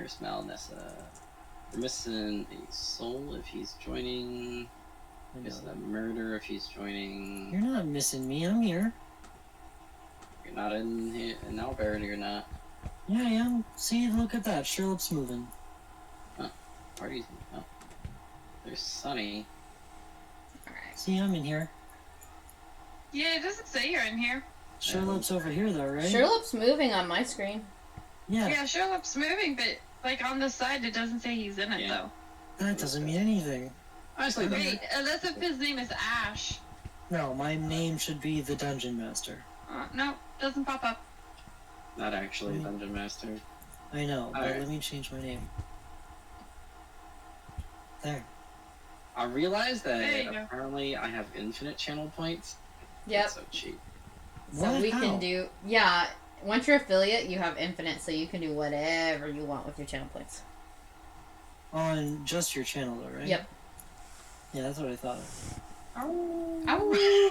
Where's Malnessa? We're missing a soul if he's joining. Missing a murder if he's joining. You're not missing me. I'm here. You're not in here in Albert. You're not. Yeah, I am. See, look at that. Sherlock's moving. Huh. Party's. Oh. There's Sunny. Alright. See, I'm in here. Yeah, it doesn't say you're in here. Sherlock's over here, though, right? Sherlock's moving on my screen. Yeah. Yeah, Sherlock's moving, but like on the side, it doesn't say he's in it though. That doesn't mean anything. Honestly, Wait, unless if his name is Ash. No, my name should be the Dungeon Master. No, doesn't pop up. not actually Dungeon Master. I know, but Alright. let me change my name. There. I realized There you that go. apparently I have infinite channel points. Yep. That's so cheap. So What? we How? can do, yeah, once you're affiliate, you have infinite, so you can do whatever you want with your channel points. On just your channel, though, right? Yep. Yeah, that's what I thought. Ow.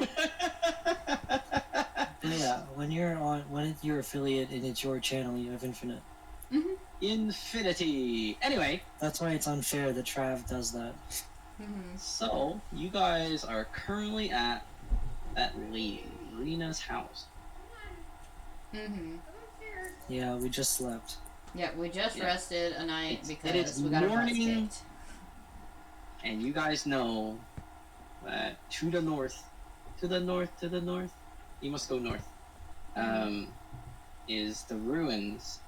But yeah, when you're affiliate and it's your channel, you have infinite. Infinity. Anyway, That's why it's unfair that Trav does that. so you guys are currently at that lady, Rena's house. Yeah, we just slept. Yep, we just Yeah. rested a night It because is we got our butts morning. kicked. And you guys know that to the north, you must go north, is the ruins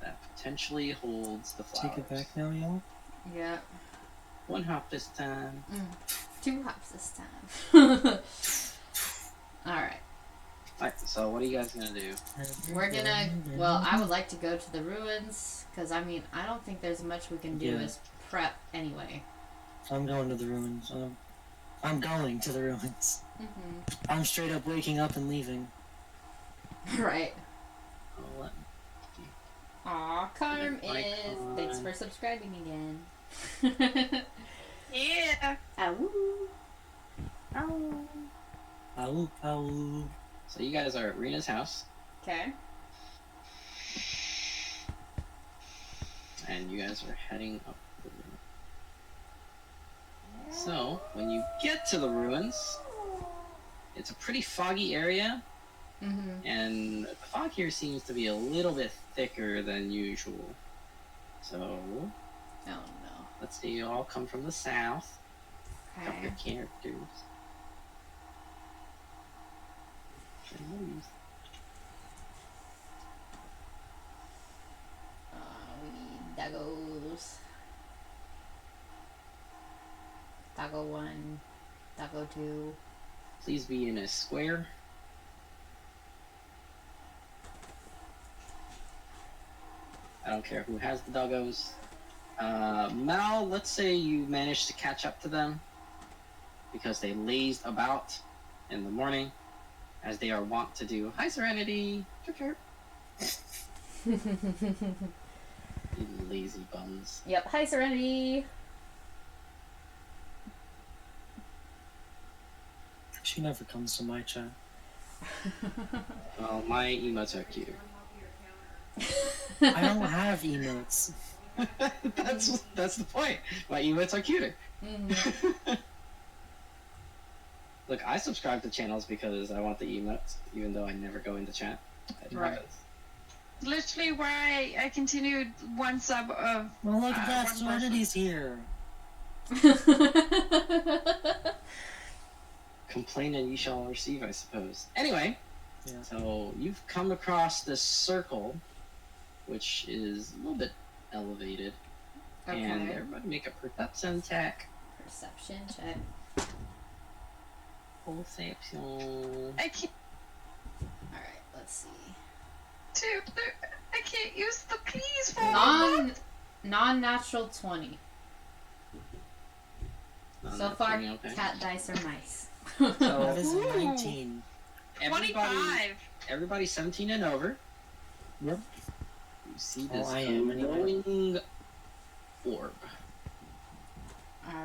that potentially holds the flowers. Take it back now, y'all. Yep. One hop this time. 2 hops this time. Alright. Alright, so what are you guys gonna do? We're gonna, well, I would like to go to the ruins, because, I mean, I don't think there's much we can do Yeah. as prep anyway. I'm going to the ruins. I'm going to the ruins. I'm straight up waking up and leaving. Right. Oh, let- Aw, Carm Like, is. Thanks for subscribing again. Yeah. Ow. Ow, ow. So you guys are at Rena's house, Okay. and you guys are heading up the ruins. So, when you get to the ruins, it's a pretty foggy area, and the fog here seems to be a little bit thicker than usual. So, Oh no. let's see, you all come from the south. Got Okay. your characters. We need Daggos. Daggo 1. Daggo 2. Please be in a square. I don't care who has the doggos. Mal, let's say you managed to catch up to them because they lazed about in the morning, as they are wont to do. Hi, Serenity! Chirp, chirp. You lazy bums. Yep. Hi, Serenity. She never comes to my chat. Well, my emotes are cuter. I don't have emotes. That's the point. My emotes are cuter. Look, I subscribe to channels because I want the emotes, even though I never go into chat. Right. Literally why I continued one sub of. Well, look at that. one person. Serenity's here. Complain and you shall receive, I suppose. Anyway, Yeah. so you've come across this circle, which is a little bit elevated. And Okay. everybody make a perception check. Perception check. Perception. I can't. Alright, let's see. I can't use the keys for Non-natural 20. So far, Okay. cat dice are nice. That is a Ooh. 19. Everybody 17 and over. Yep. You see Oh, this I am anyway. glowing orb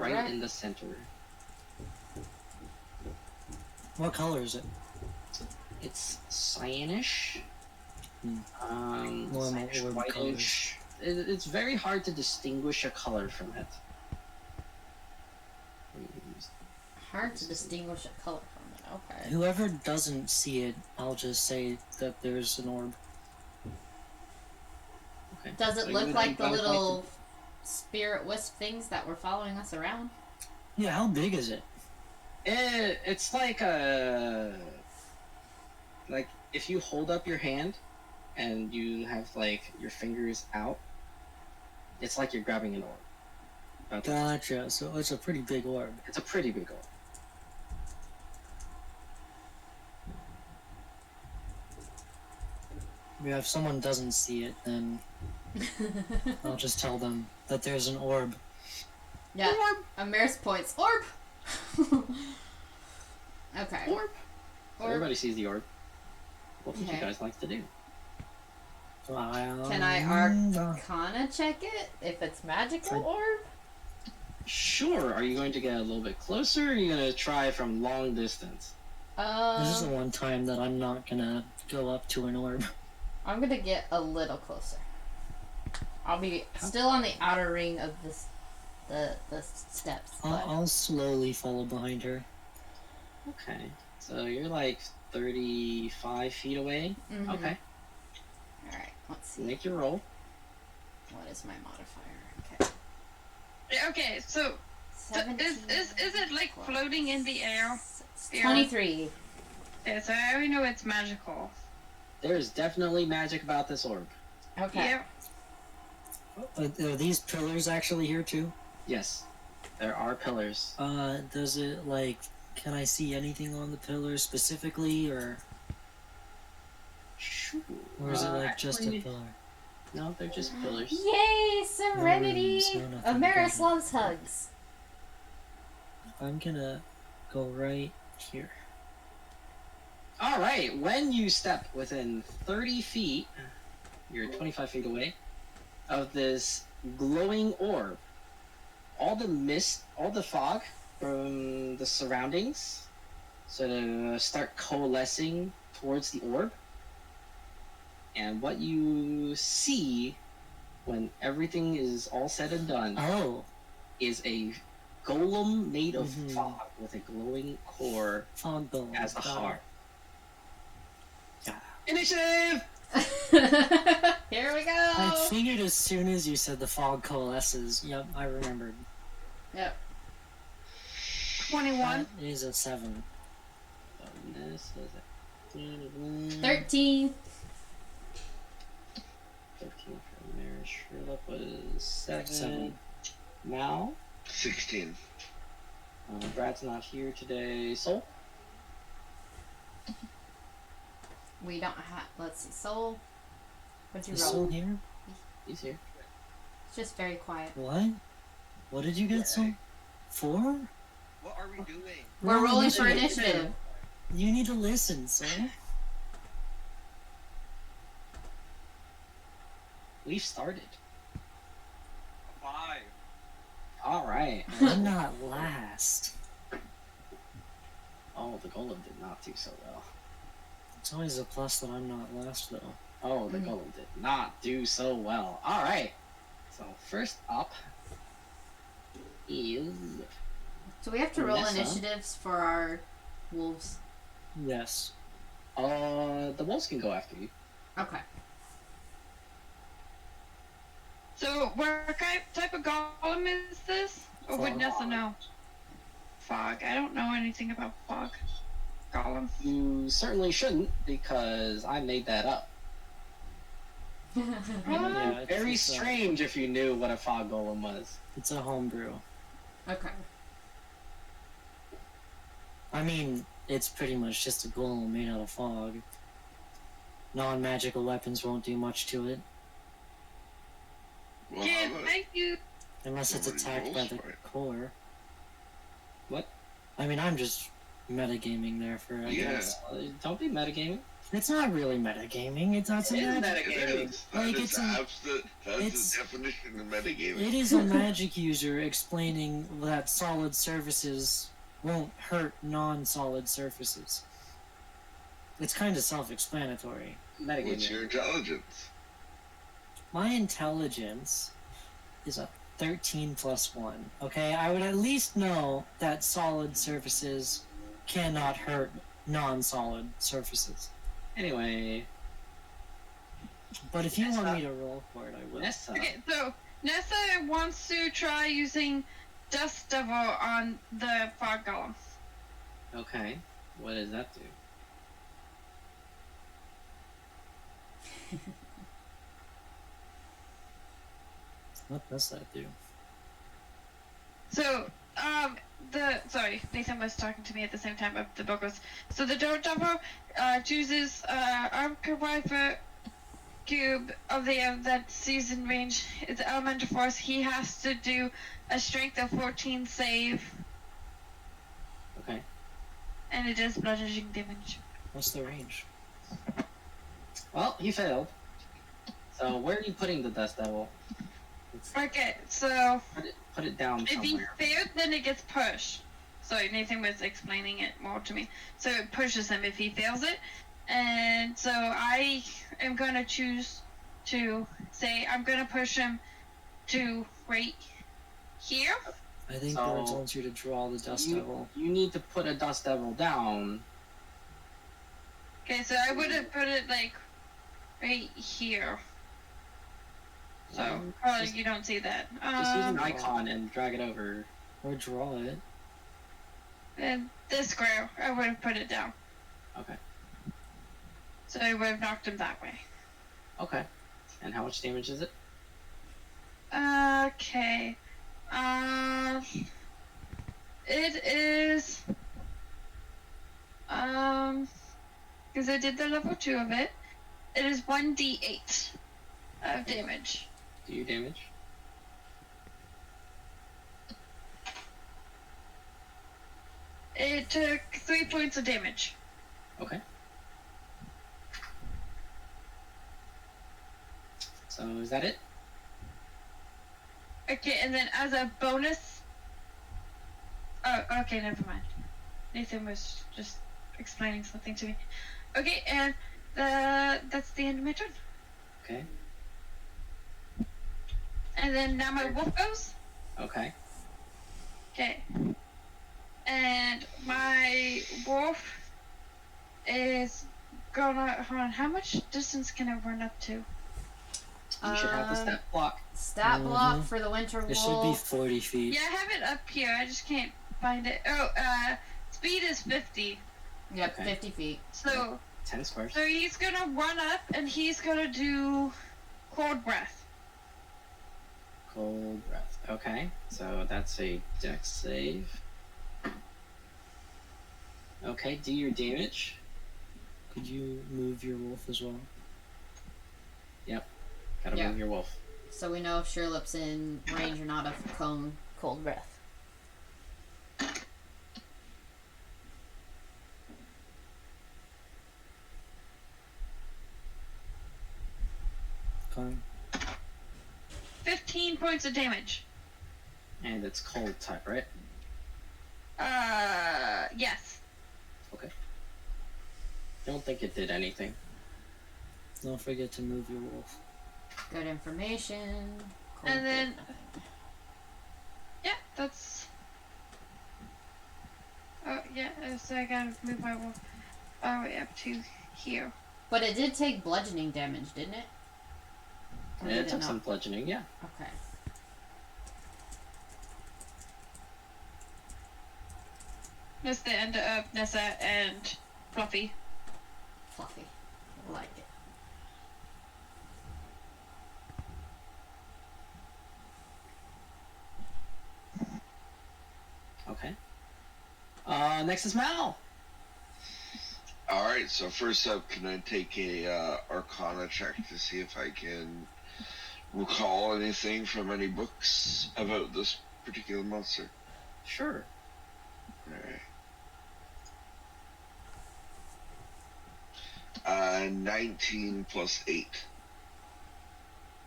right Alright. in the center. What color is it? It's cyanish. Normal Cyanish orb whitish. it's very hard to distinguish a color from it. Hard to distinguish a color from it. Okay. Whoever doesn't see it, I'll just say that there's an orb. Okay. Does it So look you like the guys little spirit wisp things that were following us around? Yeah, how big is it? It's like a like if you hold up your hand and you have like your fingers out, it's like you're grabbing an orb. About that. Gotcha. So it's a pretty big orb. It's a pretty big orb. Yeah, if someone doesn't see it, then I'll just tell them that there's an orb. Yeah. Amaris points. Orb! Okay. Orb. So everybody sees the orb. What would Okay. you guys like to do? Can I Arcana check it? If it's magical orb? Sure. Are you going to get a little bit closer, or are you going to try from long distance? This is the one time that I'm not gonna go up to an orb. I'm gonna get a little closer. I'll be still on the outer ring of this, the steps. But... I'll slowly follow behind her. Okay. So you're like 35 feet away. Mhm. Okay. Alright, let's see. Make your roll. What is my modifier? Okay. Okay, so 17 is it like plus floating in the air? 23. Yeah, so I already know it's magical. There's definitely magic about this orb. Okay. Yep. Are these pillars actually here too? Yes. There are pillars. Does it, like, can I see anything on the pillars specifically, or Sure. is it like just a actually, pillar? No, they're just pillars. Yay! Serenity! No rooms, no nothing. Amaris loves hugs. I'm gonna go right here. All right. When you step within 30 feet, you're 25 feet away, of this glowing orb, all the mist, all the fog from the surroundings sort of start coalescing towards the orb. And what you see when everything is all said and done Oh, is a golem made of Mhm. fog with a glowing core fog golem. as the Got it. heart. Initiative! Here we I go! figured as soon as you said the fog coalesces. Yep, I remembered. Yep. 21. That is a 7. Bonus is a 13. 13 for Marish. Sherlock was 7. 7. Mal? 16. Brad's not here today. Soul? We don't have. Let's see. Soul. What'd you Is roll? Soul here? He's here. It's just very quiet. What? What did you get, Soul? 4? What are we doing? We're rolling for initiative. initiative. You need to listen, Soul. We've started. 5. Alright. I'm not last. Oh, the golem did not do so well. It's always a plus that I'm not last, though. Oh, the Mhm. golem did not do so well. Alright. So, first up is... So we have to roll Vanessa. initiatives for our wolves. Yes. The wolves can go after you. Okay. So what type of golem is this? Or would Fog. Nessa know? Fog. I don't know anything about fog. Golem. You certainly shouldn't, because I made that up. Yeah, it's Very just, strange if you knew what a fog golem was. It's a homebrew. Okay. I mean, it's pretty much just a golem made out of fog. Non-magical weapons won't do much to it, Well, Yeah, how about thank you. unless it's Nobody attacked by rolls the for it. core. What? I mean, I'm just metagaming there for, I Yeah. guess. Don't be metagaming. It's not really metagaming, it's not It is magic. it metagaming. is? Like, That it's is a- that's it's- the definition of metagaming. It is a magic user explaining that solid surfaces won't hurt non-solid surfaces. It's kind of self-explanatory. What's Metagaming. your intelligence? My intelligence is a 13 plus 1. Okay, I would at least know that solid surfaces cannot hurt non-solid surfaces. Anyway, But if you want Nessa. me to roll for it, I will. Nessa. Okay, so Nessa wants to try using Dust Devil on the fog golem. Okay, what does that do? What does that do? So, sorry, Nathan was talking to me at the same time of the book was. So the Dart Devil chooses Archviper cube of the that season range. It's elemental force. He has to do a strength of 14 save, Okay. and it does bludgeoning damage. What's the range? Well, he failed. So where are you putting the Dust Devil? Okay, so Put it down if he somewhere. failed, then it gets pushed. Sorry, Nathan was explaining it more to me. So it pushes him if he fails it. And so I am going to choose to say I'm going to push him to right here. I think So, Birds wants you to draw the Dust Devil. You need to put a Dust Devil down. Okay, so I would have put it like right here. So probably just, you don't see that. just use an icon and drag it over. Or draw it. And this square, I would have put it down. Okay. So I would have knocked him that way. Okay. And how much damage is it? Okay. It is. Because I did the level 2 of it. It is 1d8 of damage. Do you damage? It took 3 points of damage. Okay. So is that it? Okay, and then as a bonus. Oh, okay, never mind. Nathan was just explaining something to me. Okay, and that's the end of my turn. Okay. And then now my wolf goes. Okay. Okay. And my wolf is gonna. Hold on, how much distance can I run up to? You should have the step block. Stat block for the winter It wolf. should be 40 feet. Yeah, I have it up here. I just can't find it. Oh, speed is 50. Yep, Okay. 50 feet. So, 10 squares. so he's gonna run up and he's gonna do cold breath. Cold breath. Okay. So that's a dex save. Okay, do your damage. Could you move your wolf as well? Gotta Yeah. move your wolf. So we know if Sherlock's in range or not of cone cold breath. Fine. 15 points of damage. And it's cold type, right? Yes. Don't think it did anything. Don't forget to move your wolf. Good information. Cold And then- breath. Yeah, that's. Oh, yeah, so I gotta move my wolf all the way up to here. But it did take bludgeoning damage, didn't it? Or Yeah, did it took not? some bludgeoning, yeah. Okay. That's the end of Nessa and Fluffy. Fluffy. I like it. Okay. Next is Mal. Alright, so first up, can I take a Arcana check to see if I can recall anything from any books about this particular monster? Sure. Alright. 19 plus 8.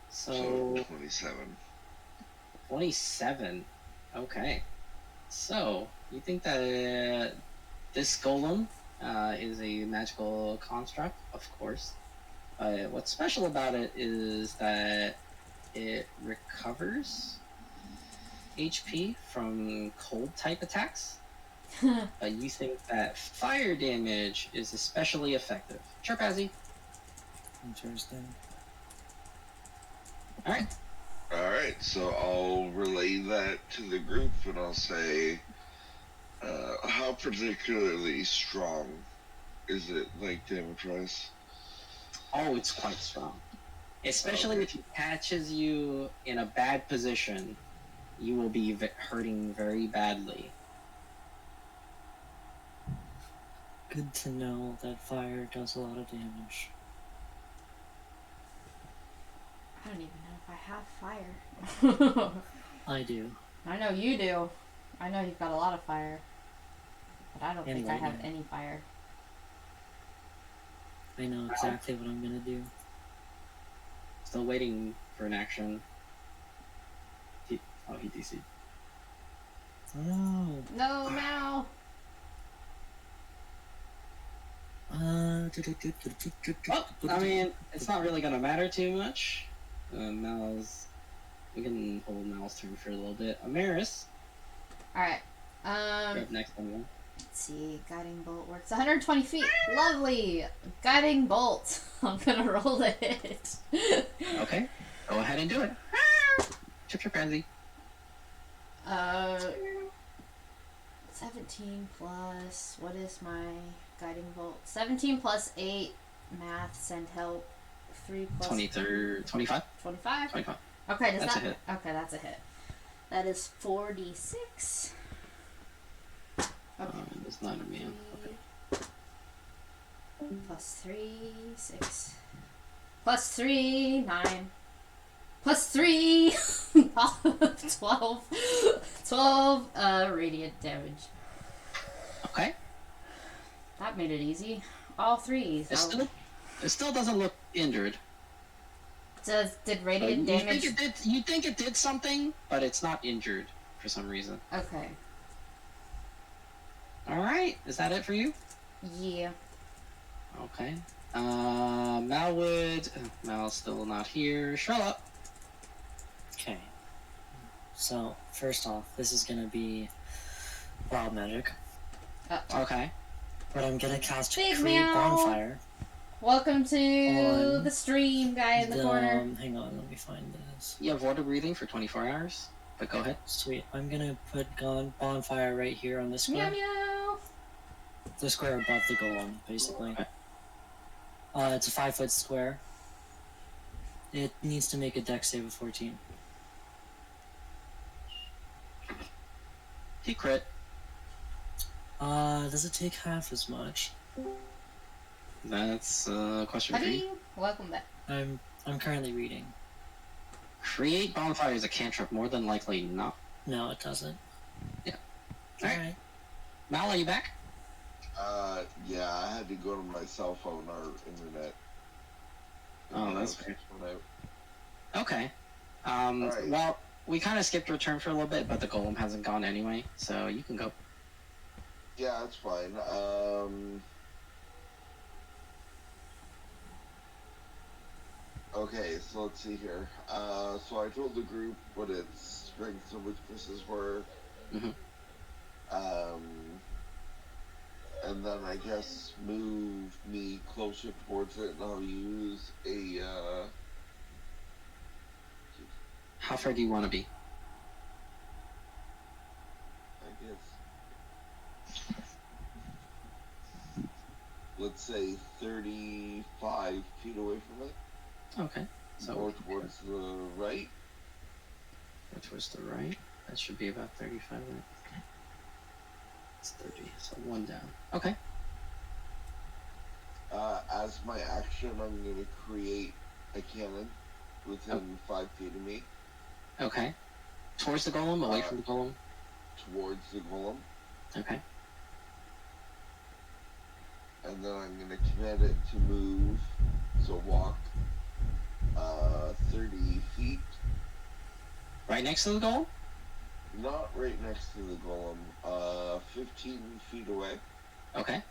So So 27. 27. Okay. So you think that this golem is a magical construct? Of course. What's special about it is that it recovers HP from cold type attacks. You think that fire damage is especially effective. Sure, Pazzy. Interesting. Alright. Alright, so I'll relay that to the group and I'll say, how particularly strong is it, like, damage-wise? Oh, it's quite strong. Especially if it catches you in a bad position, you will be hurting very badly. Good to know that fire does a lot of damage. I don't even know if I have fire. I do. I know you do. I know you've got a lot of fire. But I don't think I have lightning. any fire. I know exactly what I'm gonna do. Still waiting for an action. He DC'd. Oh No, Mal! no. Well, I mean, it's not really gonna matter too much. Mal's... We can hold Mal's turn for a little bit. Amaris, Alright. you're up next on one. Let's see. Guiding bolt works 120 feet. Lovely! Guiding bolt. I'm gonna roll to hit. Okay, go ahead and do it. Chip Pansy. 17 plus... What is my guiding bolt? 17 plus 8. Math, send help. 3 plus... 23, 25? 25? 25. Okay, does That's that... a hit. Okay, that's a hit. That is 4d6. Okay. It's not a man. Okay. Plus 3, 6. Plus 3, 9. Plus 3, 12. 12 radiant damage. Okay. That made it easy. All threes. It still doesn't look injured. Did radiant You damage... think it did something, but it's not injured for some reason. Okay. Alright, is that it for you? Yeah. Okay. Mal's still not here. Charlotte. Okay. So, first off, this is gonna be wild magic. Okay. But I'm gonna cast Big Create meow. Bonfire. Welcome to On the stream, guy in the corner. Hang on, let me find this. You have water breathing for 24 hours, but go ahead. Sweet. I'm gonna put Bonfire right here on the square. Meow meow. The square above the golem, basically. Okay. It's a 5-foot square. It needs to make a dex save of 14. He crit. Does it take half as much? That's a question for you. Buddy, welcome back. I'm currently reading. Create bonfire is a cantrip, more than likely not. No, it doesn't. Yeah. Alright. Mal, are you back? Yeah, I had to go to my cell phone or internet. Oh, that's fair. Went out. Okay. Alright. Well, we kind of skipped your turn for a little bit, but the golem hasn't gone anyway, so you can go. Yeah, that's fine. Okay, so let's see here. So I told the group what its strengths and weaknesses were. Mhm. And then I guess move me closer towards it, and I'll use a, How far do you want to be? I guess, let's say 35 feet away from it, Okay. So more towards the right. go towards the right. That should be about 35 right? It's 30, so one down. Okay. As my action, I'm going to create a cannon within 5 feet of me, Okay. Towards the golem, away from the golem. towards the golem, Okay. and then I'm going to command it to move, so walk 30 feet, Right next to the golem? not right next to the golem, 15 feet away, Okay.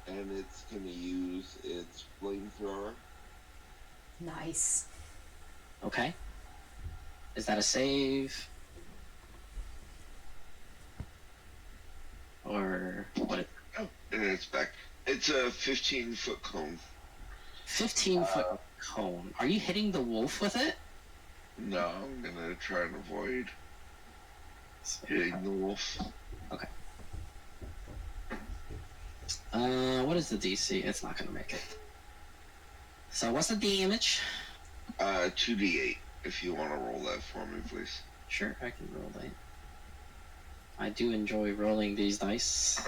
and it's gonna use its flamethrower. Nice. Okay. Is that a save? Or what? Oh, and it's back. It's a 15-foot cone. 15-foot cone. Are you hitting the wolf with it? No, I'm gonna try and avoid hitting the wolf. What is the DC? It's not gonna make it. So what's the damage? 2d8. If you want to roll that for me, please. Sure, I can roll that. I do enjoy rolling these dice.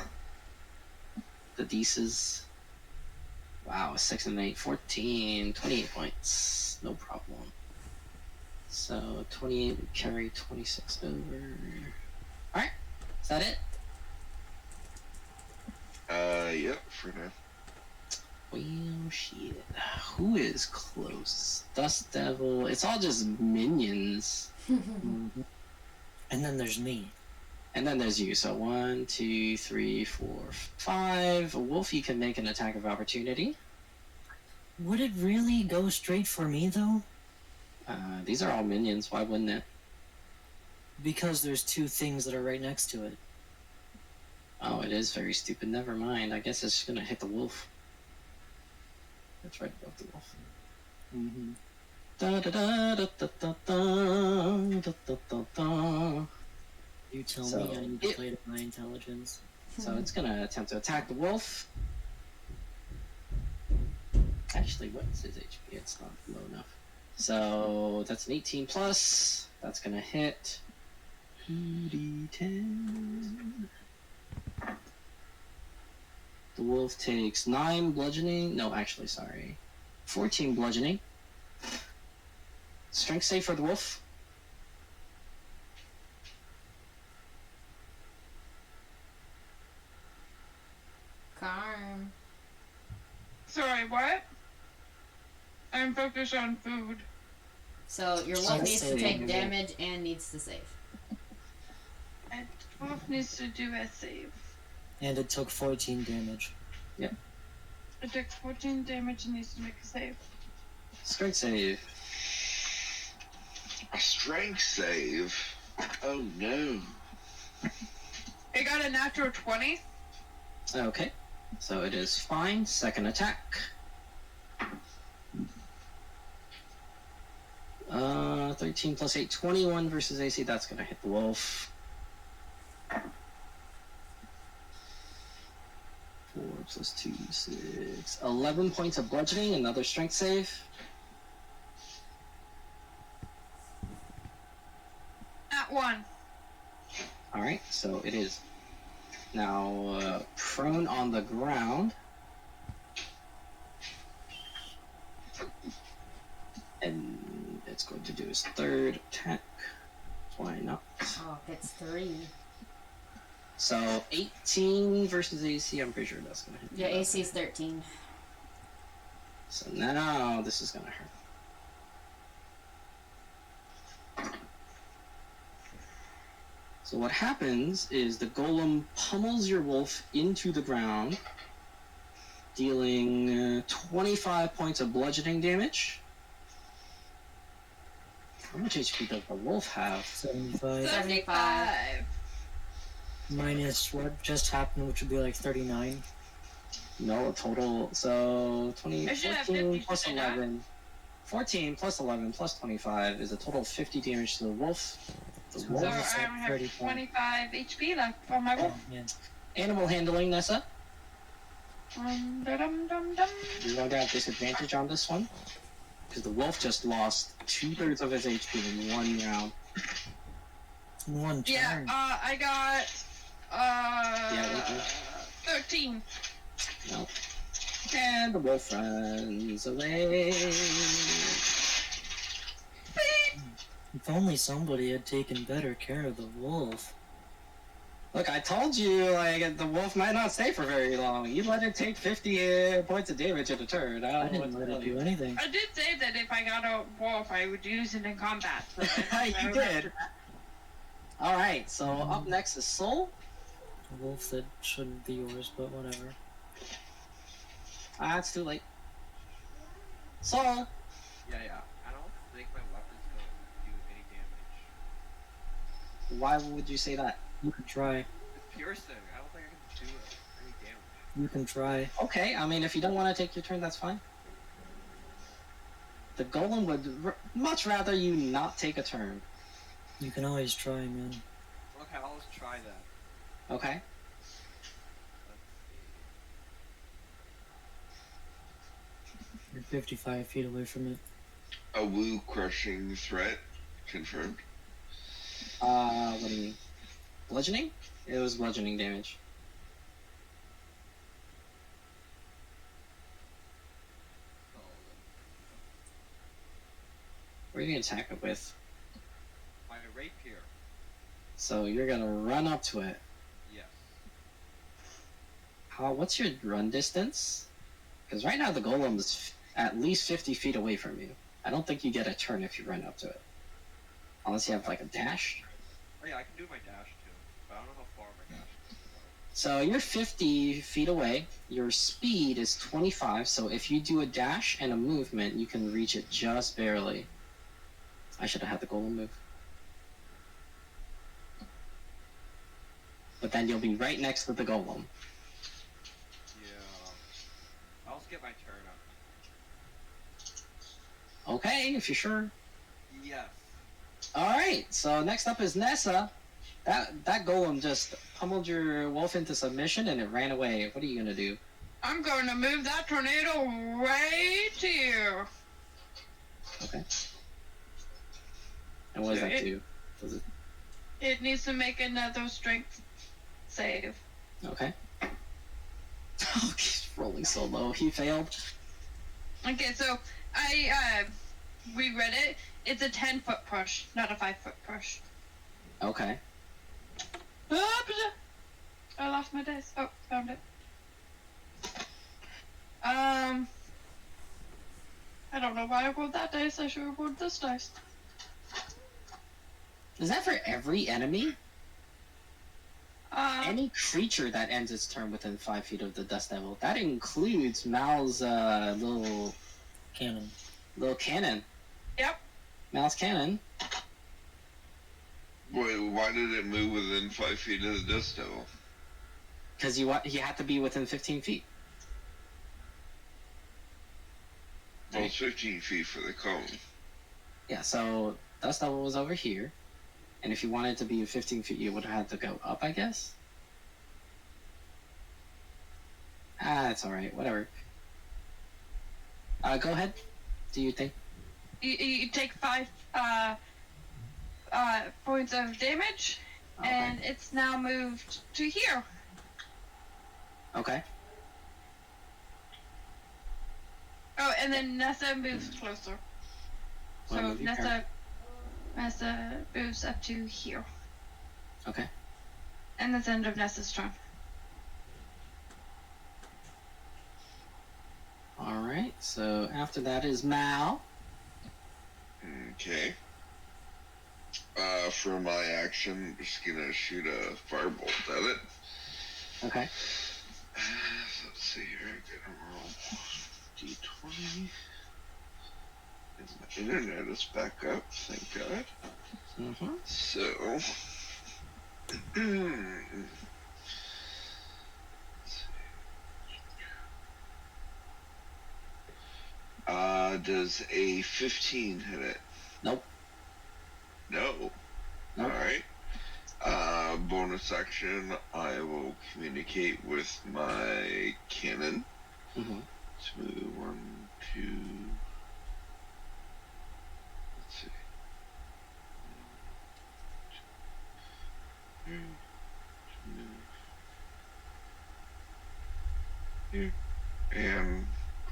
The dices. Wow, 6 and 8, 14, 28 points. No problem. So 28 would carry 26 over. Alright, is that it? Yep, for now. Well, shit. Who is close? Dust Devil. It's all just minions. And then there's me. And then there's you. So 1, 2, 3, 4, 5. Wolfie can make an attack of opportunity. Would it really go straight for me, though? These are all minions. Why wouldn't it? Because there's two things that are right next to it. Oh, it is very stupid. Never mind. I guess it's just gonna hit the wolf. That's right above the wolf. Mm-hmm. Da da da da da da da da da da da. You tell So, me I need to play to my intelligence. So it's gonna attempt to attack the wolf. Actually, what is his HP? It's not low enough. So that's an 18 plus. That's gonna hit. 2d10. The wolf takes 9 bludgeoning. No, actually, sorry. 14 bludgeoning. Strength save for the wolf. Carm. Sorry, what? I'm focused on food. So your wolf Strength needs to saving, take yeah. damage and needs to save. And wolf needs to do a save. And it took 14 damage. It took 14 damage and needs to make a save. Strength save. A strength save? Oh no. It got a natural 20. Okay. So it is fine. Second attack. 13 plus 8, 21 versus AC. That's gonna hit the wolf. 4 plus 2, 6. 11 points of bludgeoning. Another strength save. At 1. Alright, so it is now prone on the ground. And it's going to do its third attack. Why not? Oh, it's 3. So 18 versus AC, I'm pretty sure that's going to hit. Yeah, AC is 13. So now this is going to hurt. So what happens is the golem pummels your wolf into the ground, dealing 25 points of bludgeoning damage. How much HP does the wolf have? 75. 75. Minus what just happened, which would be like 39. No, a total. So 20, I should have 14 50, plus should I not? 11. 14 plus 11 plus 25 is a total of 50 damage to the wolf. The So So wolf. I Wolf is like have 34. 25 HP left on my wolf. Oh, yeah. Animal handling, Nessa. Dum-da-dum-dum-dum. You're going to have disadvantage on this one. Because the wolf just lost 2/3 of his HP in one round. In one turn. Yeah, I got Yeah, 13. No. And the wolf runs away. If only somebody had taken better care of the wolf. Look, I told you, like, the wolf might not stay for very long. You let it take 50 points of damage in a turn. I I don't didn't know let what it to do tell anything. I did say that if I got a wolf, I would use it in combat. So You did. Alright, so up next is Soul. A wolf that shouldn't be yours, but whatever. Ah, it's too late. So, Yeah. I don't think my weapon's gonna do any damage. why would you say that? You can try. It's piercing. I don't think I can do any damage. You can try. Okay, I mean, if you don't want to take your turn, that's fine. The golem would much rather you not take a turn. You can always try, man. Okay, I'll just try that. Okay? You're 55 feet away from it. A woo crushing threat confirmed. What do you mean? Bludgeoning? It was bludgeoning damage. What are you gonna attack it with? My rapier. So you're gonna run up to it. Yes. What's your run distance? Because right now the golem is at least 50 feet away from you. I don't think you get a turn if you run up to it. Unless you have like a dash. Oh yeah, I can do my dash too, but I don't know how far my dash is. So you're 50 feet away. Your speed is 25, so if you do a dash and a movement, you can reach it just barely. I should have had the golem move. But then you'll be right next to the golem. Yeah. I'll just get my turn up. Okay, if you're sure. Yes. Alright, so next up is Nessa. That golem just pummeled your wolf into submission and it ran away. What are you gonna do? I'm going to move that tornado right here. Okay. And what does that do? Does it... It needs to make another strength save. Okay. Oh, he's rolling so low. He failed. Okay, so I reread it. It's a 10-foot push, not a 5-foot push. Okay. Oops! I lost my dice. Oh, found it. I don't know why I rolled that dice. I should have rolled this dice. Is that for every enemy? Uh, Any creature that ends its turn within 5 feet of the Dust Devil. That includes Mal's little Cannon. cannon. Yep. Mal's cannon. Wait, why did it move within 5 feet of the Dust Devil? Because you had to be within 15 feet. Well, it's 15 feet for the cone. Yeah, so Dust Devil was over here. And if you wanted to be 15 feet, you would have had to go up, I guess? It's alright, whatever. Go ahead. Do you think? you take 5 points of damage, Okay. and it's now moved to here. Okay. Oh, and then Nessa moves closer. So Wanna move your turn? Nessa moves up to here. Okay. And that's the end of Nessa's turn. Alright, so after that is Mal. Okay. For my action, I'm just gonna shoot a firebolt at it. Okay. So let's see here. I'm gonna roll d20. And my internet is back up, thank God. Mm-hmm. So, does a 15 hit it? Nope. No. Nope. Alright. Bonus action, I will communicate with my cannon. Mm-hmm. Let's move 1, 2. Let's see. Here. And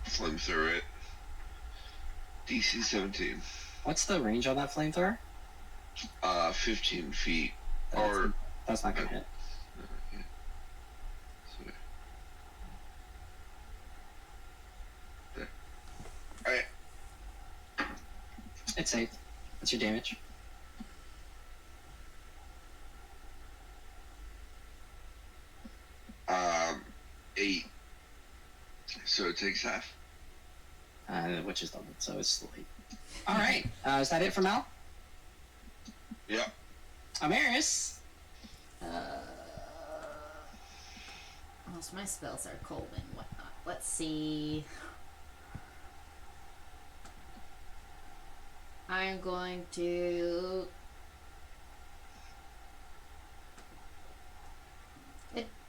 flamethrower it. DC 17. What's the range on that flamethrower? 15 feet. That's, that's not gonna hit. Yeah. So, there. Alright. It's safe. What's your damage? Eight. So takes half. Which is doubled, so it's late. All right. Is that it for Mal? Yeah. Amaris. Most of my spells are cold and whatnot. Let's see. I'm going to.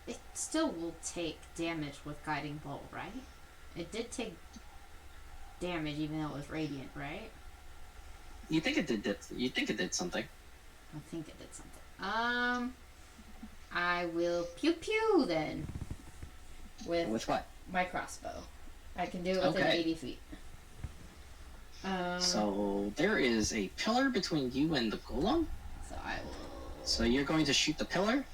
It still will take damage with Guiding Bolt, right? It did take damage even though it was radiant, right? You think it did? You think it did something? I think it did something. I will pew pew then. With what? My crossbow. I can do it within Okay. 80 feet. So there is a pillar between you and the golem. So I will. So you're going to shoot the pillar?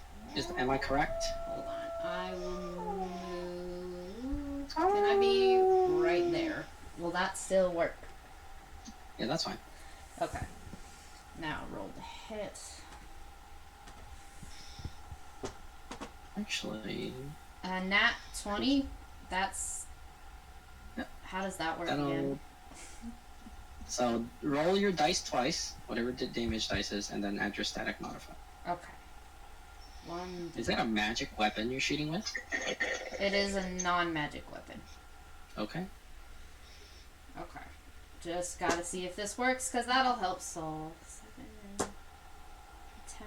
Am I correct? Hold on. I will move. Can I be right there? Will that still work? Yeah, that's fine. Okay. Now roll the hit. Actually, Nat 20. That's. Yep. How does that work that'll. again? So roll your dice twice, whatever the damage dice is, and then add your static modifier. Okay. One. Is that a magic weapon you're shooting with? It is a non-magic weapon. Okay. Okay. Just gotta see if this works, because that'll help solve. 7, 10,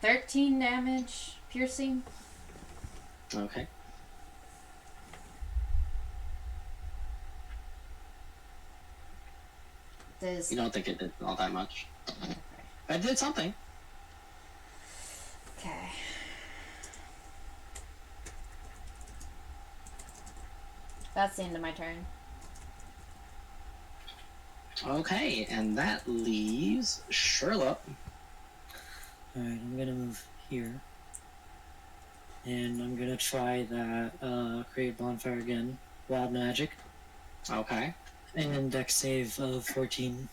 13 damage piercing. Okay. Does You don't think it did all that much? okay. It did something. Okay. That's the end of my turn. Okay, and that leaves Sherlock. Alright, I'm gonna move here. And I'm gonna try that create bonfire again. Wild magic. Okay. And dex save of 14.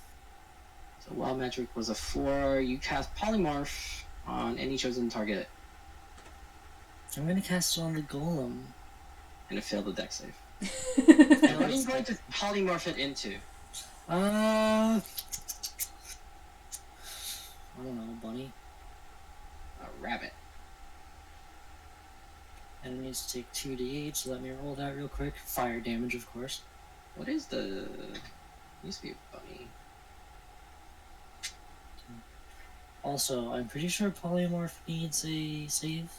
So wild magic was a 4. You cast polymorph on any chosen target, I'm gonna cast it on the golem. and it failed the dex save. Yeah, What are you going to polymorph it into? I don't know, bunny. A rabbit. And it needs to take 2d8, so let me roll that real quick. Fire damage, of course. What is the? Used to be a bunny. Also, I'm pretty sure polymorph needs a save.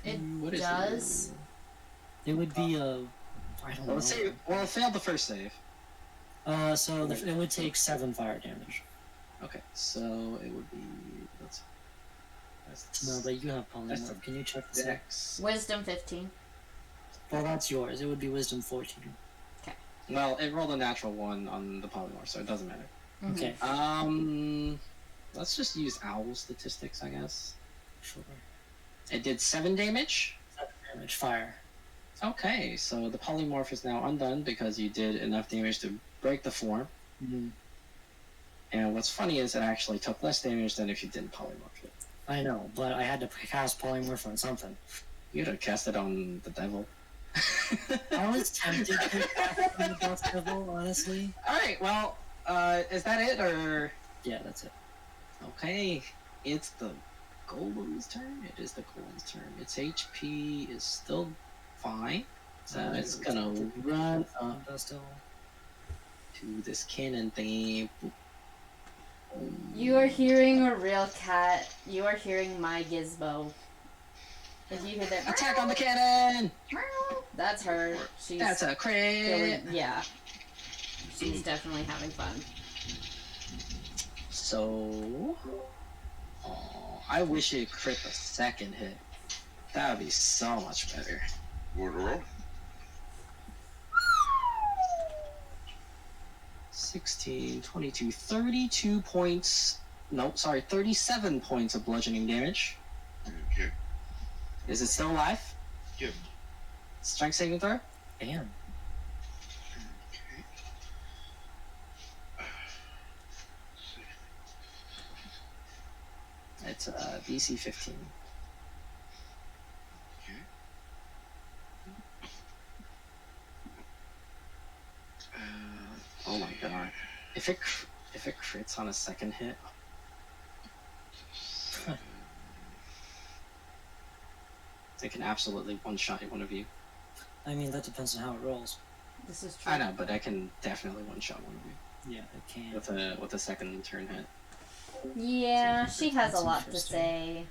It What is does. It would be a. I don't Well, know. well, it failed the first save. It would take 7 fire damage. Okay, so it would be. That's No, but you have That's polymorph. the Can you check this out? dex. Wisdom 15. Well, that's yours. It would be wisdom 14. Well, it rolled a natural 1 on the polymorph, so it doesn't matter. Mhm. Okay, Let's just use owl statistics, I guess. sure. It did 7 damage. 7 damage, fire. Okay, so the polymorph is now undone because you did enough damage to break the form. Mm-hmm. And what's funny is it actually took less damage than if you didn't polymorph it. I know, but I had to cast polymorph on something. You could have cast it on the devil. I was tempted to cast it on the Dust Devil, honestly. Alright, well, is that it, or... Yeah, that's it. Okay, it's the golem's turn. It is the golem's turn. Its HP is still fine. So it's gonna run up Dust Devil. to this cannon thingy. You are hearing a real cat. You are hearing my gizmo. If you hear that, Attack on the cannon! that's her. She's That's a crit! feeling, yeah. She's definitely having fun. So... Oh, I wish it crit the second hit. That would be so much better. What roll? 16, 22, 32 points. Nope, sorry, 37 points of bludgeoning damage. Okay. Is it still alive? Yep. Strength saving throw? Damn. Okay. It's DC 15. god. If it crits on a second hit, it can absolutely one-shot one of you. I mean, that depends on how it rolls. This is true. I know, but I can definitely one-shot one of you Yeah, it can. with a second turn hit. Yeah, she has a That's lot to interesting. say.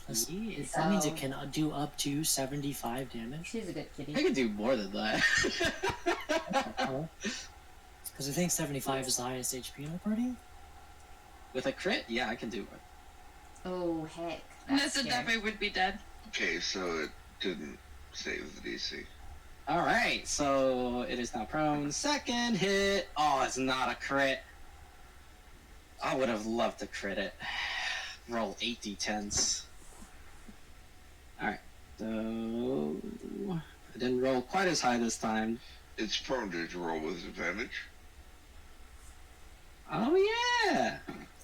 That means So- it can do up to 75 damage. She's a good I kitty. can do more than that. Because I think 75 is the highest HP in the party. With a crit, yeah, I can do it. Oh heck. That's Nessa scary. definitely would be dead. Okay, so it didn't save the DC. All right, so it is now prone. Second hit. Oh, it's not a crit. I would have loved to crit it. Roll 8 d10s. All right, so I didn't roll quite as high this time. It's prone to roll with advantage. Oh yeah,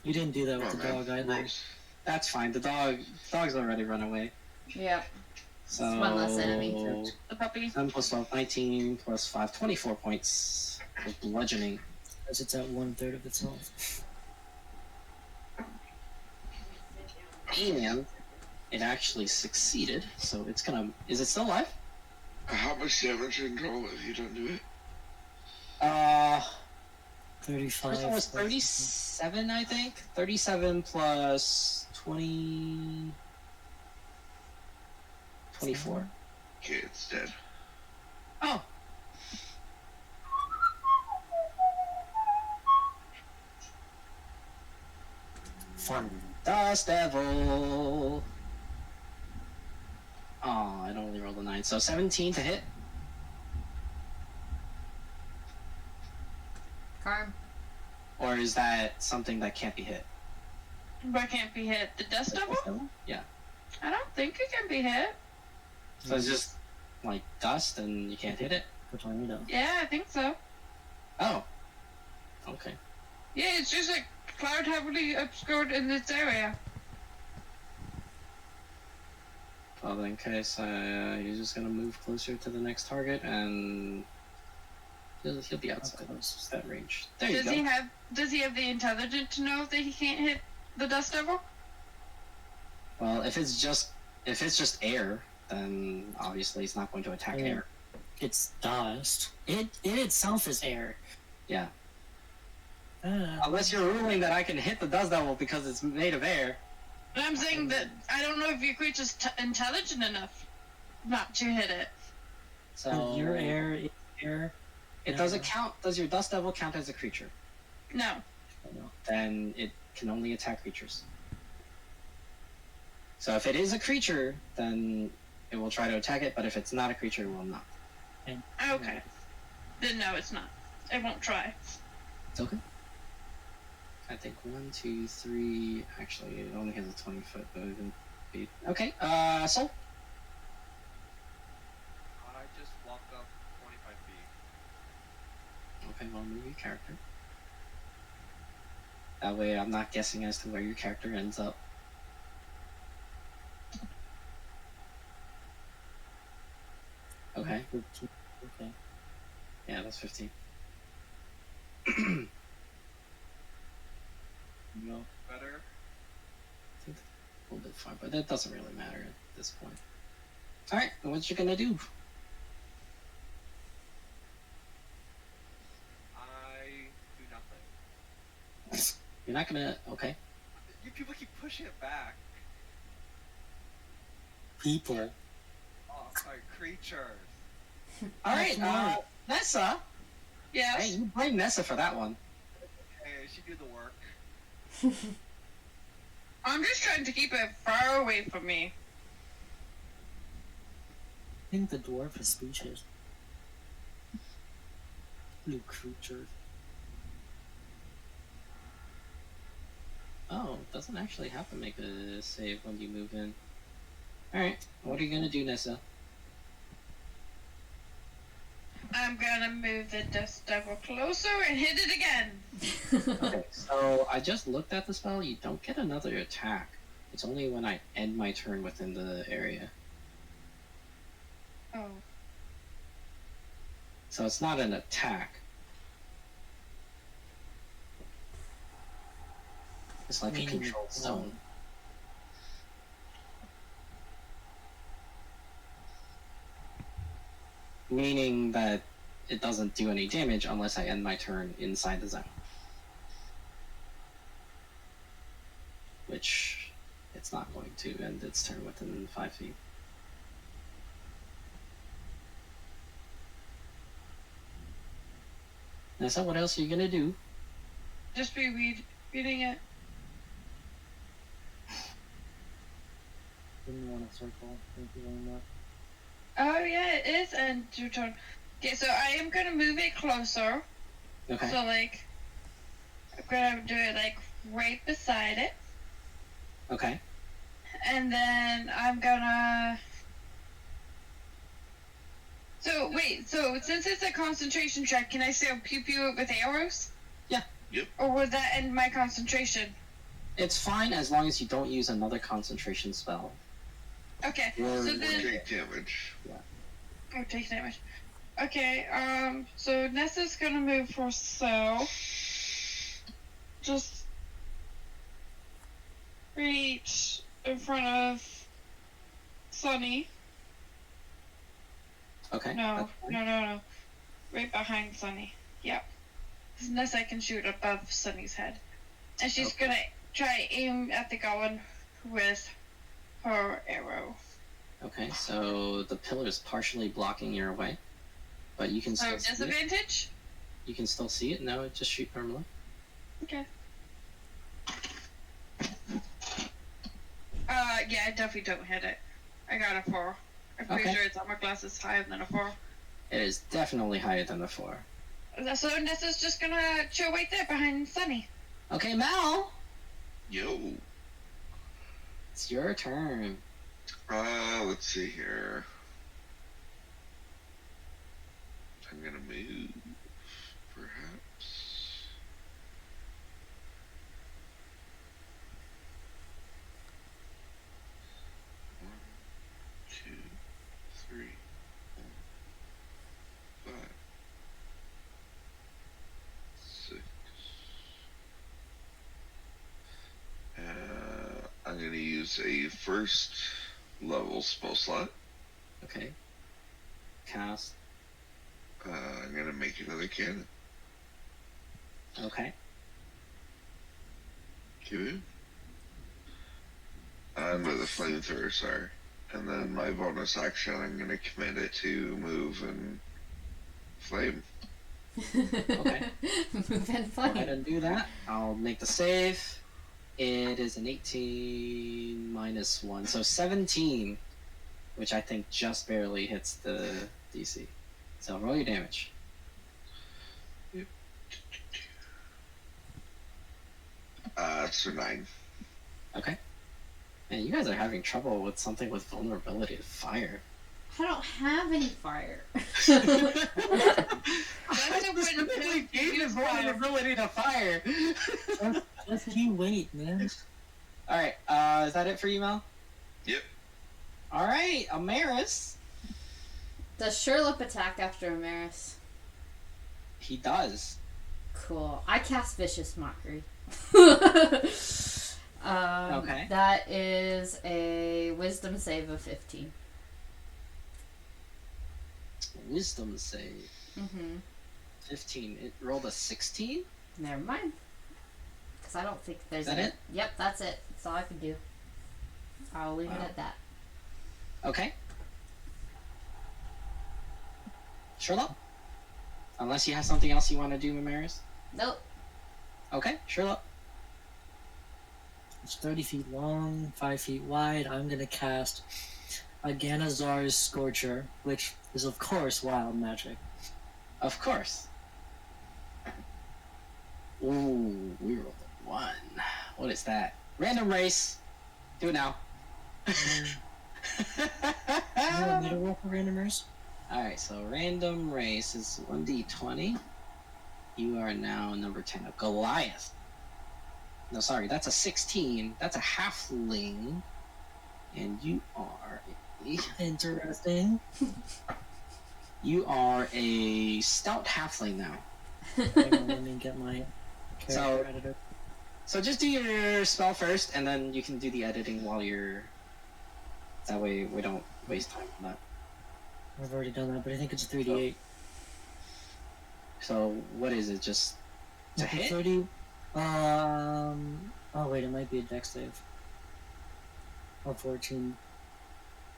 You didn't do that with Come the on, dog man. either. Rolls. that's fine. Dog's already run away. Yep. So one less enemy. The puppy. 10 plus 12, 19 plus 5, 24 points of bludgeoning. Because it's at 1/3 of its health. And it actually succeeded, so it's gonna. Is it still alive? How much damage in roll if you don't do it? 35. First one was 37, I think. 37 plus 20. 24. Okay, it's dead. Oh. Fun. Dust Devil. Oh, it only rolled a 9. So 17 to hit. Carm. Or is that something that can't be hit? But can't be hit. The dust devil? Yeah. I don't think it can be hit. So it's just like dust and you can't hit it? For tornado. Yeah, I think so. Oh. Okay. Yeah, it's just like cloud heavily obscured in this area. Well, in case he's just gonna move closer to the next target and he'll be outside close. that range. There you Does go. does he have the intelligence to know that he can't hit the dust devil? Well, if it's just air, then obviously it's not going to attack Yeah. air. It's dust. It itself is air. Yeah. Ah, Unless you're ruling that I can hit the dust devil because it's made of air. But I'm saying that I don't know if your creature's intelligent enough not to hit it. So your air is air. It doesn't count. Does your dust devil count as a creature? No. Then it can only attack creatures. So if it is a creature, then it will try to attack it. But if it's not a creature, it will not. Okay. Then no, it's not. It won't try. It's okay. I think 1, 2, 3. Actually, it only has a 20-foot movement speed. Okay. Soul. I just walked up 25 feet. Okay, well, move your character. That way, I'm not guessing as to where your character ends up. Okay. 15. Okay. Yeah, that's 15. No. Better. A little bit far, but that doesn't really matter at this point. Alright, what you gonna do? I do nothing. You're not gonna... Okay. You people keep pushing it back. People. Oh, sorry, creatures. Alright, That's Nessa! Yes. Hey, you blame Nessa for that one. Hey, she did the work. I'm just trying to keep it far away from me. I think the dwarf is speechless. Little creature. Oh, it doesn't actually have to make a save when you move in. Alright, what are you gonna do, Nessa? I'm gonna move the dust devil closer and hit it again. Okay, so I just looked at the spell. You don't get another attack. It's only when I end my turn within the area. Oh. So it's not an attack. It's like a Meaning controlled it's zone. Meaning that it doesn't do any damage unless I end my turn inside the zone. Which it's not going to end its turn within 5 feet. Nessa, what else are you gonna do? Just reading it. Didn't want to circle. Thank you very much. Oh yeah, it is end your turn. Okay, so I am gonna move it closer. Okay. So like, I'm gonna do it like right beside it, Okay. and then I'm gonna. So wait, so since it's a concentration check, can I still pew pew it with arrows? Yeah. Yep. Or would that end my concentration? It's fine as long as you don't use another concentration spell. Okay. Or- So Or then. take damage. Oh, take damage. Okay, so Nessa's gonna move for so. Just reach in front of Sunny. Okay. No, that's fine. no. Right behind Sunny. Yep. 'Cause Nessa can shoot above Sunny's head. And she's Okay. gonna try aim at the goblin with her arrow. Okay, so the pillar is partially blocking your way, but you can So still see it. disadvantage? You can still see it. No, just shoot normally. Okay. Yeah, I definitely don't hit it. I got a 4. I'm pretty Okay. sure its armor class is higher than a 4. It is definitely higher than the 4. So Nessa's just gonna chill right there behind Sunny. Okay, Mal, Yo. it's your turn. Let's see here. I'm gonna move, perhaps. One, two, three, four, 5, 6. I'm gonna use a first level spell slot. Okay. Cast. I'm gonna make another cannon. Okay. Okay. With a flamethrower, sorry. And then my bonus action, I'm gonna commit it to move and flame. Okay. Move and Go ahead flame. and do that. I'll make the save. It is an 18 minus 1, so 17, which I think just barely hits the DC. So roll your damage. So 9. Okay. Man, you guys are having trouble with something with vulnerability to fire. I don't have any fire. That's Specifically gave you vulnerability to fire. Just you wait, man. Alright, is that it for you, Mel? Yep. Alright, Amaris. Does Sherlock attack after Amaris? He does. Cool. I cast Vicious Mockery. Okay. That is a Wisdom save of 15. Wisdom save. Mm-hmm. 15. It rolled a 16? Never mind. Because I don't think there's Is that any... it? Yep, that's it. That's all I can do. I'll leave it Wow. at that. Okay. Sherlock? Unless you have something else you want to do, Amaris? Nope. Okay, Sherlock. It's 30 feet long, 5 feet wide. I'm gonna cast Aganazar's Scorcher, which is of course wild magic. Of course. Ooh, we rolled a 1. What is that? Random race. Do it now. You want me to roll for randomers? Alright, so random race is 1d20. You are now number 10. A Goliath. No, sorry, that's a 16. That's a halfling. And you are Interesting. a stout halfling now. Hang on, let me get my So- character editor. So just do your spell first, and then you can do the editing while you're. That way we don't waste time on that. I've already done that, but I think it's 3d8. So what is it? Just to Okay, hit? 30. Oh wait, it might be a dex save. Oh, 14.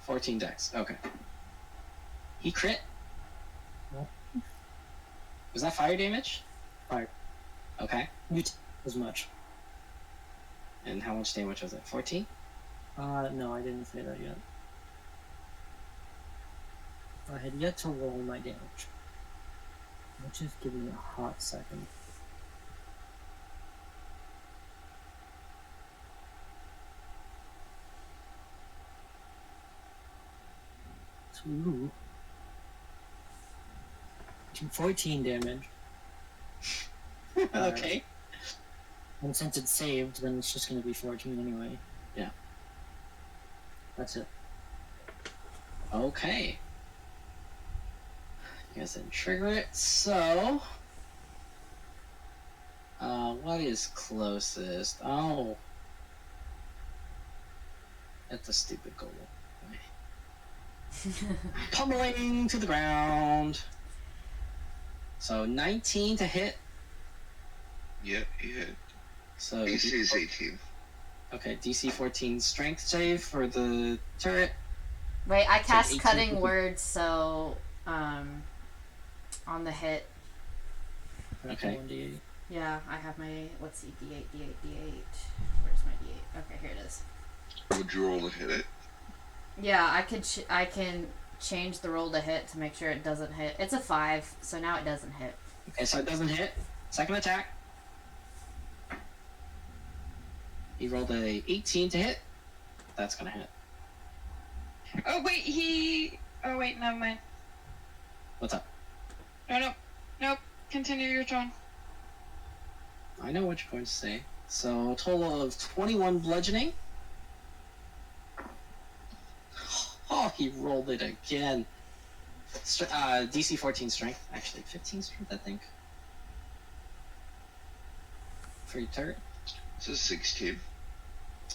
14 dex. Okay. He crit. Nope. Was that fire damage? Fire. Okay. You as much. And how much damage was it? 14? No, I didn't say that yet. I had yet to roll my damage. Just give me a hot second. Ooh. 14 damage. Okay. And since it's saved, then it's just going to be 14 anyway. Yeah. That's it. Okay. You guys didn't trigger it, so. What is closest? Oh. That's a stupid goal. Pummeling to the ground. So 19 to hit. Yep, you hit. So AC is 18. Okay, DC 14 strength save for the turret. Wait, I cast 18. cutting words, so on the hit. Okay. 1d8. Yeah, I have my, let's see, D8, D8, D8. Where's my D8? Okay, here it is. Would you roll to hit it? Yeah, I can change the roll to hit to make sure it doesn't hit. It's a 5, so now it doesn't hit. Okay, so it doesn't hit. Second attack. He rolled a 18 to hit. That's gonna hit. Oh wait, oh wait, never mind. What's up? Nope. Continue your turn. I know what you're going to say. So, a total of 21 bludgeoning. Oh, he rolled it again. DC 14 strength. Actually, 15 strength, I think. For your turret. It's a 16.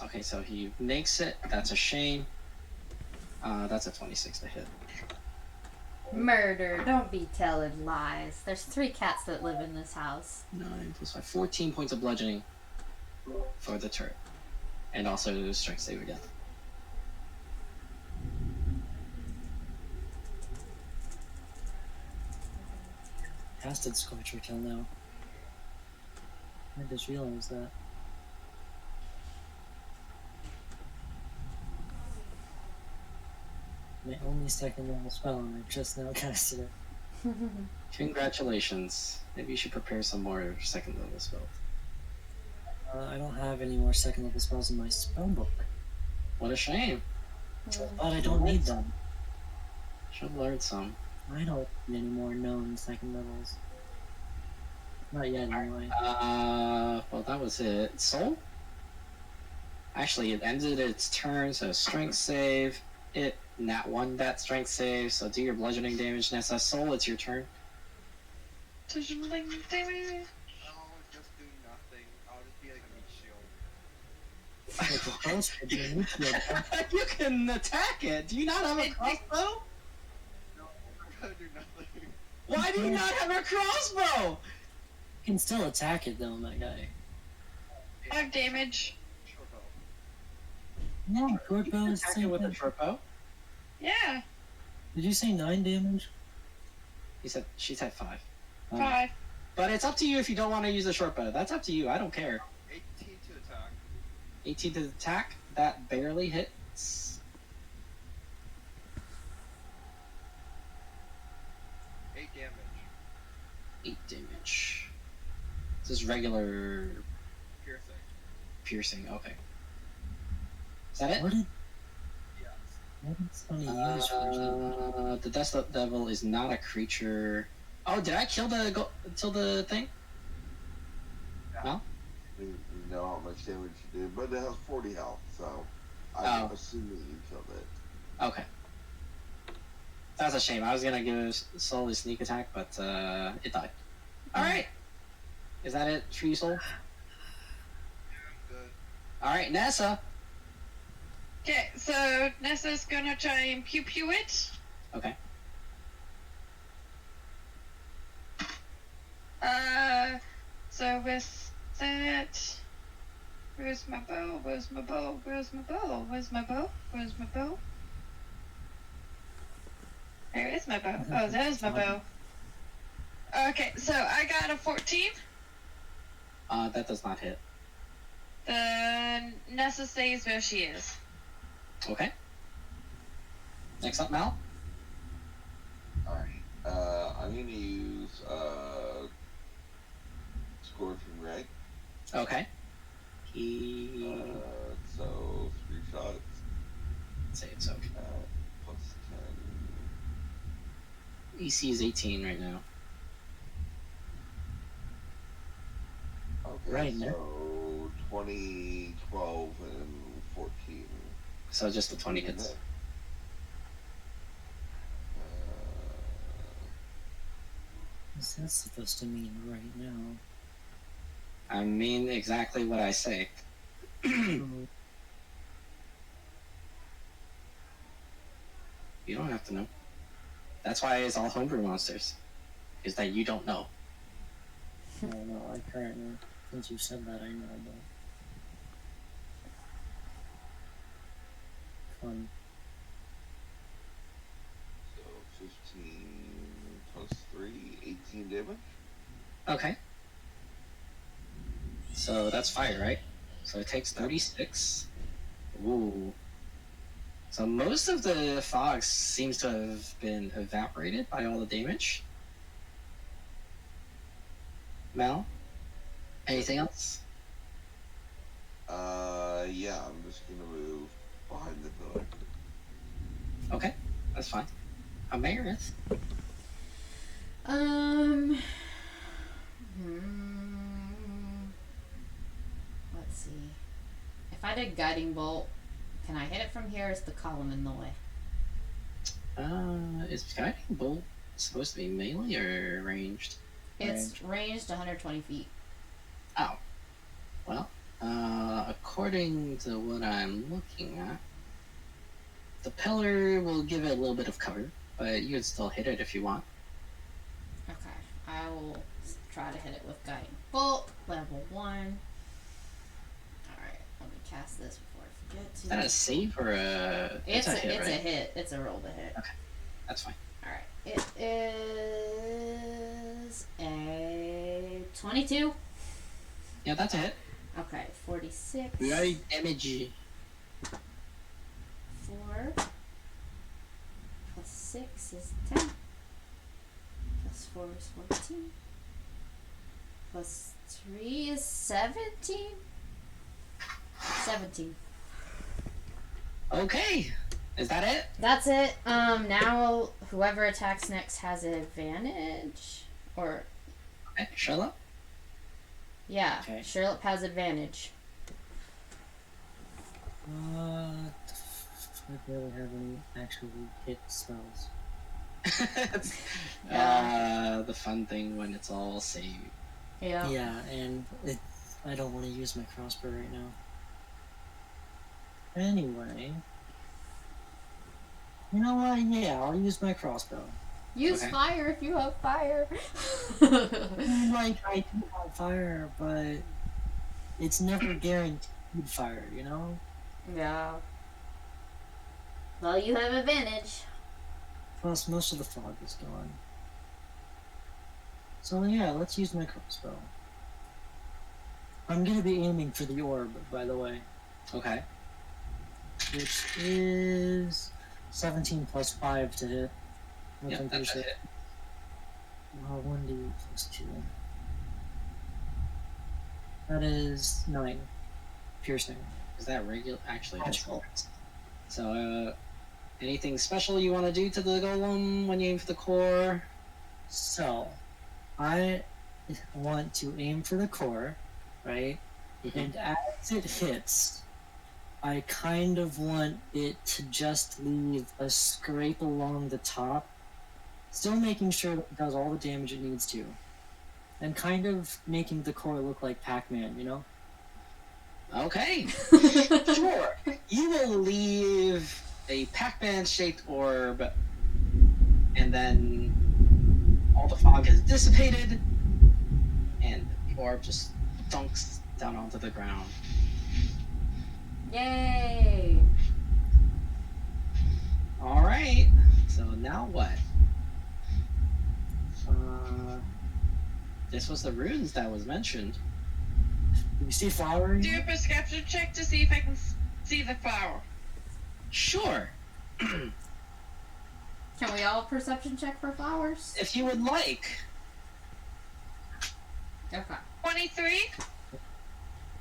Okay, so he makes it. That's a shame. That's a 26 to hit. Murder, don't be telling lies. There's 3 cats that live in this house. 9 plus 5. 14 points of bludgeoning for the turret. And also strength save again. Casted Scorcher till now. I just realized that. My only second level spell, and I just now casted it. Congratulations. Maybe you should prepare some more second level spells. I don't have any more second level spells in my spell book, What a shame. but I don't need them. Should learn some. I don't need any more known second levels. Not yet, anyway. Well, that was it. Soul? Actually, it ended its turn, so strength save. It nat 1 that strength save, so do your bludgeoning damage. Nessa, Soul, it's your turn. Bludgeoning damage. I'll just do nothing. I'll just be like a meat shield. Like a crossbow, do you need to- You can attack it! Do you not have a crossbow? No, I'm gonna do nothing. Why do you not have a crossbow? You can still attack it though, my guy. 5 damage. Short bow. No, short bow is the Attack it same with a thing. short bow? Yeah, Did you say 9 damage? He said she said 5. 5. But it's up to you if you don't want to use a short bow. That's up to you. I don't care. 18 to attack. 18 to attack. That barely hits. 8 damage. 8 damage. This is regular Piercing. piercing. Okay. Is that it? What did Yes. what is funny use for The Death Devil is not a creature. Oh, did I kill the thing? No? You know how much damage you did, but it has 40 health, so Oh. I'm assuming you killed it. Okay. That's a shame. I was gonna give Soul a sneak attack, but it died. Alright! Is that it for you, Soul? Alright, Nessa. Okay, so Nessa's gonna try and pew pew it. Okay. So with that, where's my bow? Where's my bow? Where's my bow? Where's my bow? Where's my bow? Where is my bow? Oh, there's my bow. Okay, so I got a 14. That does not hit. Then Nessa stays where she is. Okay. Next up, Mal. Alright. I'm gonna use Score from Greg. Okay. He So 3 shots. say it's okay. Plus 10. EC is 18 right now. Okay, Right, Nick. so 20, 12, and 14. So just the 20 hits. What's that supposed to mean right now? I mean exactly what I say. You don't have to know. That's why it's all homebrew monsters. Is that you don't know. I don't know. I currently, since you said that, I know. But fun. So 15 plus 3, 18 damage. Okay. So that's fire, right? So it takes 36. Ooh. So most of the fog seems to have been evaporated by all the damage. Mel? Anything else? Yeah, I'm just gonna move behind the pillar. Okay, that's fine. Meredith. Let's see. If I did guiding bolt, can I hit it from here? Or is the column in the way? Is guiding bolt supposed to be melee or ranged? It's ranged 120 feet. Oh. Well, according to what I'm looking at, the pillar will give it a little bit of cover, but you can still hit it if you want. Okay, I will try to hit it with guiding bolt, level 1. Alright, let me cast this before I forget to. Is that a save or a... It's a hit, right? hit. It's a roll to hit. Okay, that's fine. Alright, it is a 22. Yeah, that's a hit. Okay, 46. Very damage. 4 plus 6 is 10. Plus 4 is 14. Plus 3 is 17. 17. Okay, is that it? That's it. Now whoever attacks next has an advantage. Or, Okay, Charlotte? yeah, Okay. Charlotte has advantage. I barely have any actually hit spells. The fun thing when it's all saved. Yeah. Yeah, and I don't want to use my crossbow right now. Anyway, you know what? Yeah, I'll use my crossbow. Use Okay. fire if you have fire. Like, I do have fire, but it's never guaranteed fire, you know? Yeah. Well, you have advantage. Plus, most of the fog is gone. So yeah, let's use my crossbow. I'm gonna be aiming for the orb, by the way, Okay. which is 17 plus 5 to hit. Which Yep, I'm pretty that's a sure. hit. 1d plus 2. That is 9 piercing. Is that regular? Actually, that's Magical. So, anything special you want to do to the golem when you aim for the core? So, I want to aim for the core, right? Mhm. And as it hits, I kind of want it to just leave a scrape along the top, still making sure that it does all the damage it needs to, and kind of making the core look like Pac-Man, you know? Okay, sure. You will leave a Pac-Man shaped orb, and then all the fog has dissipated, and the orb just dunks down onto the ground. Yay! Alright, so now what? This was the runes that was mentioned. Do you see flowering? Do a perception check to see if I can see the flower. Sure, Can we all perception check for flowers? if you would like. Okay. 23.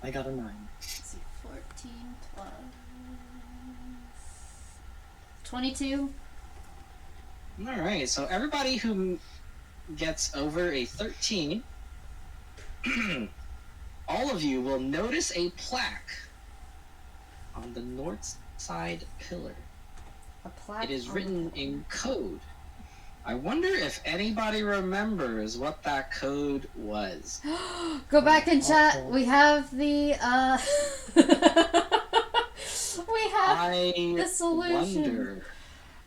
I got a 9. Let's see, 14 plus 22. Alright, so everybody who gets over a 13, all of you will notice a plaque on the north side pillar. A plaque. It is on written the- in code. I wonder if anybody remembers what that code was. Go back and chat. Uh-oh. We have the we have I the solution. wonder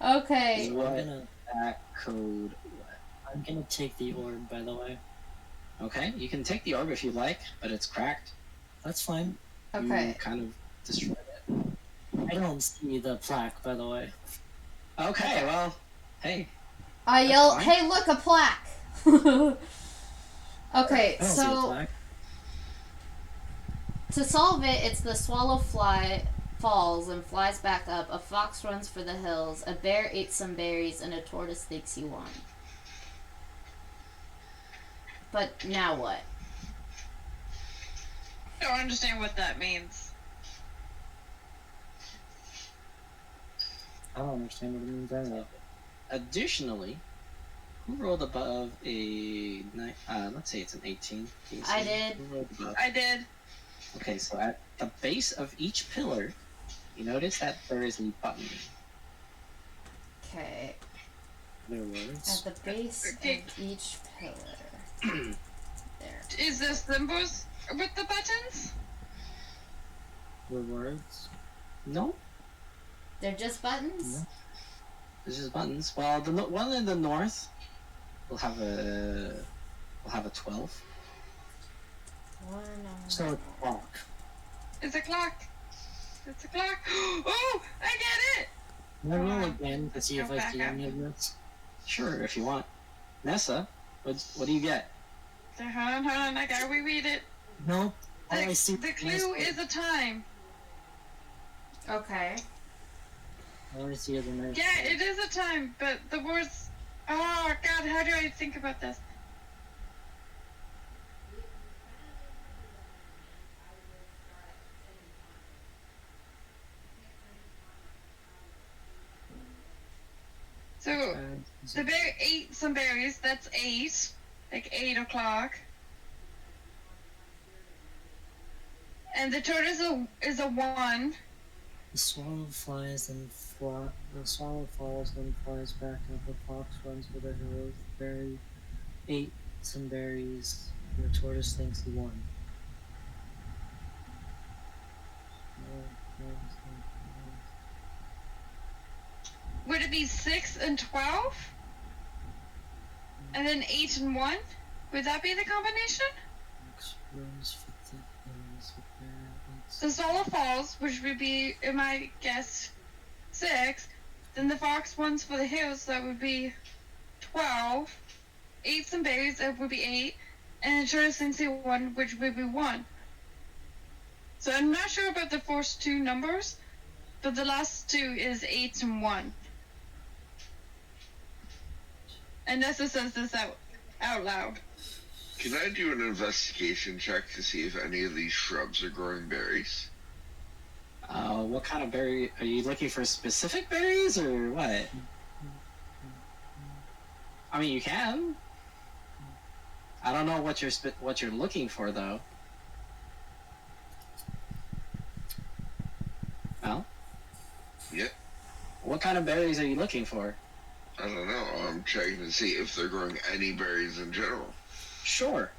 Okay. I'm what gonna that code was. I'm gonna take the orb, by the way. Okay, you can take the orb if you like, but it's cracked. That's fine. You Okay. kind of destroyed it. I don't see the plaque, by the way. Okay, well, hey. I That's yell, fine. "Hey, look, a plaque!" Okay, I don't see a so plaque. to solve it, it's the swallow fly falls and flies back up. A fox runs for the hills. A bear eats some berries, and a tortoise thinks he won. But now what? I don't understand what that means. I don't understand what it means either. Additionally, who rolled above a let's say it's an 18? Can you I see? did. Who rolled above? I did. Okay, so at the base of each pillar, you notice that there is a button. Okay, Their at words. the base Okay. of each pillar. There. Is this symbols with the buttons? Their words. No, They're just buttons? No. there's just buttons. Well, the one in the north will have a 12. One on So it's clock. It's a clock. It's a clock. Oh, I get it. Can I roll again to see if Go I back see up. any of this? Sure, if you want. Nessa, what do you get? So hold on, I gotta reread it. No. All I see The clue is a time. Okay. All I see is a nice. Yeah, it is a time, but the words. Oh God, how do I think about this? So the bear ate some berries. That's 8, like 8 o'clock. And the tortoise is a 1. The swallow flies and the swallow falls and flies back up. The fox runs for the hills. The bear ate some berries. And the tortoise thinks he won. Would it be 6 and 12? And then 8 and 1? Would that be the combination? Fox runs for the hills. The bear eats. So Swallow Falls, which would be, in my guess, 6. Then the fox runs for the hills, that would be 12. 8 some berries, that would be 8. And Tortoise thinks he won, which would be 1. So I'm not sure about the first 2 numbers, but the last 2 is 8 and 1. And Nessa says this out loud. Can I do an investigation check to see if any of these shrubs are growing berries? What kind of berry? Are you looking for specific berries or what? I mean, you can. I don't know what you're looking for though. Well, Yeah, what kind of berries are you looking for? I don't know. I'm checking to see if they're growing any berries in general. Sure.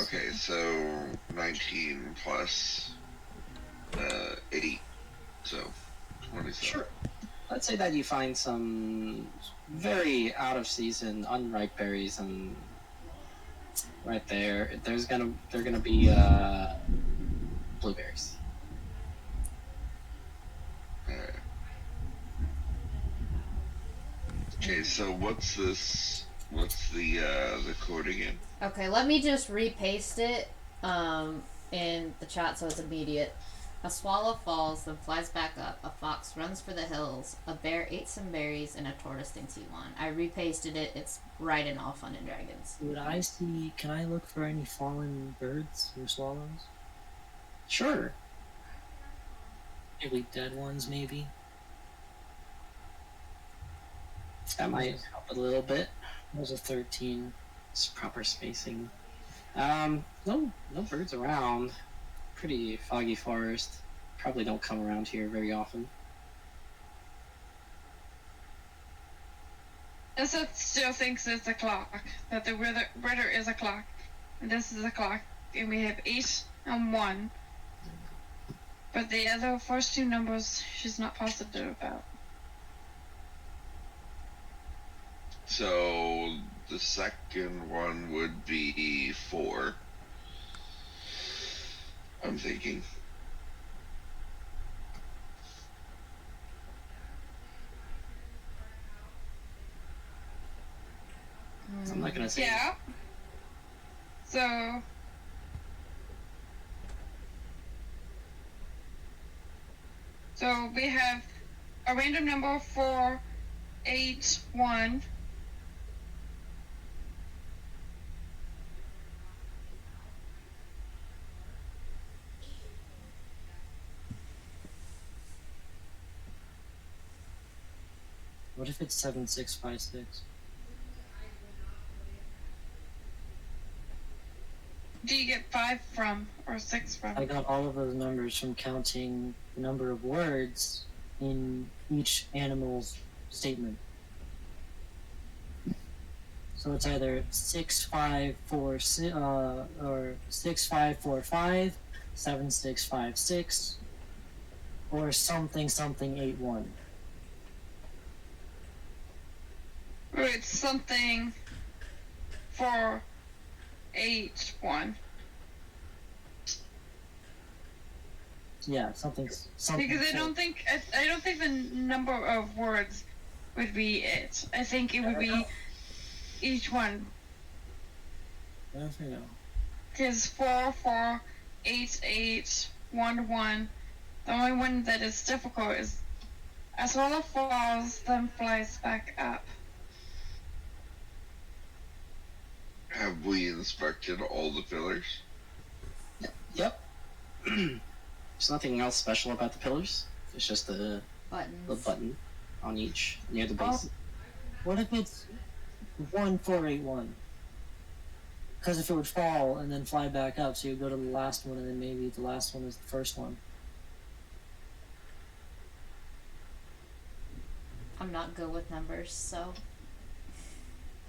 Okay, so 19 plus 8, so 27. Sure. Let's say that you find some very out of season, unripe berries, and right there, they're gonna be blueberries. Alright. Okay, so what's this? What's the code again? Okay, let me just repaste it in the chat so it's immediate. A swallow falls, then flies back up. A fox runs for the hills. A bear ate some berries, and a tortoise thinks he won. I repasted it. It's right in All Fun and Dragons. Would I see? Can I look for any fallen birds or swallows? Sure. Maybe dead ones, maybe. That might help a little bit. That was a 13. It's proper spacing. No birds around. Pretty foggy forest. Probably don't come around here very often. Nessa still thinks it's a clock. That the ritter is a clock. And this is a clock. And we have 8 and 1. But the other first 2 numbers she's not positive about. So the second one would be 4. I'm thinking. I'm not gonna say. Yeah. So we have a random number 4, 8, 1. What if it's 7656? Do you get 5 from or 6 from? I got all of those numbers from counting the number of words in each animal's statement. So it's either 6546 or 6545, 7656, or something 81. Or it's something 4, 8, 1. Yeah, something. Because I don't think the number of words would be it. I think it would be each one. I don't know. Because 4, 4, 8, 8, 1, 1. The only one that is difficult is a swallow falls, then flies back up. Have we inspected all the pillars? Yep. There's nothing else special about the pillars. It's just the Buttons. button on each near the base. What if it's 1481? Because if it would fall and then fly back up, so you go to the last one, and then maybe the last one is the first one. I'm not good with numbers, so.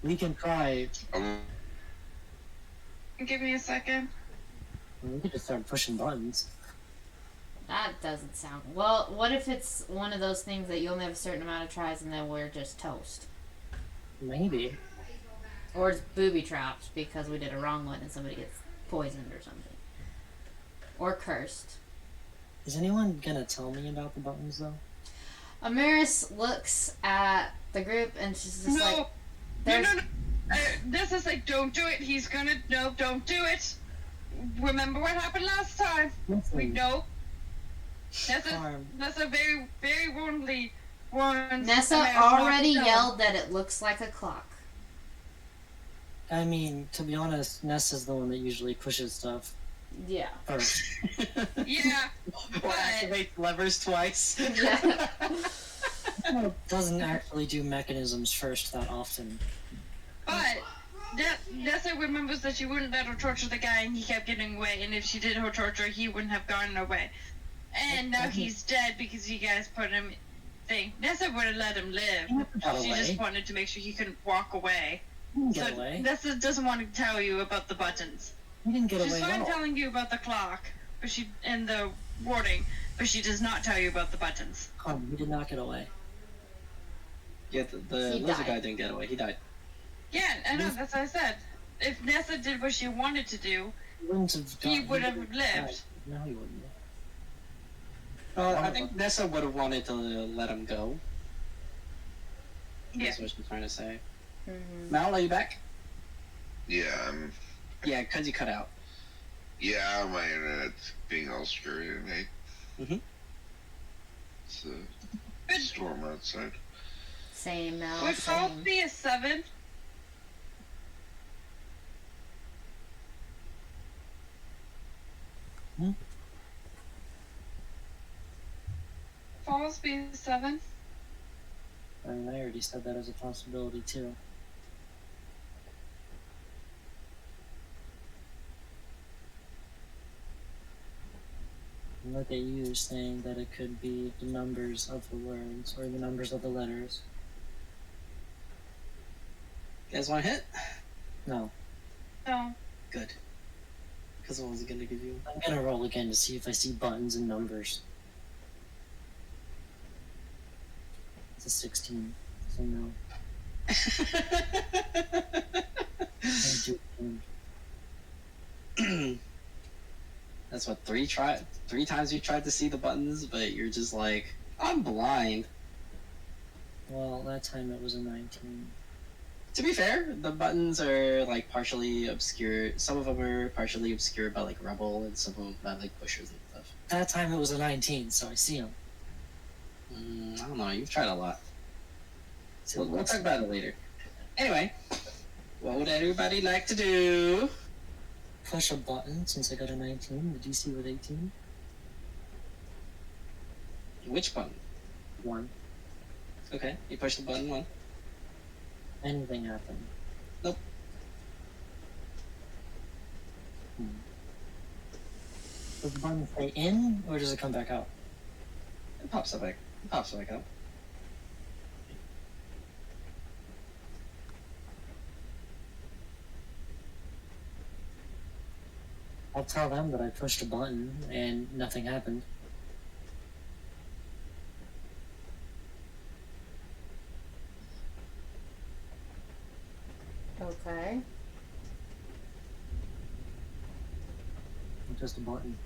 We can try. Give me a second. We could just start pushing buttons. That doesn't sound. Well, what if it's one of those things that you only have a certain amount of tries and then we're just toast? Maybe. Or it's booby trapped because we did a wrong one and somebody gets poisoned or something. Or cursed. Is anyone gonna tell me about the buttons though? Amaris looks at the group and she's just like, No. there's... This is like, don't do it. He's gonna. No, don't do it. Remember what happened last time? We know. That's a very, very warmly warned. Nessa already yelled that it looks like a clock. I mean, to be honest, Nessa's the one that usually pushes stuff Yeah. first. Yeah. Or activate levers twice. Yeah. Doesn't actually do mechanisms first that often. But Nessa remembers that she wouldn't let her torture the guy, and he kept getting away. And if she did her torture, he wouldn't have gotten away. And now he's dead because you guys put him. Nessa would have let him live. She just wanted to make sure he couldn't walk away. Get So away. Nessa doesn't want to tell you about the buttons. You didn't get She's away at fine all. telling you about the clock, but and the warding, but she does not tell you about the buttons. You did not get away. Yeah, the He lizard died. guy didn't get away. He died. Yeah, I know, that's what I said. If Nessa did what she wanted to do, He wouldn't have he done- would have wouldn't lived. died. No, he wouldn't have. I think Nessa would have wanted to let him go. Yeah. That's what she's trying to say. Mhm. Mal, are you back? Yeah, Yeah, because you cut out. yeah, my internet's being all screwy today. Mhm. It's a Good. storm outside. Same now. Would Falls Same. be a 7? Hmm? Falls be a 7? I mean, I already said that as a possibility too. And look at you saying that it could be the numbers of the words or the numbers of the letters. You guys want to hit? No, No. Good. Because what was it going to give you? I'm gonna roll again to see if I see buttons and numbers. It's a 16, so no. I do it. That's what, three times you tried to see the buttons, but you're just like, I'm blind. Well, that time it was a 19. To be fair, the buttons are like partially obscured. Some of them are partially obscured by like rubble, and some of them by like bushes and stuff. That time it was a 19, so I see them. I don't know. You've tried a lot. So We'll talk about it later. Anyway, what would everybody like to do? push a button since I got a 19. The DC was 18. Which button? 1. Okay, you push the button one. Anything happened? Nope. Does the button stay in, or does it come back out? It pops up back. It pops back up. I'll tell them that I pushed a button and nothing happened. Okay. Just a button.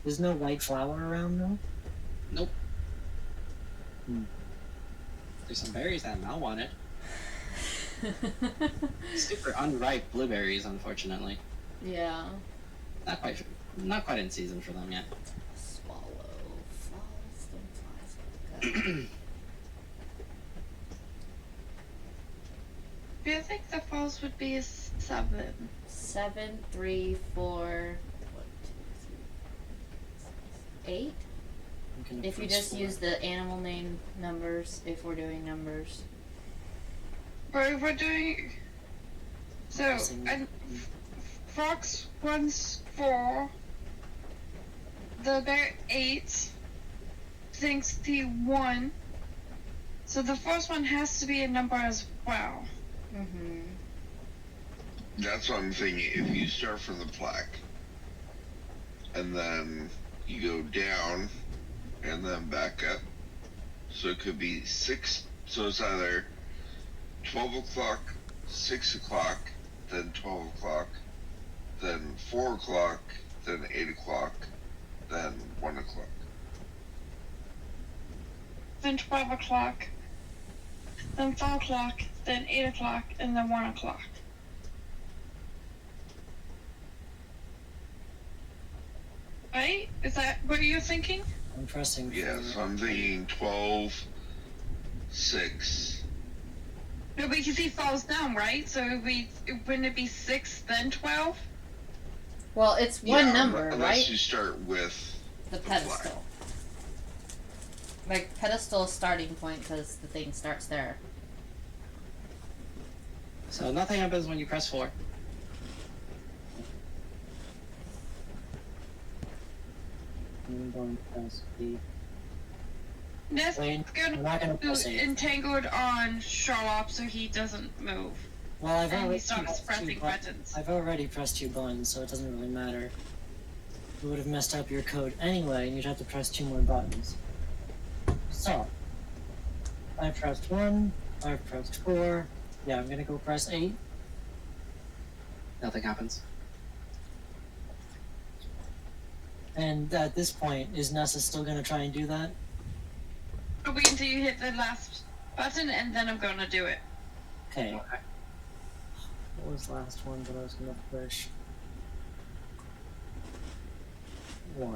There's no white flower around though? Nope. Hmm. There's some berries that Mal wanted. Super unripe blueberries, unfortunately. Yeah. Not quite in season for them yet. Swallow falls, then flies back up. Do you think the falls would be a 7? 7, 3, 4, 1, 2, 3, 8. I'm gonna If you press just 4. use the animal name numbers, if we're doing numbers. Or if we're doing... So, Pressing- and Fox runs 4. The bear 8. Thinks he 1. So the first one has to be a number as well. Mm-hmm. That's what I'm thinking. If you start from the plaque, and then you go down, and then back up, so it could be 6. So it's either 12 o'clock, 6 o'clock, then 12 o'clock, then 4 o'clock, then 8 o'clock, then 1 o'clock. Then 12 o'clock. Then 4 o'clock. Then 8 o'clock. And then 1 o'clock. Right? Is that what you're thinking? I'm pressing. Yeah, for- so I'm thinking 12, 6. No, because he falls down, right? So wouldn't it be 6 then 12? Well, it's one Yeah, number, unless right? you start with The flag. pedestal. Like, pedestal is starting point because the thing starts there. So nothing happens when you press 4. I'm going to press 8. Ness Wait, gonna I'm not gonna do press 8. entangled on Sharlop so he doesn't move. Well, I've and he already stops pressed pressing two buttons. I've already pressed 2 buttons, so it doesn't really matter. It would have messed up your code anyway, and you'd have to press 2 more buttons. So, I pressed 1, I've pressed 4. Yeah, I'm gonna go press 8. Nothing happens. And at this point, is Nessa still gonna try and do that? It'll be until you hit the last button, and then I'm gonna do it. Okay. Okay. What was the last one that I was gonna push? 1.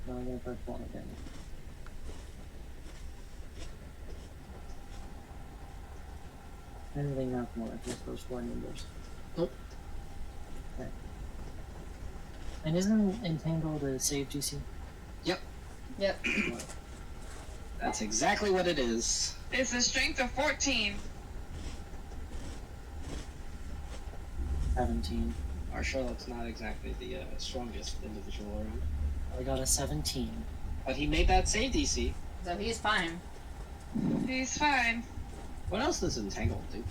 Now I'm gonna press 1 again. Anything not more, just those 4 numbers. Nope. Okay. And isn't Entangled a save GC? Yep. That's exactly what it is. It's a strength of 14. 17. Our Charlotte's not exactly the strongest individual around. I got a 17. But he made that save DC. So he's fine. He's fine. What else does Entangle do?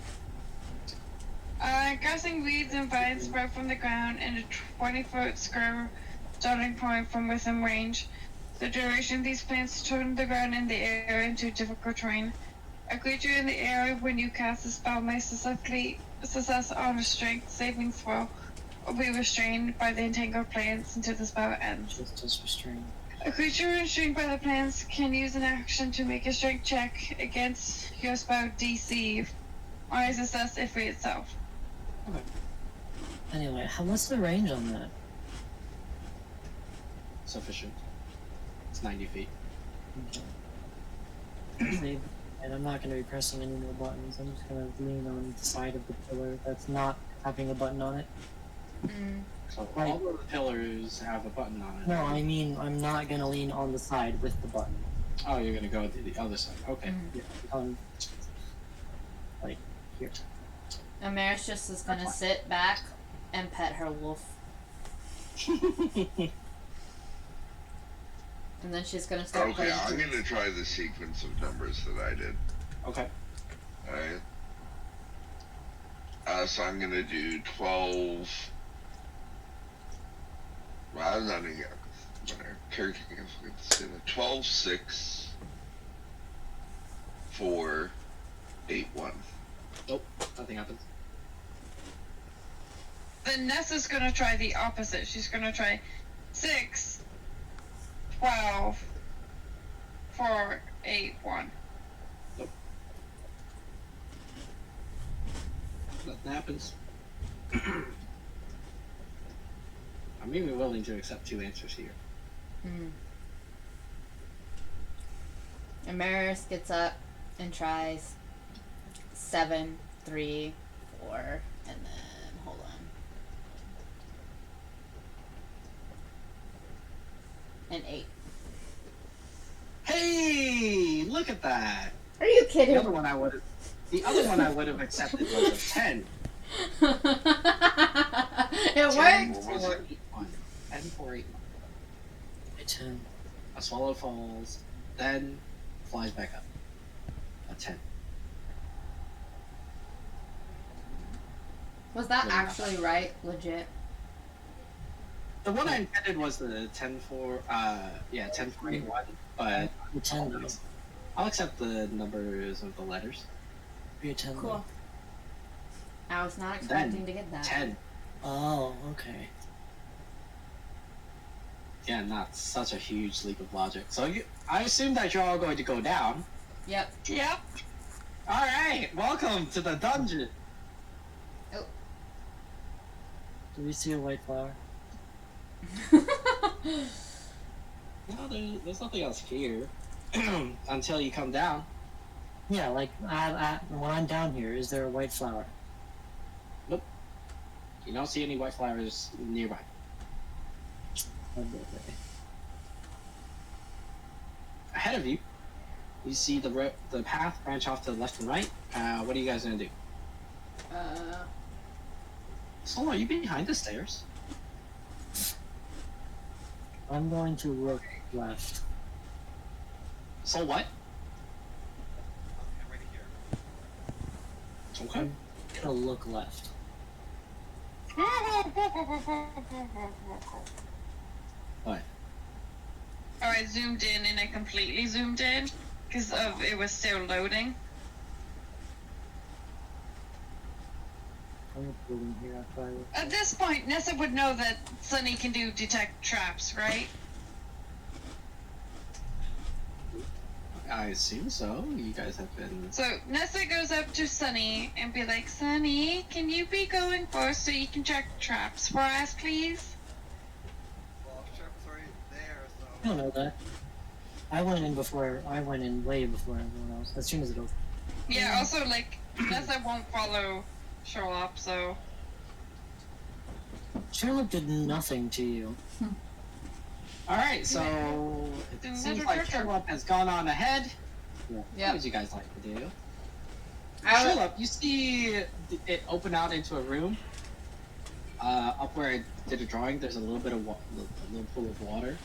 Grassing weeds and vines sprout from the ground in a 20-foot square starting point from within range. The duration these plants turn the ground in the air into difficult terrain. A creature in the area when you cast a spell may success on a strength saving throw or be restrained by the entangled plants until the spell ends. Just as restrained. A creature restrained by the plants can use an action to make a strength check against your spell DC on a success if it itself. Anyway, what's the range on that? Sufficient. It's 90 feet. Okay. And I'm not going to be pressing any more buttons. I'm just going to lean on the side of the pillar that's not having a button on it. Mm. So Right. all of the pillars have a button on it. No, I mean, I'm not going to lean on the side with the button. Oh, you're gonna go to the other side. Okay. Yeah, like, here. Amaris just is gonna sit back and pet her wolf. And then she's gonna start Okay, I'm playing. gonna try the sequence of numbers that I did. Okay. Alright. So I'm gonna do 12. Well, I'm not even gonna character conflict. 12, 6, 4, 8, 1. Nope. Nothing happens. Then Nessa's gonna try the opposite. She's gonna try 6, 12, 4, 8, 1. Nothing happens. I'm even willing to accept 2 answers here. Mm. Amaris gets up and tries 7, 3, 4, and then hold on. And 8. Hey, look at that. Are you The kidding? other one I would have accepted was a 10. It 10 worked. What was for it? 8, 1. 10 for 8, 1. A 10. A swallow falls, then flies back up. A 10. Was that actually right? Legit? The one I intended was the 10 for 10 for 8, 1. But A 10 though. I'll accept the numbers of the letters. Be a 10 though. Cool. I was not expecting to get that. 10. Oh, okay. Yeah, not such a huge leap of logic. So I assume that you're all going to go down. Yep. Yep. Alright, welcome to the dungeon. Do we see a white flower? No, there's nothing else here. Until you come down. Yeah, like, when I'm down here, is there a white flower? You don't see any white flowers nearby. Okay. Ahead of you, you see the path branch off to the left and right. What are you guys gonna do? Solo, are you behind the stairs? I'm going to look left. So what? I'm right here. Okay. I'm gonna look left. What? Oh, I zoomed in and I completely zoomed in because of it was still loading. I'm gonna building here after I look. At this point, Nessa would know that Sunny can do detect traps, right? I assume so. You guys have been. So Nessa goes up to Sunny and be like, Sunny, can you be going first so you can check traps for us, please? Well, Sheriff's already there, so. I don't know that. I went in way before everyone else. As soon as it opened. Yeah, also, like, Nessa won't follow Sherlock, so. Sherlock did nothing to you. Alright, so it Then seems let her like check her. Sherlock has gone on ahead. What Yep. would you guys like to do? I would, Sherlock, you see it open out into a room. Up where I did a drawing, there's a little bit of a little pool of water.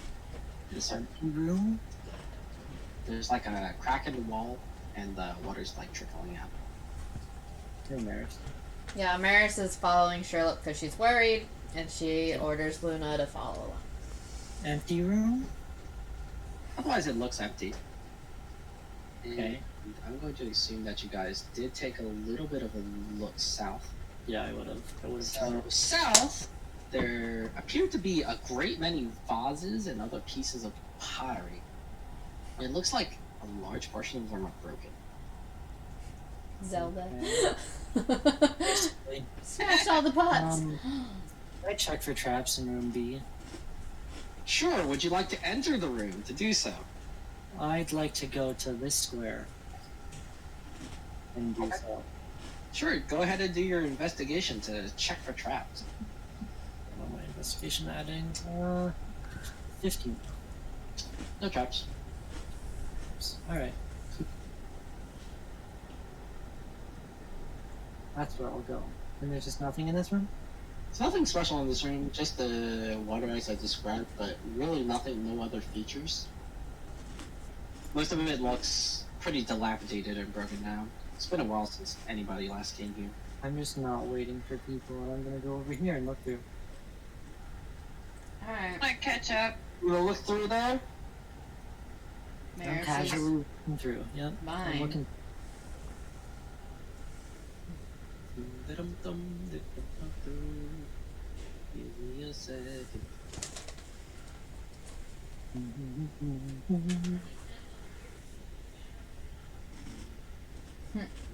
There's a Room? There's like a crack in the wall, and the water's like trickling out. Hey, Maris. yeah, Maris is following Sherlock because she's worried, and she orders Luna to follow. Empty room? Otherwise, it looks empty. Okay. And I'm going to assume that you guys did take a little bit of a look south. Yeah, I would have. So south, there appear to be a great many vases and other pieces of pottery. It looks like a large portion of them are broken. Zelda. Okay. Smash all the pots. I check for traps in room B. Sure, would you like to enter the room to do so? I'd like to go to this square and do so. Sure, go ahead and do your investigation to check for traps. What am my investigation adding? 15. No traps. Alright. That's where I'll go. And there's just nothing in this room? There's nothing special in this room, just the water as I described, but really nothing, no other features. Most of it looks pretty dilapidated and broken down. It's been a while since anybody last came here. I'm just not waiting for people, and I'm gonna go over here and look through. Alright. Like, catch up. You wanna look through there? I'm Maris is casually looking through. Yep. I'm mine. looking. Give me a second.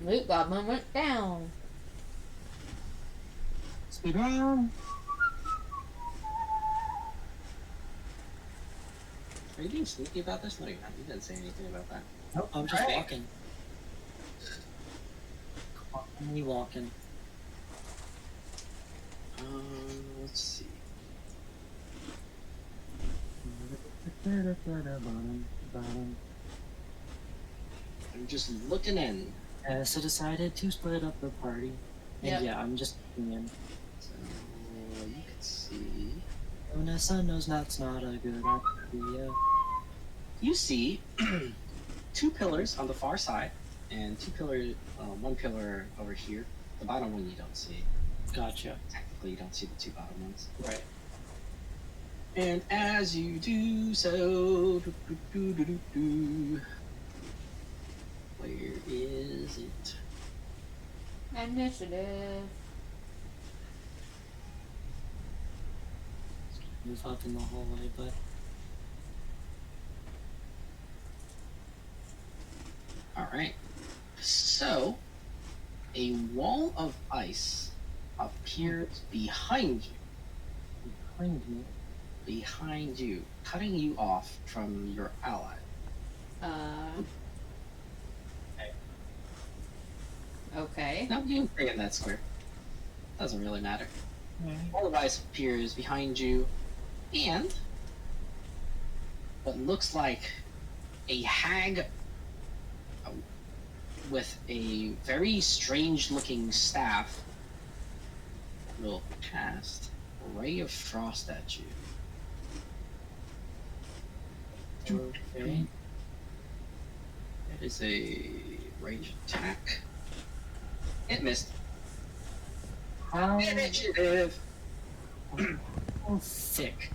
Loot Goblin went down. Speed run! Are you being sneaky about this? No, you're not. You didn't say anything about that. Nope, I'm just Alright. walking. Calmly walking. Let's see. Bottom. I'm just looking in. So decided to split up the party. And Yep. yeah, I'm just looking in. So you can see. Onessa knows that's not a good idea. You see two pillars on the far side, and one pillar over here. The bottom one you don't see. Gotcha. Technically, you don't see the two bottom ones. Right. And as you do so, where is it? Initiative. Move up in the hallway, but Alright. So, a wall of ice appears behind you. behind me. Cutting you off from your ally. Okay. Now you can stay in that square. Doesn't really matter. Right. Wall of ice appears behind you, and what looks like a hag with a very strange looking staff will cast a ray of frost at you. Okay. It is a range attack. It missed. How Initiative. thick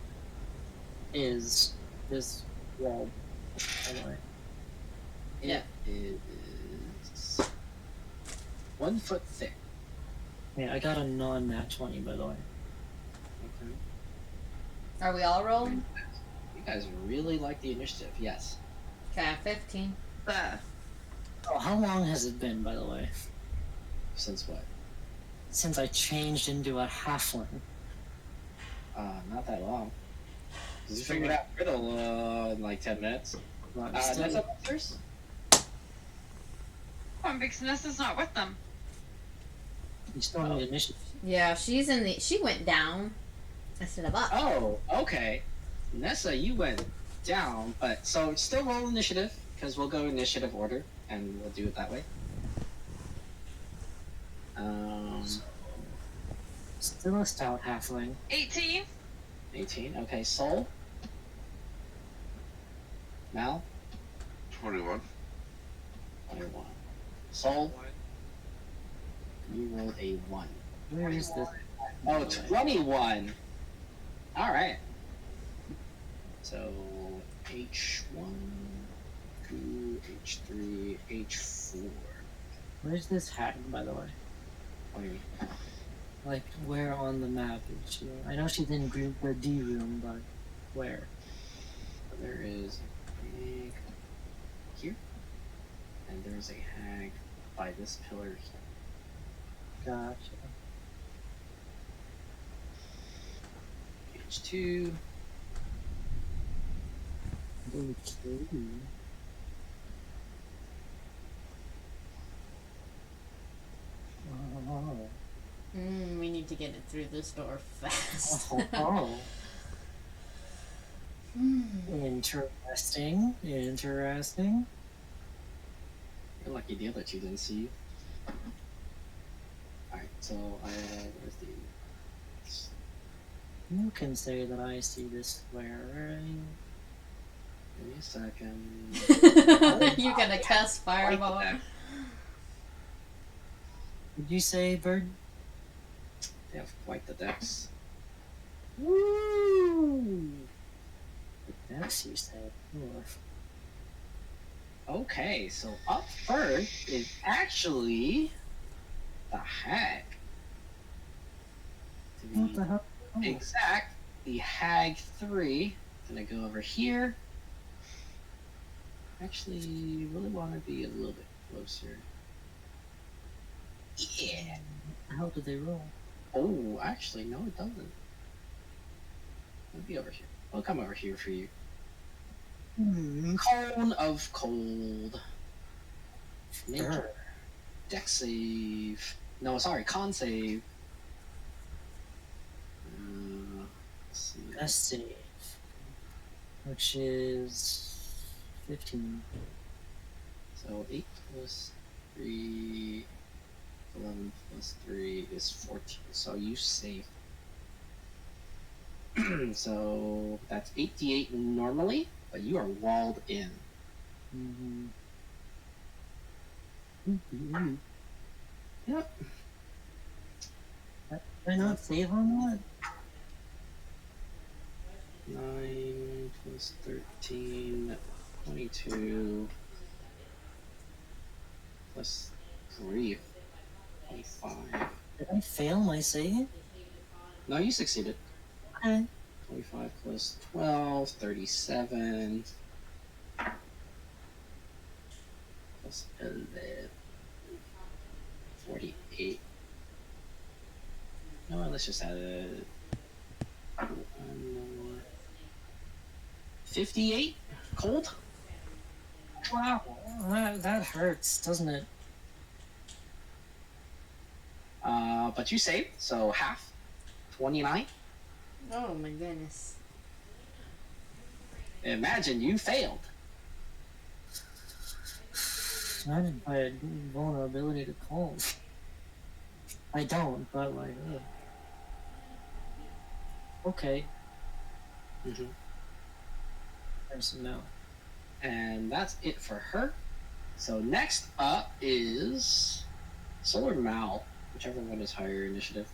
is this wall, by the way? It is 1 foot thick. Yeah, I got a non-nat 20, by the way. Okay. Are we all rolling? You guys really like the initiative, yes. Okay, 15. Oh, how long has it been, by the way? Since what? Since I changed into a halfling. Not that long. You figured out riddle in like 10 minutes. But That's still, upstairs? One because Nessa's not with them. you still need initiative. Yeah, she's in the. She went down instead of up. Oh, okay. Nessa, you went down, but so still roll initiative because we'll go initiative order and we'll do it that way. Still a stout halfling. 18. 18. Okay, Soul. Mal. 21. 21. Soul. One. You rolled a 1. Where is this? Oh, 21. All right. So H1, H2, H3, H4. Where's this hag, by the way? What do you mean? Like, where on the map is she? I know she's in the D room, but where? There is a hag here, and there's a hag by this pillar here. Gotcha. H2. Okay. Oh. We need to get it through this door fast. Oh. Interesting. Interesting. You're lucky the other two didn't see you. Alright, so where's the... You can say that I see this swearing. Give me a second. You're gonna cast fireball. Did you say, Bird? They have quite the decks. Woo! That's you said. Oof. Okay, so up first is actually the hag. To What the be hell? Oh. exact, the hag 3. Gonna go over here. Actually, really want to be a little bit closer. Yeah. How did they roll? Oh, actually, no, it doesn't. It'll be over here. I'll come over here for you. Cone of Cold. Make Sure. deck save. No, sorry, con save. Let's see. Best save. Which is 15. So 8 plus 3, 11 plus 3 is 14. So you save. So that's 8d8 normally, but you are walled in. Mm-hmm. Yep. Did I not save on that? 9 plus 13, 22 plus 3, 25. Did I fail my save? No, you succeeded. Okay. 25 plus 12, 37. Plus 11, 48. No, let's just add a 58 cold. Wow, that hurts, doesn't it? But you saved, so half, 29. Oh my goodness. Imagine you failed. Imagine if I had vulnerability to cold. I don't, but like, ugh. Okay. Mm-hmm. There's some now. And that's it for her. So next up is Soul or Mal, whichever one is higher initiative.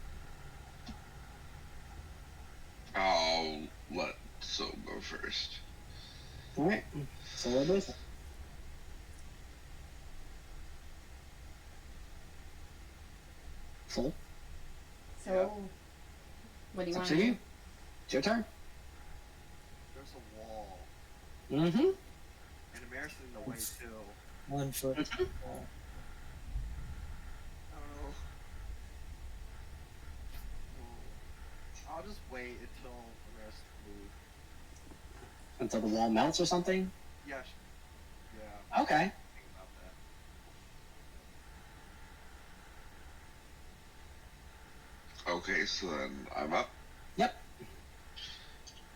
I'll let Soul go first. Alright, Soul or Blizzard? Soul, So, what do it's you up want to to you. do? It's your turn. There's a wall. Mm-hmm. And America's in the way too. 1 foot. Mhm. Oh. I'll just wait until America's moved. Until the wall melts or something? Yeah. Yeah. Okay. Think about that. Okay, so then I'm up. Yep.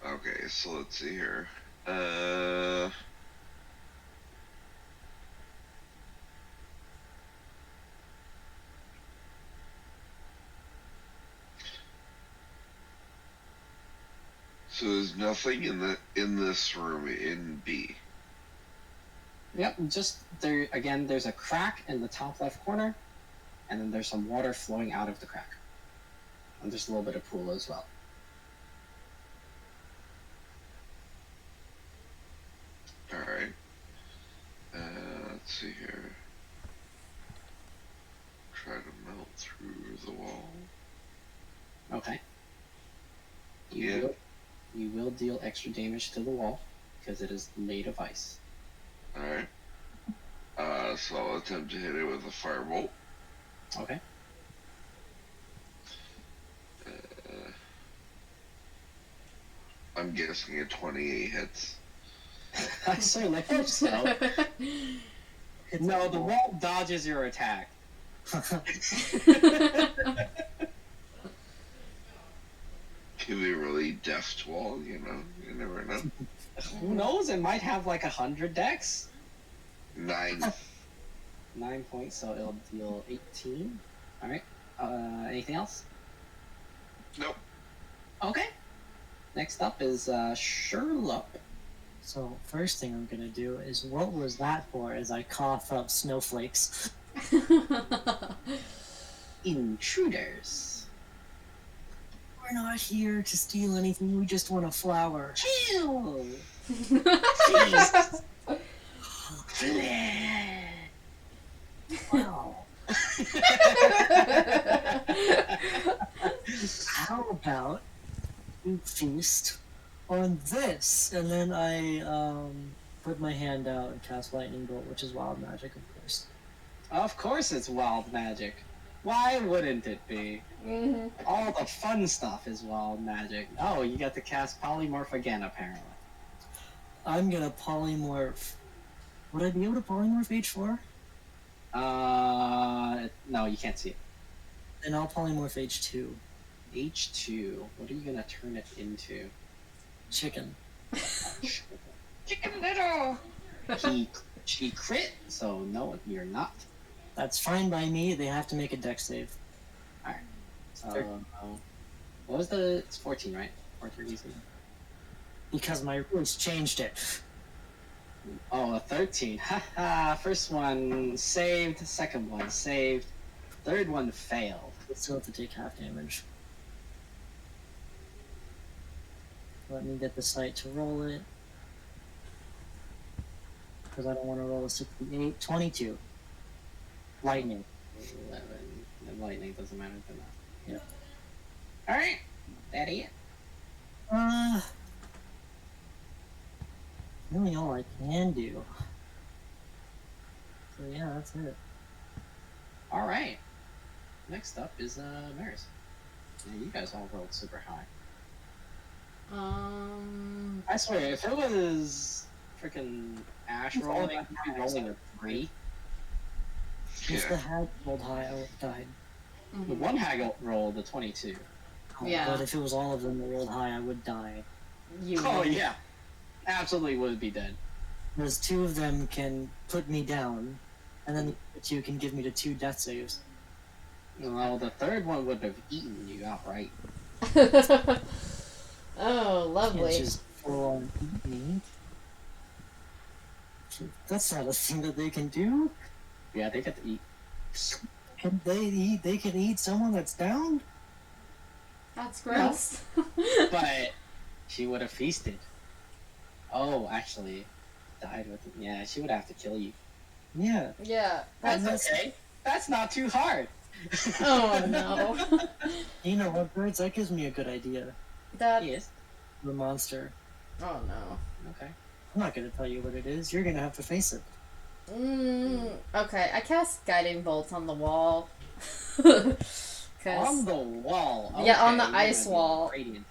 Okay, so let's see here. So there's nothing in this room in B. Yep, just there again, there's a crack in the top left corner, and then there's some water flowing out of the crack. And there's a little bit of pool as well. Alright. Let's see here. Try to melt through the wall. Okay. Yeah. You will deal extra damage to the wall because it is made of ice. Alright. So I'll attempt to hit it with a firebolt. Okay. I'm guessing a 28 hits. I certainly hope so. No, the wall dodges your attack. Could be a really deft wall, you know? You never know. Who knows? It might have like 100 decks. 9. 9 points, so it'll deal 18. Alright. Anything else? Nope. Okay. Next up is Sherlock. So, first thing I'm gonna do is, what was that for, as I cough up snowflakes? Intruders. We're not here to steal anything, we just want a flower. Chill. Wow. How about we feast on this? And then I put my hand out and cast lightning bolt, which is wild magic, of course. Of course it's wild magic. Why wouldn't it be? Mhm. All the fun stuff is wild magic. Oh, you got to cast polymorph again, apparently. I'm gonna polymorph. Would I be able to polymorph H4? No, you can't see it. Then I'll polymorph H2. H2. What are you gonna turn it into? Chicken. Chicken Little. She crit, so no, you're not. That's fine by me, they have to make a dex save. So, what was the? It's 14, right? 14 easy. Because my rules changed it. Oh, a 13. Haha. First one saved. Second one saved. Third one failed. I still have to take half damage. Let me get the site to roll it. Because I don't want to roll a 68. 22. Lightning. 11. And lightning doesn't matter than that. Yep. All right. That it. Really all I can do. So yeah, that's it. All right. Next up is Maris. Yeah, you guys all rolled super high. I swear, if it was freaking Ash It's all rolling, about I'd be rolling a 3. If the Yeah. hag rolled high, I would have died. The one hag rolled a 22. Oh, Yeah. But if it was all of them that rolled high, I would die. You Oh would. yeah, absolutely would be dead. Because 2 of them can put me down, and then the other 2 can give me the 2 death saves. Well, the third one would have eaten you outright. Oh, Can't lovely. just full on eat me. That's not a thing that they can do. Yeah, they get to eat. They can eat someone that's down? That's gross. But she would have feasted. Oh, actually, died with it. Yeah, she would have to kill you. Yeah. Yeah. That's okay. That's not too hard. Oh no. You know what, Birds? That gives me a good idea. That. Yes. The monster. Oh no. Okay. I'm not gonna tell you what it is. You're gonna have to face it. Okay, I cast guiding bolts on the wall. 'Cause- On the wall. Yeah, on the Okay, you're ice gonna be wall. radiant.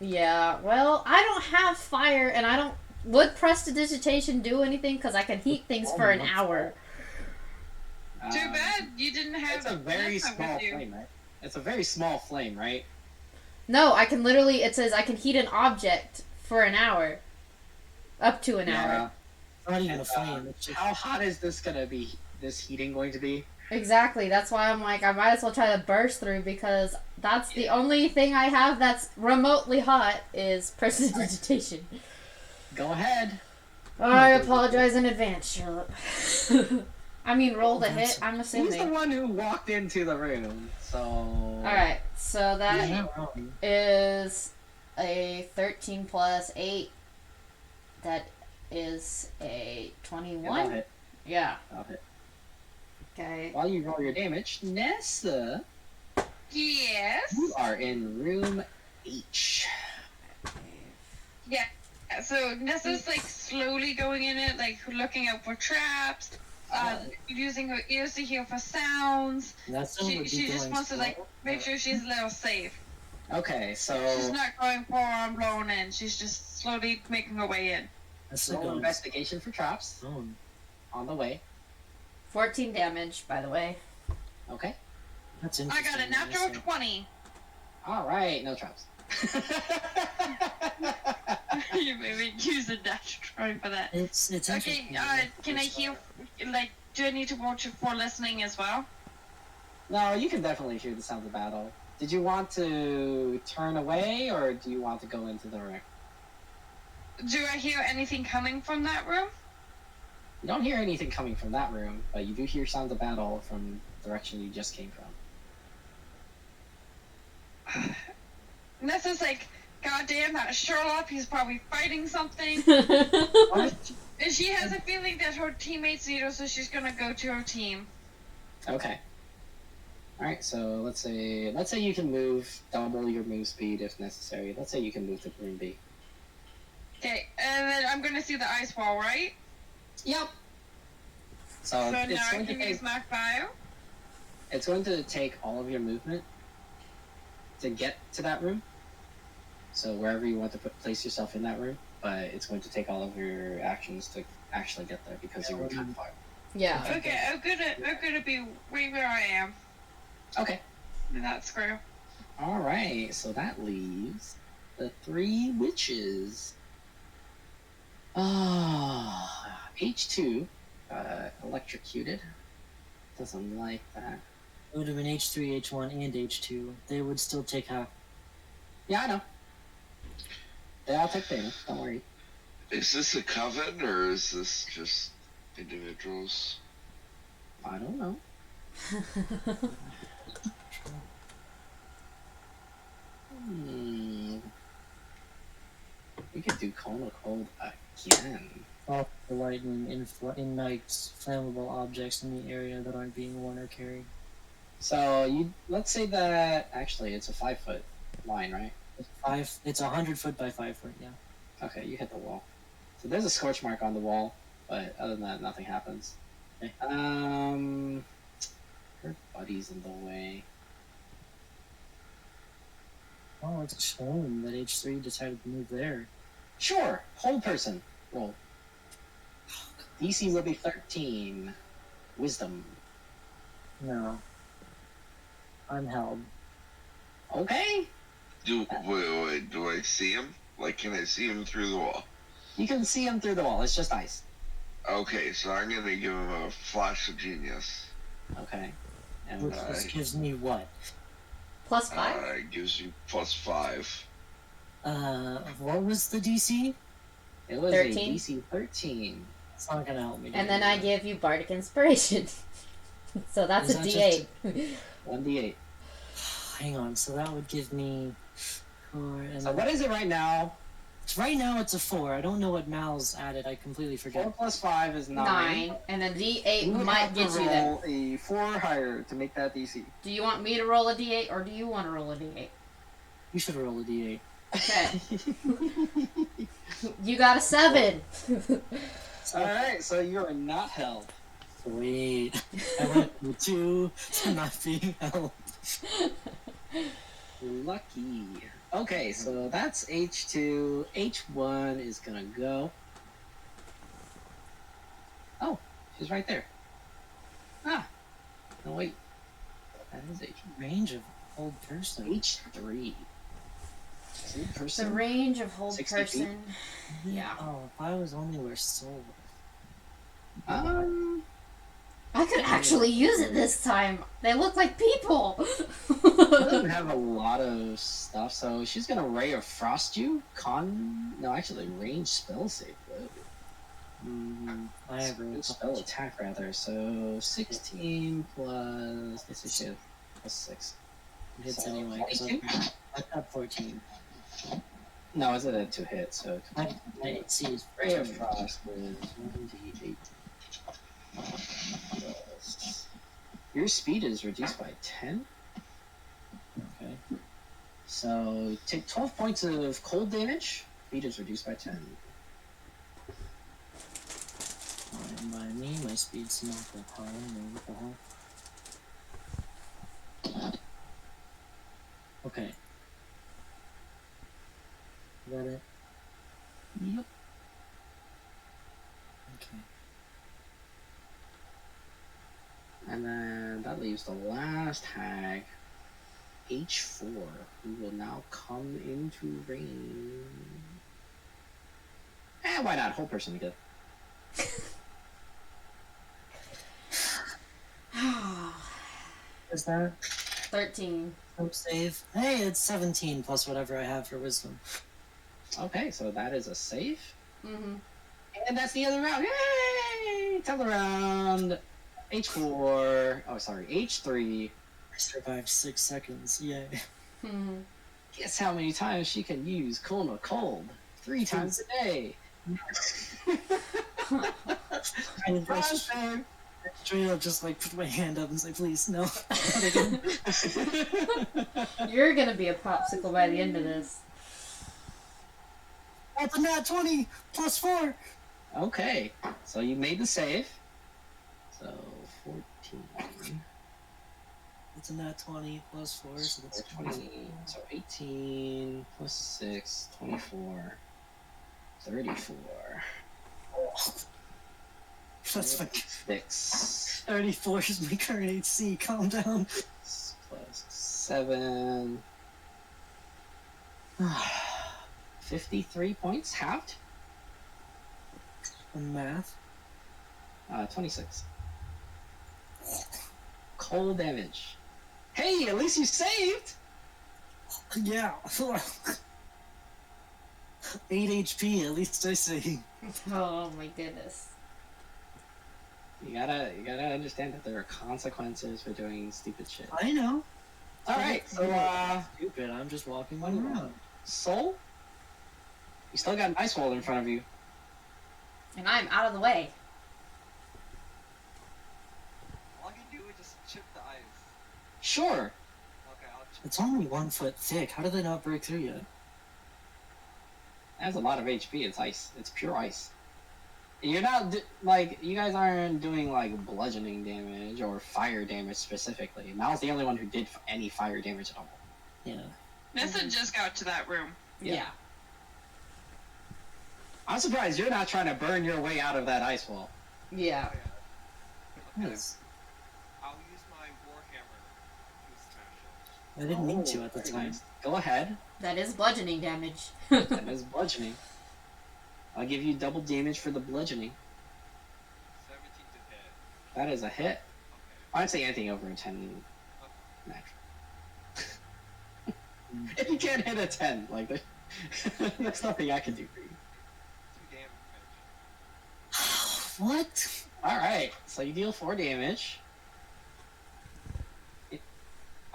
Yeah, well, I don't have fire, and I don't. Would prestidigitation do anything? Because I can heat things for an hour. Too Um, bad you didn't have. It's a very Vanessa small with you. flame, right? It's a very small flame, right? No, I can literally. It says I can heat an object for an hour, up to an hour. It's not even And, a flame. It's just How hot is this gonna be? This heating going to be? Exactly. That's why I'm like, I might as well try to burst through because that's the only thing I have that's remotely hot is prestidigitation. Go ahead. I apologize in advance, Charlotte. I mean, roll the hit. I'm He's the assuming. one who walked into the room, so. All right. So that you're not wrong. is a 13 plus 8. That is a Yeah, I'll 21. hit. Yeah. I'll hit. Okay. While you roll your damage, Nessa, Yes. you are in room H. Yeah. So Nessa's like slowly going in it, like looking out for traps, using her ears to hear for sounds. That's She just wants to like make sure she's a little safe. Okay, She's so not going full on blown in. She's just slowly making her way in. That's a roll good investigation for traps one. on the way. 14 damage, by the way. Okay. That's I interesting. got a natural Melissa. 20. All right, no traps. You maybe use a natural 20 for that. It's Okay, interesting. can I hear, like, do I need to watch it for listening as well? No, you can definitely hear the sound of battle. Did you want to turn away, or do you want to go into the room? Do I hear anything coming from that room? You don't hear anything coming from that room, but you do hear sounds of battle from the direction you just came from. Nessa's like, God damn, that Sherlock, he's probably fighting something. And she has a feeling that her teammates need her, so she's gonna go to her team. Okay. Alright, so let's say you can move double your move speed if necessary. Let's say you can move to room B. Okay, and then I'm gonna see the ice wall, right? Yep. So So now it's I going to can use take my file. it's going to take all of your movement to get to that room. So wherever you want to place yourself in that room, but it's going to take all of your actions to actually get there because you're kind of far. Yeah. Okay, I'm gonna be right where I am. Okay. In that screw. All right. So that leaves the 3 witches. H2 electrocuted. Doesn't like that. It would have been H3, H1, and H2. They would still take half. Yeah, I know. They all take damage. Don't worry. Is this a coven or is this just individuals? I don't know. We could do Cone of Cold again. Off the lightning ignites flammable objects in the area that aren't being worn or carried. So let's say that actually it's a 5-foot line, right? It's 100 foot by 5 foot. Yeah. Okay, you hit the wall. So there's a scorch mark on the wall, but other than that, nothing happens. Okay. Her buddy's in the way. Oh, it's a shame that H3 decided to move there. Sure, hold person. Roll. DC will be 13. Wisdom. No. I'm held. Okay. Wait, do I see him? Like, can I see him through the wall? You can see him through the wall. It's just ice. Okay, so I'm gonna give him a flash of genius. Okay. And Which this gives me what? Plus 5? It gives you +5. What was the DC? it was 13? a DC 13. It's not gonna help me. And then I give you Bardic Inspiration. So that's Is a that D8. 1d8. Hang on, so that would give me 4. And So what is it right now? right now it's a 4. I don't know what Mal's added. I completely 4 forget. plus 5 is 9. 9. And then D8 You would might have to get you there. roll a 4 or higher to make that DC. Do you want me to roll a D8 or do you want to roll a D8? You should roll a d8. Okay. You got a 7. Alright, so you are not held. Sweet. I went from 2 to not being held. Lucky. Okay, so that's H2. H1 is gonna go. Oh, she's right there. Ah. No, wait. That is H. Range of old person. H3. Old The person? range of hold 60 person. Yeah. Oh, if I was only where soul I could actually use it this time. They look like people. doesn't have a lot of stuff, so she's gonna Ray of Frost you. No, actually, range spell save though. I have a Spell attack rather. So 16 plus. Let's see, she has plus 6. hits So, anyway. 'Cause 22? I got 14. No, it's a 2 hit. So My AC is Ray of Frost is 1d8. Your speed is reduced by 10. Okay. So take 12 points of cold damage. Speed is reduced by 10. Fine by me, my speed's not that high. What the hell? Okay. Is that it? Yep. Okay. And then that leaves the last hag, H4, who will now come into range. Why not? Whole person good. Is that 13. hope save? Hey, it's 17 plus whatever I have for wisdom. Okay, so that is a save. Mm-hmm. And that's the other round. Yay! Tell the round. H4. Oh, sorry. H3. I survived 6 seconds. Yay. Mm-hmm. Guess how many times she can use Kona Cold? 3 times a day. I straight up just like put my hand up and say, please, no. Not again. You're gonna be a popsicle by the end of this. That's a nat 20 plus 4. Okay, so you made the save. So 14. It's a nat 20 plus 4, so that's 20. 20. So 18 plus 6, 24. 34. That's my 6 34 is my current HC. Calm down. plus 7. 53 points halved. And math. 26. Cold damage. Hey, at least you saved! Yeah. 8 HP, at least I say. Oh my goodness. You gotta understand that there are consequences for doing stupid shit. I know. Alright, so Stupid, I'm just walking one around. round. Soul? You still got an ice wall in front of you. And I'm out of the way. All you do is just chip the ice. Sure. Okay, I'll chip. It's only 1 foot thick. How did they not break through yet? It has a lot of HP. It's ice. It's pure ice. You're not you guys aren't doing like bludgeoning damage or fire damage specifically. Mal's the only one who did any fire damage at all. Yeah. Nessa just got to that room. Yeah. I'm surprised you're not trying to burn your way out of that ice wall. Yeah. Oh, yeah. Okay. Yes. I'll use my warhammer to smash it. I didn't mean to at the very time. nice. Go ahead. That is bludgeoning damage. That is bludgeoning. I'll give you double damage for the bludgeoning. 17 to hit. That is a hit. Okay. I'd say anything over a 10 natural. If you can't hit a 10, like, there's nothing I can do for you. 2 damage. What? Alright, so you deal 4 damage.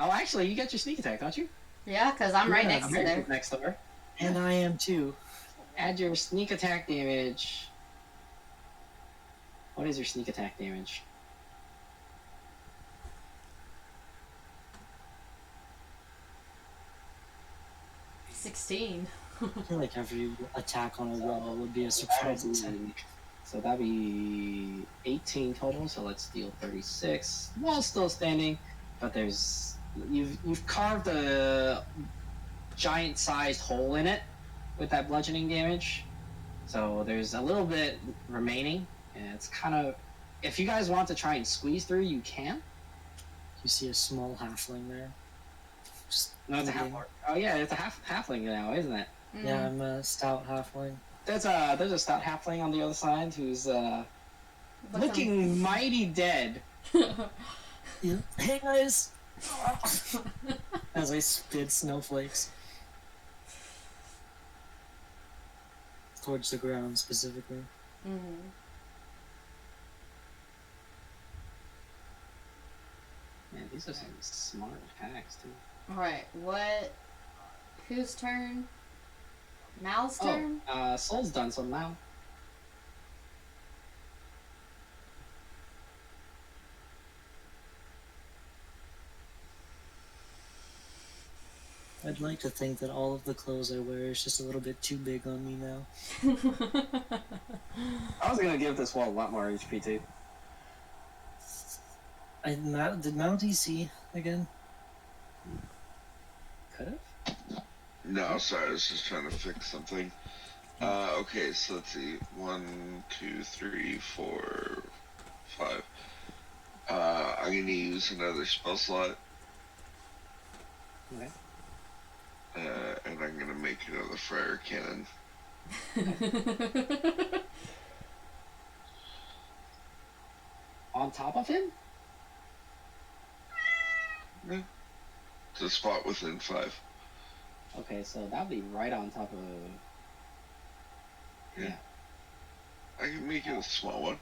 Oh, actually, you get your sneak attack, don't you? Yeah, because I'm right Yeah, next to there. Next to her. And I am too. Add your sneak attack damage. What is your sneak attack damage? $16. I feel like every attack on a wall would be a surprise attack. So that'd be 18 total. So let's deal 36. Wall's still standing, but you've carved a giant-sized hole in it with that bludgeoning damage. So there's a little bit remaining, and it's kind of. If you guys want to try and squeeze through, you can. You see a small halfling there. Just No, it's a eating. half. Oh yeah, it's a halfling now, isn't it? Yeah, I'm a stout halfling. There's a stout halfling on the other side who's looking mighty dead. Yeah. Hey guys! As I spit snowflakes. Towards the ground specifically. Mm-hmm. Man, these are some smart attacks too. Alright, what? Whose turn? Mal's turn? Soul's done, so now. I'd like to think that all of the clothes I wear is just a little bit too big on me now. I was gonna give this wall a lot more HP too. Did Mount DC again? Could have. No, sorry, I was just trying to fix something. Okay, so let's see. 1, 2, 3, 4, 5. I'm gonna use another spell slot. Okay. And I'm gonna make another fire cannon. On top of him? It's a spot within 5. Okay, so that'd be right on top of. Yeah. I can make it a small one.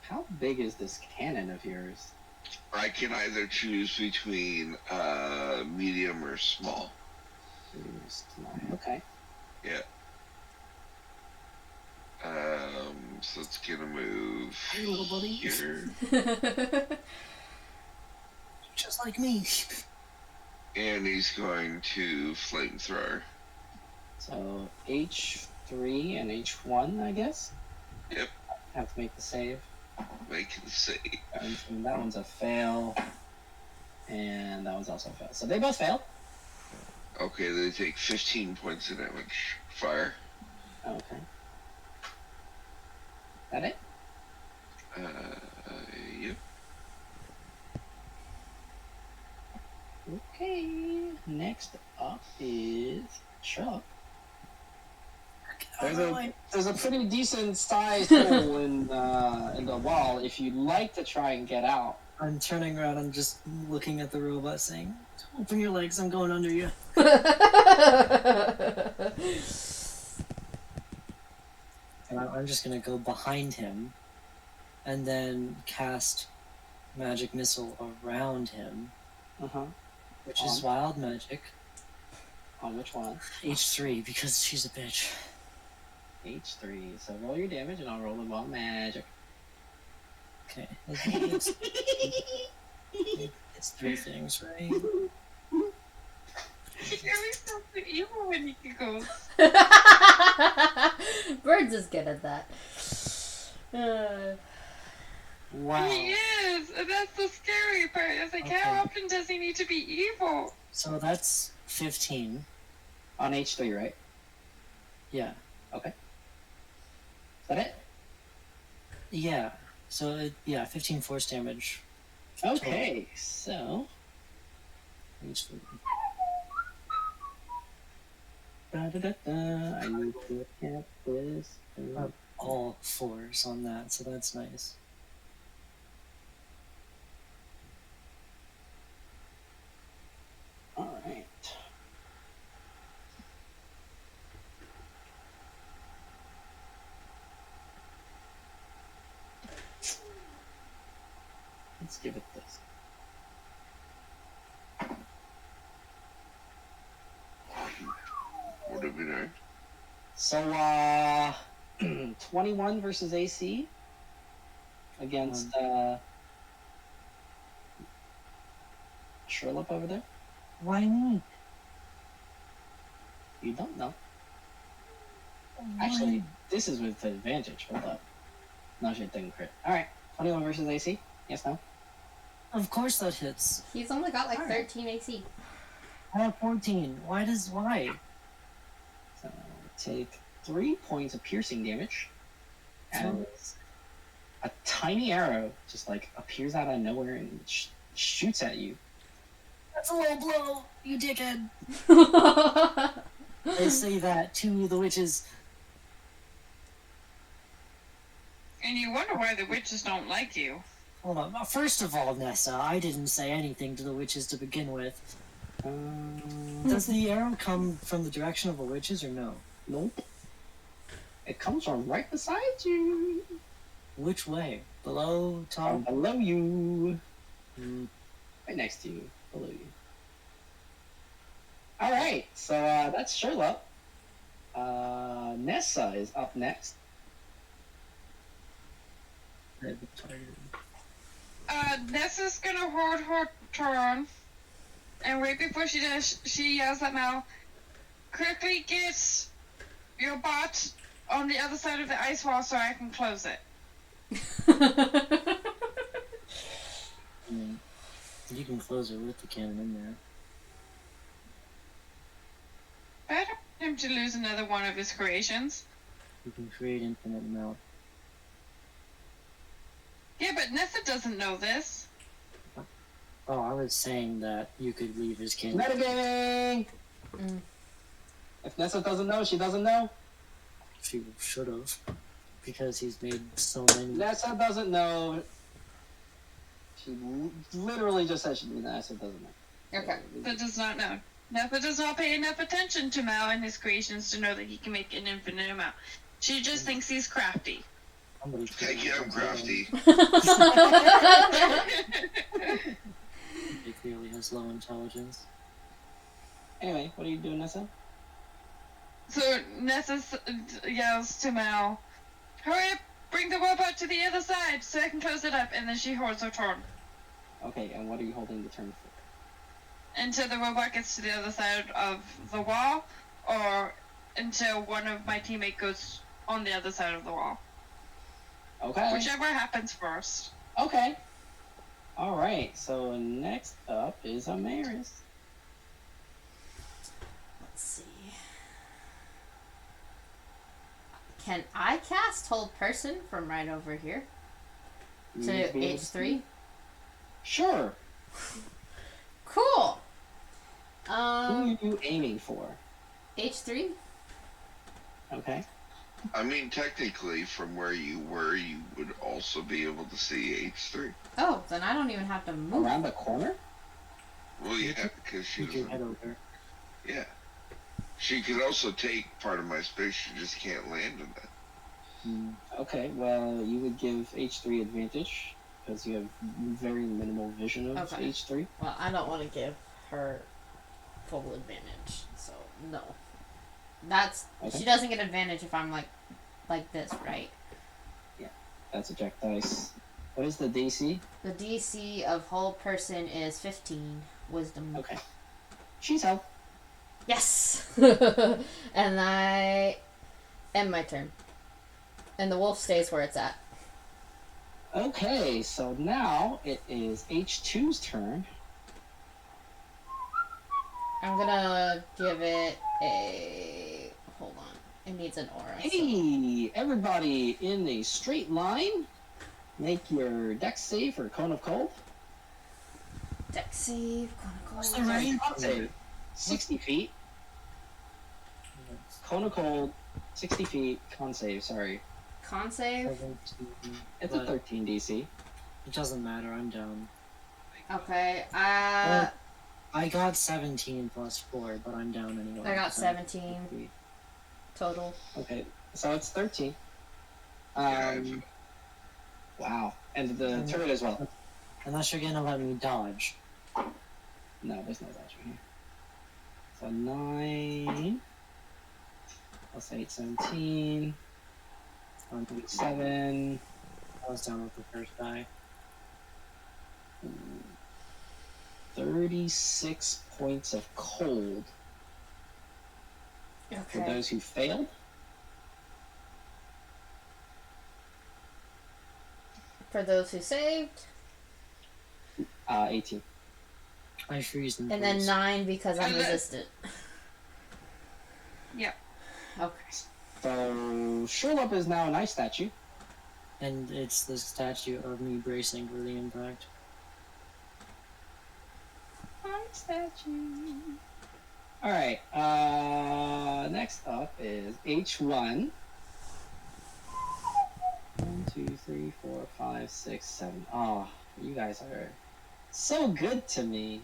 How big is this cannon of yours? I can either choose between medium or small. Okay. Yeah. So it's gonna move Hey, little buddy. here, Just like me. and he's going to flamethrower. So H3 and H1, I guess. Yep. Have to make the save. Make it save. And that one's a fail. And that one's also a fail. So they both fail. Okay, they take 15 points of damage. Fire. Okay. That it? Yep. Okay. Next up is Chuck. Out of my way. There's a pretty decent sized hole in the wall if you'd like to try and get out. I'm turning around and just looking at the robot saying, open your legs, I'm going under you. And I'm just gonna go behind him and then cast magic missile around him, Uh-huh. which is wild magic. On which one? H3 because she's a bitch. H3. So roll your damage and I'll roll the wild magic. Okay. It's 3 things, right? You're so evil when he giggles. Birds is good at that. Wow. He is, and that's the scary part. It's like, how Okay. often does he need to be evil? So that's 15. On H3, right? Yeah. Is that it? Yeah. So, 15 force damage. Okay, so H3. I need to look at this. All 4s on that, so that's nice. Alright. Let's give it this. So, 21 versus AC against Sherlock over there. Why me? You don't know. Actually, this is with advantage. Hold up. No, she didn't crit. Alright, 21 versus AC. Yes, no? Of course that hits. He's only got like Alright. 13 AC. I have 14. Why? So, take 3 points of piercing damage. And a tiny arrow just like appears out of nowhere and shoots at you. That's a low blow, you dickhead. They say that to the witches. And you wonder why the witches don't like you. Hold on. First of all, Nessa, I didn't say anything to the witches to begin with. Does the arrow come from the direction of the witches or no? Nope. It comes from right beside you. Which way? Below, From top? below you. Hmm. Right next to you. Below you. Alright, so that's Sherlock. Nessa is up next. Nessa's gonna hold her turn, and right before she does, she yells at Mal, quickly get your bot on the other side of the ice wall so I can close it. You can close it with the cannon in there. I don't want him to lose another one of his creations. You can create infinite amount. Yeah, but Nessa doesn't know this. Oh, I was saying that you could leave his cannon. Metagaming! If Nessa doesn't know, she doesn't know. She should have. Because he's made so many. Nessa doesn't know. She literally just said Nessa doesn't know. Okay. That does not know. Nessa does not pay enough attention to Mal and his creations to know that he can make an infinite amount. She just thinks he's crafty. Heck yeah, I'm crafty. He clearly has low intelligence. Anyway, what are you doing, Nessa? So Nessa yells to Mal, hurry up, bring the robot to the other side so I can close it up, and then she holds her turn. Okay, and what are you holding the turn for? Until the robot gets to the other side of the wall, or until one of my teammates goes on the other side of the wall. Okay. Whichever happens first. Okay. Alright, so next up is Amaris. Let's see. Can I cast Hold Person from right over here? You To need to be able to H3? Sure. Cool! Who are you aiming for? H3? Okay. I mean, technically, from where you were, you would also be able to see H3. Oh, then I don't even have to move. Around the corner? Well, yeah, because she You can head doesn't. over. Yeah. She could also take part of my space, she just can't land in it. Okay, well, you would give H3 advantage, because you have very minimal vision of Okay. H3. Well, I don't want to give her full advantage, so no. That's Okay. She doesn't get advantage if I'm like this, right? That's a jack dice. What is the DC? The DC of Whole Person is 15 Wisdom. Okay. She's out. Yes! And I end my turn. And the wolf stays where it's at. Okay, so now it is H2's turn. I'm gonna give it a... Hold on. It needs an aura. so- Hey, everybody in a straight line. Make your dex save for Cone of Cold. Dex save. What's the range? Con save, 60 feet. Cone of Cold, 60 feet. Con save, sorry. Con save? 17. It's a But 13 DC. it doesn't matter, I'm down. Okay. I got 17 plus 4, but I'm down anyway. I got 'cause I have 17 50. total. Okay, so it's 13. Yeah, Wow. And the turret as well. Unless you're gonna let me dodge. No, there's no dodging here. So 9. Plus 8, 17. 127. I was done with the first die. 36 points of cold for Okay. those who failed. For those who saved, 18. I freeze them. and then please. 9 because I'm And then- resistant. Yep. Okay. So Sherlock is now an ice statue. And it's the statue of me bracing for the impact. Ice statue. Alright, next up is H1. 1, 2, 3, 4, 5, 6, 7. Oh, you guys are so good to me.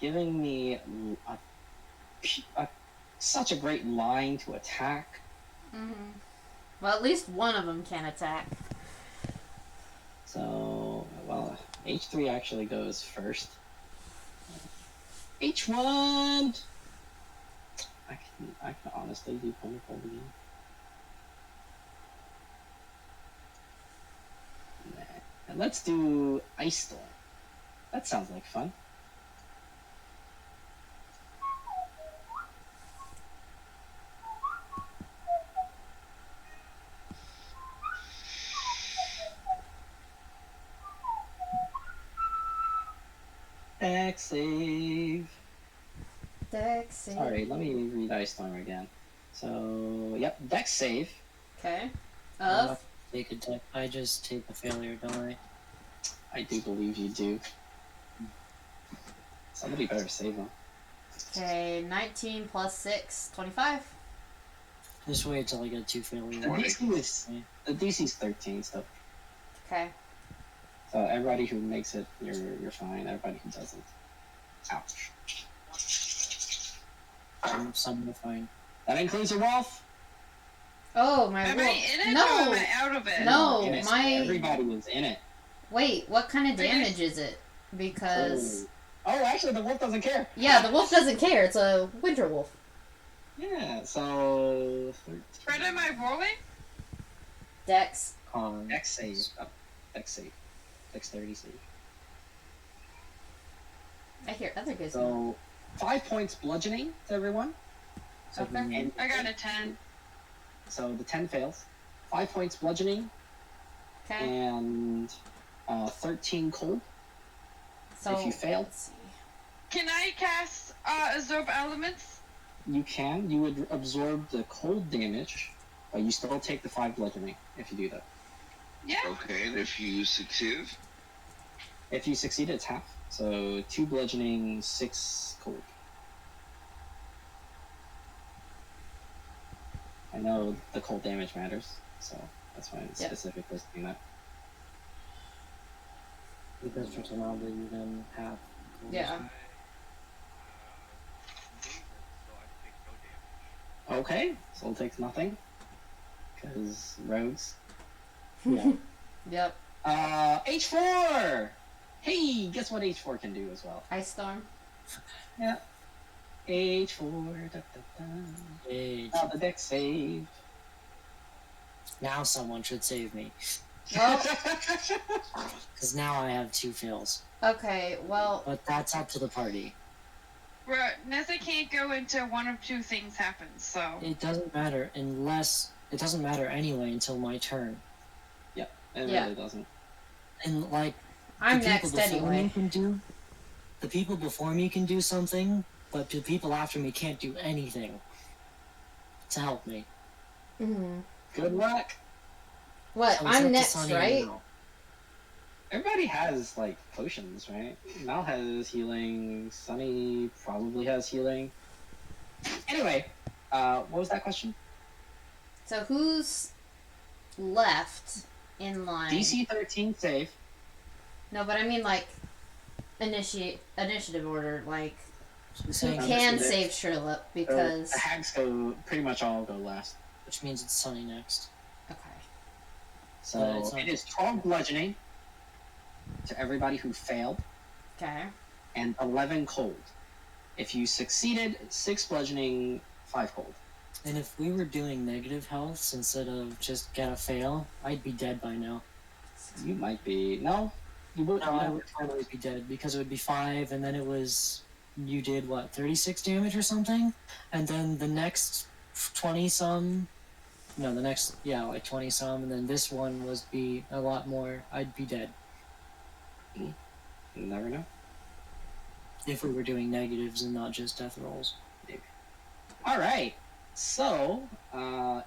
Giving me such a great line to attack. Mm-hmm. Well, at least one of them can attack. So, well, H3 actually goes first. H1! I can honestly do wonderful again. And let's do Ice Storm. That sounds like fun. Dex save. Dex save. Sorry, let me read Ice Storm again. So, yep, Dex save. Okay. Uh, Of. Take a deck. I just take the failure die. I do believe you do. Somebody better save him. Okay, 19 plus 6, 25. Just wait till I get 2 The failures. DC's 13 still. Okay. So everybody who makes it, you're fine. Everybody who doesn't, ouch. Some are fine. That includes your wolf. Oh, my Am wolf. I in it No. or am I out of it? No. In it. my- Everybody was in it. Wait, what kind of damage is it? Because. Oh, actually, the wolf doesn't care. Yeah, the wolf doesn't care. It's a winter wolf. Yeah. So 13. Fred, am I rolling? Dex. Con. Dex save. Oh, Dex save. Dexterity save. I hear other good. So 5 points bludgeoning to everyone. So Okay. and I got a 10. so the 10 fails. 5 points bludgeoning Okay. and 13 cold. So. if you fail, Let's see. Can I cast Absorb Elements? you can. You would absorb the cold damage, but you still take the 5 bludgeoning if you do that. Yeah. Okay, and if you succeed, If you succeed, it's half. So 2 bludgeoning, 6 cold. I know the cold damage matters, so that's why I'm Yep. specifically saying that. Because for Tanaba you then have. Yeah. So I take no damage. Okay, Soul takes nothing. Because rogues. Yeah. Yep. H4! Hey, guess what H4 can do as well? Ice storm. H4, da, da, da. Yay. Now the deck save. Now someone should save me. Well. Because now I have 2 fails. Okay. Well. But that's up to the party. Nessa can't go until one of two things happens, so. It doesn't matter unless. It doesn't matter anyway until my turn. It Yeah. really doesn't. And, like, I'm the people next before me anyway. can do. The people before me can do something, but the people after me can't do anything to help me. Mm-hmm. Good luck. What? So it's up I'm to next, Sunny right? now. Everybody has, like, potions, right? Mal has healing. Sunny probably has healing. Anyway, what was that question? So who's left in line? DC 13 save. No, but I mean like initiative order. Like She's who saying, can Understood. save Sherlock because The hags go, pretty much all go last. which means it's Sunny next. okay. But So it's not- it is 12 bludgeoning to everybody who failed, Okay. and 11 cold. If you succeeded, 6 bludgeoning, 5 cold. And if we were doing negative healths instead of just get a fail, I'd be dead by now. You might be. No, you would. No, I would totally be dead because it would be 5, and then it was you did what 36 damage or something, and then the next 20 some. No, the next like 20 some, and then this one was be a lot more. I'd be dead You never know. if we were doing negatives and not just death rolls. All right. So,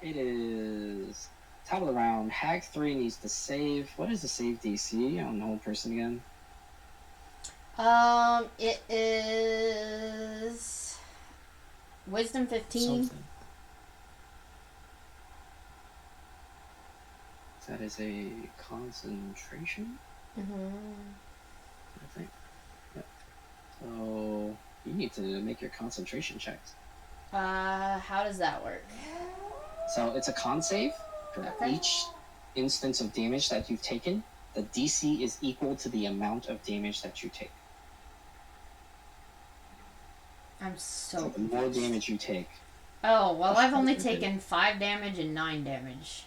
it is top of the round. Hag 3 needs to save. What is the save DC on the whole person again? It is Wisdom 15. Something. That is a concentration, Mm-hmm. I think. Yep. So, you need to make your concentration checks. How does that work? So, it's a con save. For Okay. each instance of damage that you've taken, the DC is equal to the amount of damage that you take. I'm So, so the more damage you take. Oh, well, I've only taken 5 damage and 9 damage.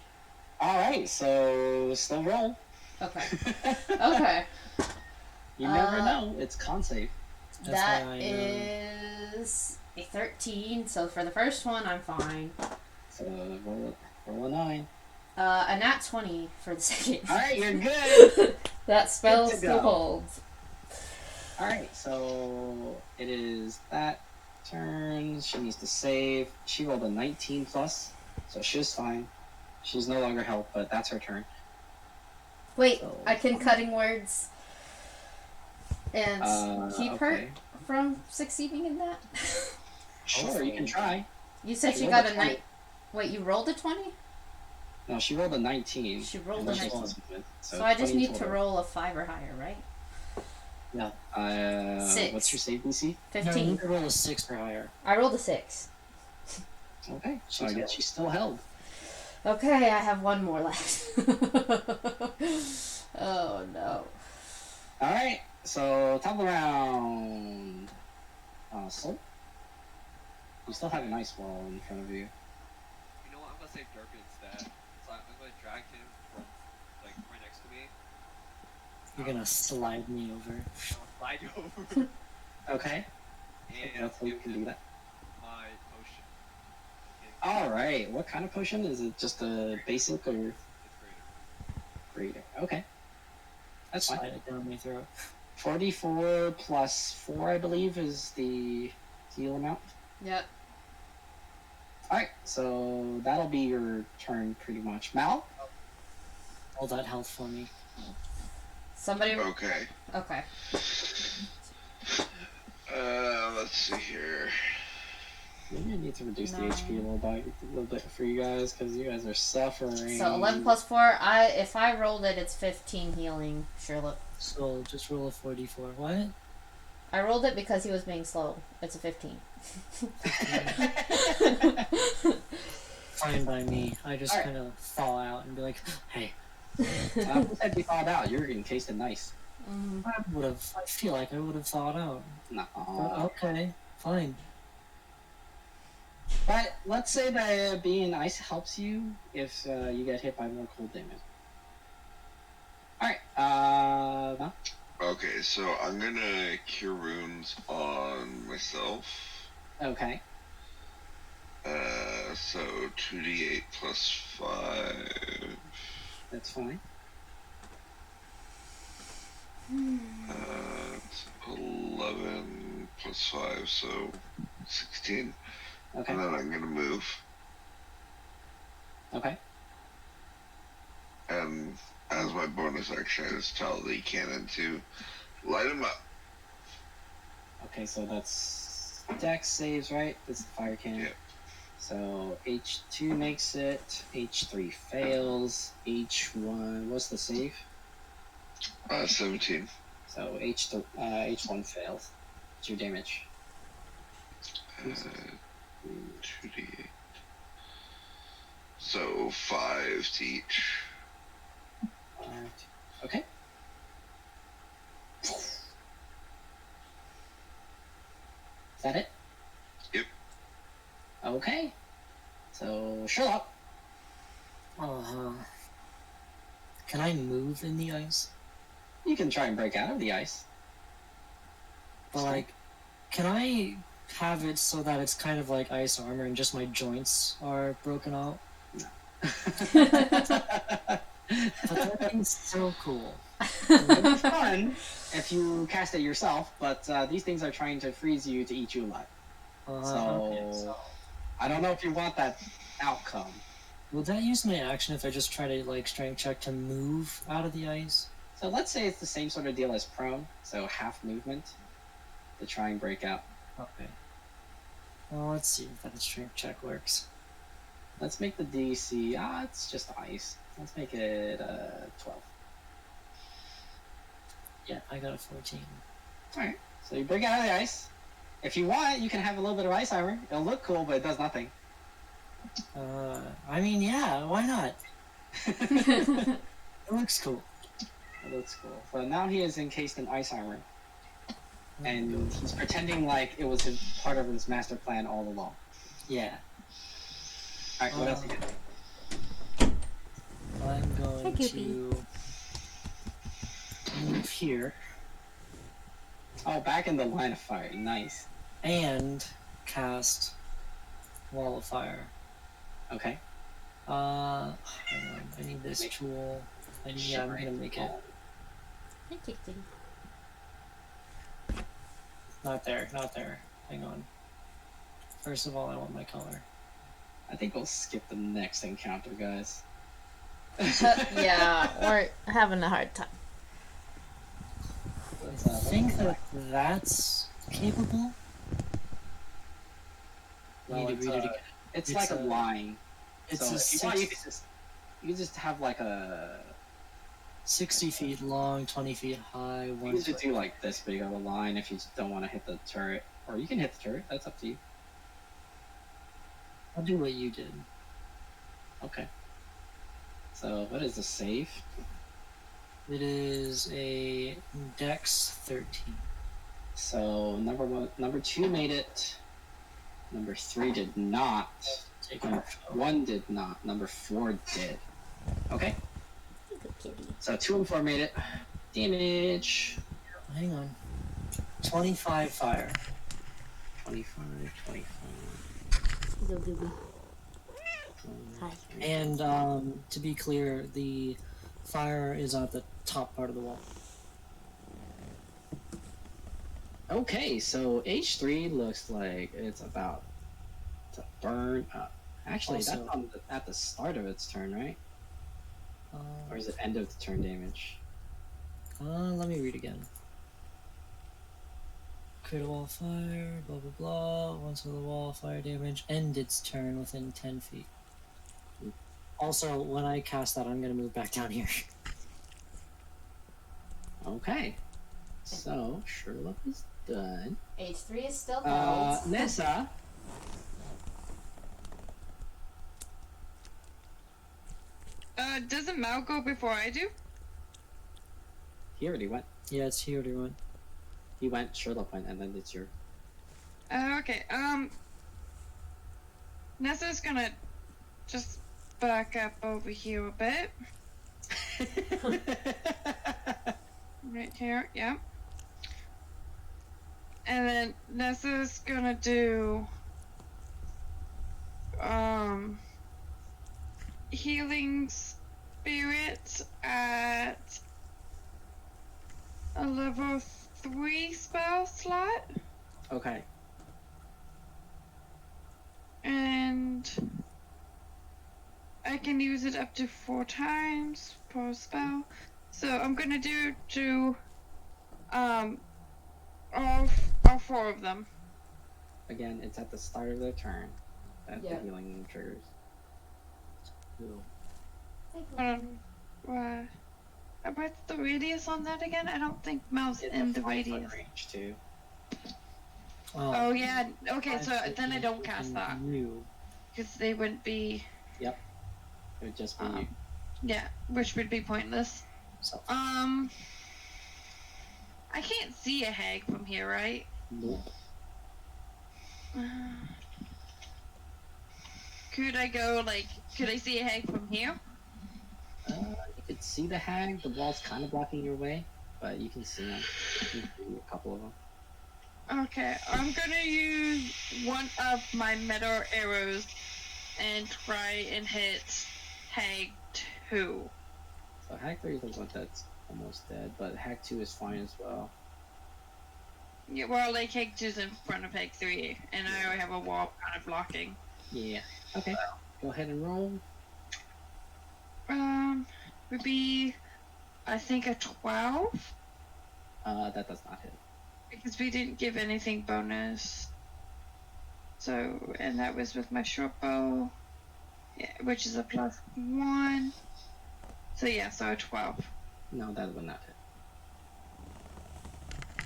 Alright, so still roll. Okay. Okay. You never know. It's con save. That's That why I, is a 13. So for the first one, I'm fine. So roll a 9. A nat 20 for the second. Alright, you're good. That spell Good to still go. holds. Alright, so it is that turn. She needs to save. She rolled a 19 plus, so she's fine. She's no longer helped, but that's her turn. Wait, So- I can cutting words and keep her okay. from succeeding in that? Sure, you can try. You said She she rolled got a a 20. 9. Wait, you rolled a 20? No, she rolled a 19. She rolled and a then she's 19. subsequent, So I just 20 need to total. roll a 5 or higher, right? Yeah. 6. What's your save DC? no, you 15. need to roll a 6 or higher. I rolled a 6. Okay, so She's I guess held. she's still held. Okay, I have one more left. Oh no. Alright, so top of the round. Soul? You still have an ice wall in front of you. You know what? I'm gonna save Durkin instead. So I'm gonna drag him from like right next to me. You're gonna slide me over. I'll slide you over Okay, and that's how you give can do him that. my potion. Alright, what kind of potion? Is it just a basic or It's greater. greater? Okay. That's fine. Slide it down my throat. 44 plus 4, I believe, is the heal amount. Yep. Alright, so that'll be your turn pretty much. Mal? All that health for me. Somebody. Okay. Okay. Let's see here. Maybe I need to reduce the HP a little bit for you guys, because you guys are suffering. So 11 plus 4. If I rolled it, it's 15 healing. Charlotte. So just roll a 44. What? I rolled it because he was being slow. It's a 15. Fine by me. I just Alright. kind of fall out and be like, hey. I said you thawed out. You're getting tasted nice. Mhm. I feel like I would have thought out. No. But okay, fine. But let's say that being ice helps you if you get hit by more cold damage. Alright, Mal? Okay, so I'm gonna cure wounds on myself. Okay. So 2d8 plus 5. That's fine. It's 11 plus 5, so 16. Okay. And then I'm gonna move. Okay. And as my bonus action, I just tell the cannon to light him up. Okay, so that's Dex saves, right? This is the fire cannon. Yep. So H2 makes it, H3 fails, H1, what's the save? 17. So H1 fails. What's your damage? 2d8. So 5 to each. Okay. Is that it? Yep. Okay. So Sherlock, Can I move in the ice? you can try and break out of the ice. But like, can I have it so that it's kind of like ice armor and just my joints are broken out? But that is so cool. It'll be fun if you cast it yourself, but these things are trying to freeze you to eat you alive. So I don't know if you want that outcome. Will that use my action if I just try to like strength check to move out of the ice? So let's say it's the same sort of deal as prone, so half movement to try and break out. Okay. Well, let's see if that strength check works. Let's make the DC. It's just ice. Let's make it 12. Yeah, I got a 14. Alright, so you break out of the ice. If you want, you can have a little bit of ice armor. It'll look cool, but it does nothing. I mean, yeah, why not? It looks cool. It looks cool. So now he is encased in ice armor. And he's pretending like it was part of his master plan all along. Yeah. Alright, what else you get? I'm going Hey, Goopy. to move here Oh, back in the line of fire. Nice. and cast Wall of Fire. Okay. Hang on. I need this tool. I'm gonna make it. Hey, kitty, kitty. Not there, not there. Hang on. First of all, I want my color. I think we'll skip the next encounter, guys. Yeah, we're having a hard time. I think that that's capable. Well, Need to it's, read it again. It's It's like a a- line. It's So a if you want, six- you can just have like a. 60 feet long, 20 feet high, You one can just foot. do like this big of a line if you just don't want to hit the turret, or you can hit the turret. That's up to you. I'll do what you did. Okay. So what is the save? It is a Dex 13. So number 2 made it. Number 3 did not. Take Number off. 1 did not. Number 4 did. Okay. Good kitty. So 2 and 4 made it. Damage. Hang on. 25 fire. 25, 25. Go, Gooby. Hi. And to be clear, the fire is at the top part of the wall. Okay, so H3 looks like it's about to burn up. Actually, Also- that's at the start of its turn, right? Or is it end of the turn damage? Let me read again. Create a wall of fire, blah blah blah. Once with the wall of fire damage, end its turn within 10 feet. Also, when I cast that, I'm gonna move back down here. Okay. So, Sherlock is done. H3 is still held. Nessa. Doesn't Mal go before I do? He already went. Yeah, it's here, everyone. He went, Sherlock went, and then it's your. Okay, Nessa's gonna just back up over here a bit. Right here, yeah. And then Nessa's gonna do healing spirit at a level 3 spell slot. Okay. And I can use it up to 4 times per spell. So I'm gonna do all 4 of them. Again, it's at the start of their turn that Yeah. the healing triggers. Cool. What's the radius on that again? I don't think Mal's in the 5 foot radius. range too. Oh yeah. Okay, 5 so foot then I range don't cast within that You. because they wouldn't be. It would just be Um, Yeah, which would be pointless. So, I can't see a hag from here, right? nope. could I go, like, could I see a hag from here? You can see the hag. The wall's kind of blocking your way, but you can see them. You can see a couple of them. Okay, I'm gonna use one of my metal arrows and try and hit hag 2. So hag 3 is the one that's almost dead, but hag 2 is fine as well. Yeah, well, like, hag 2's in front of hag 3, and I already have a wall kind of blocking. Yeah. Okay. Go ahead and roll. Would be, I think, a 12? That does not hit. Because we didn't give anything bonus. So, and that was with my short bow. Yeah, which is a +1. So yeah, so a 12. No, that would not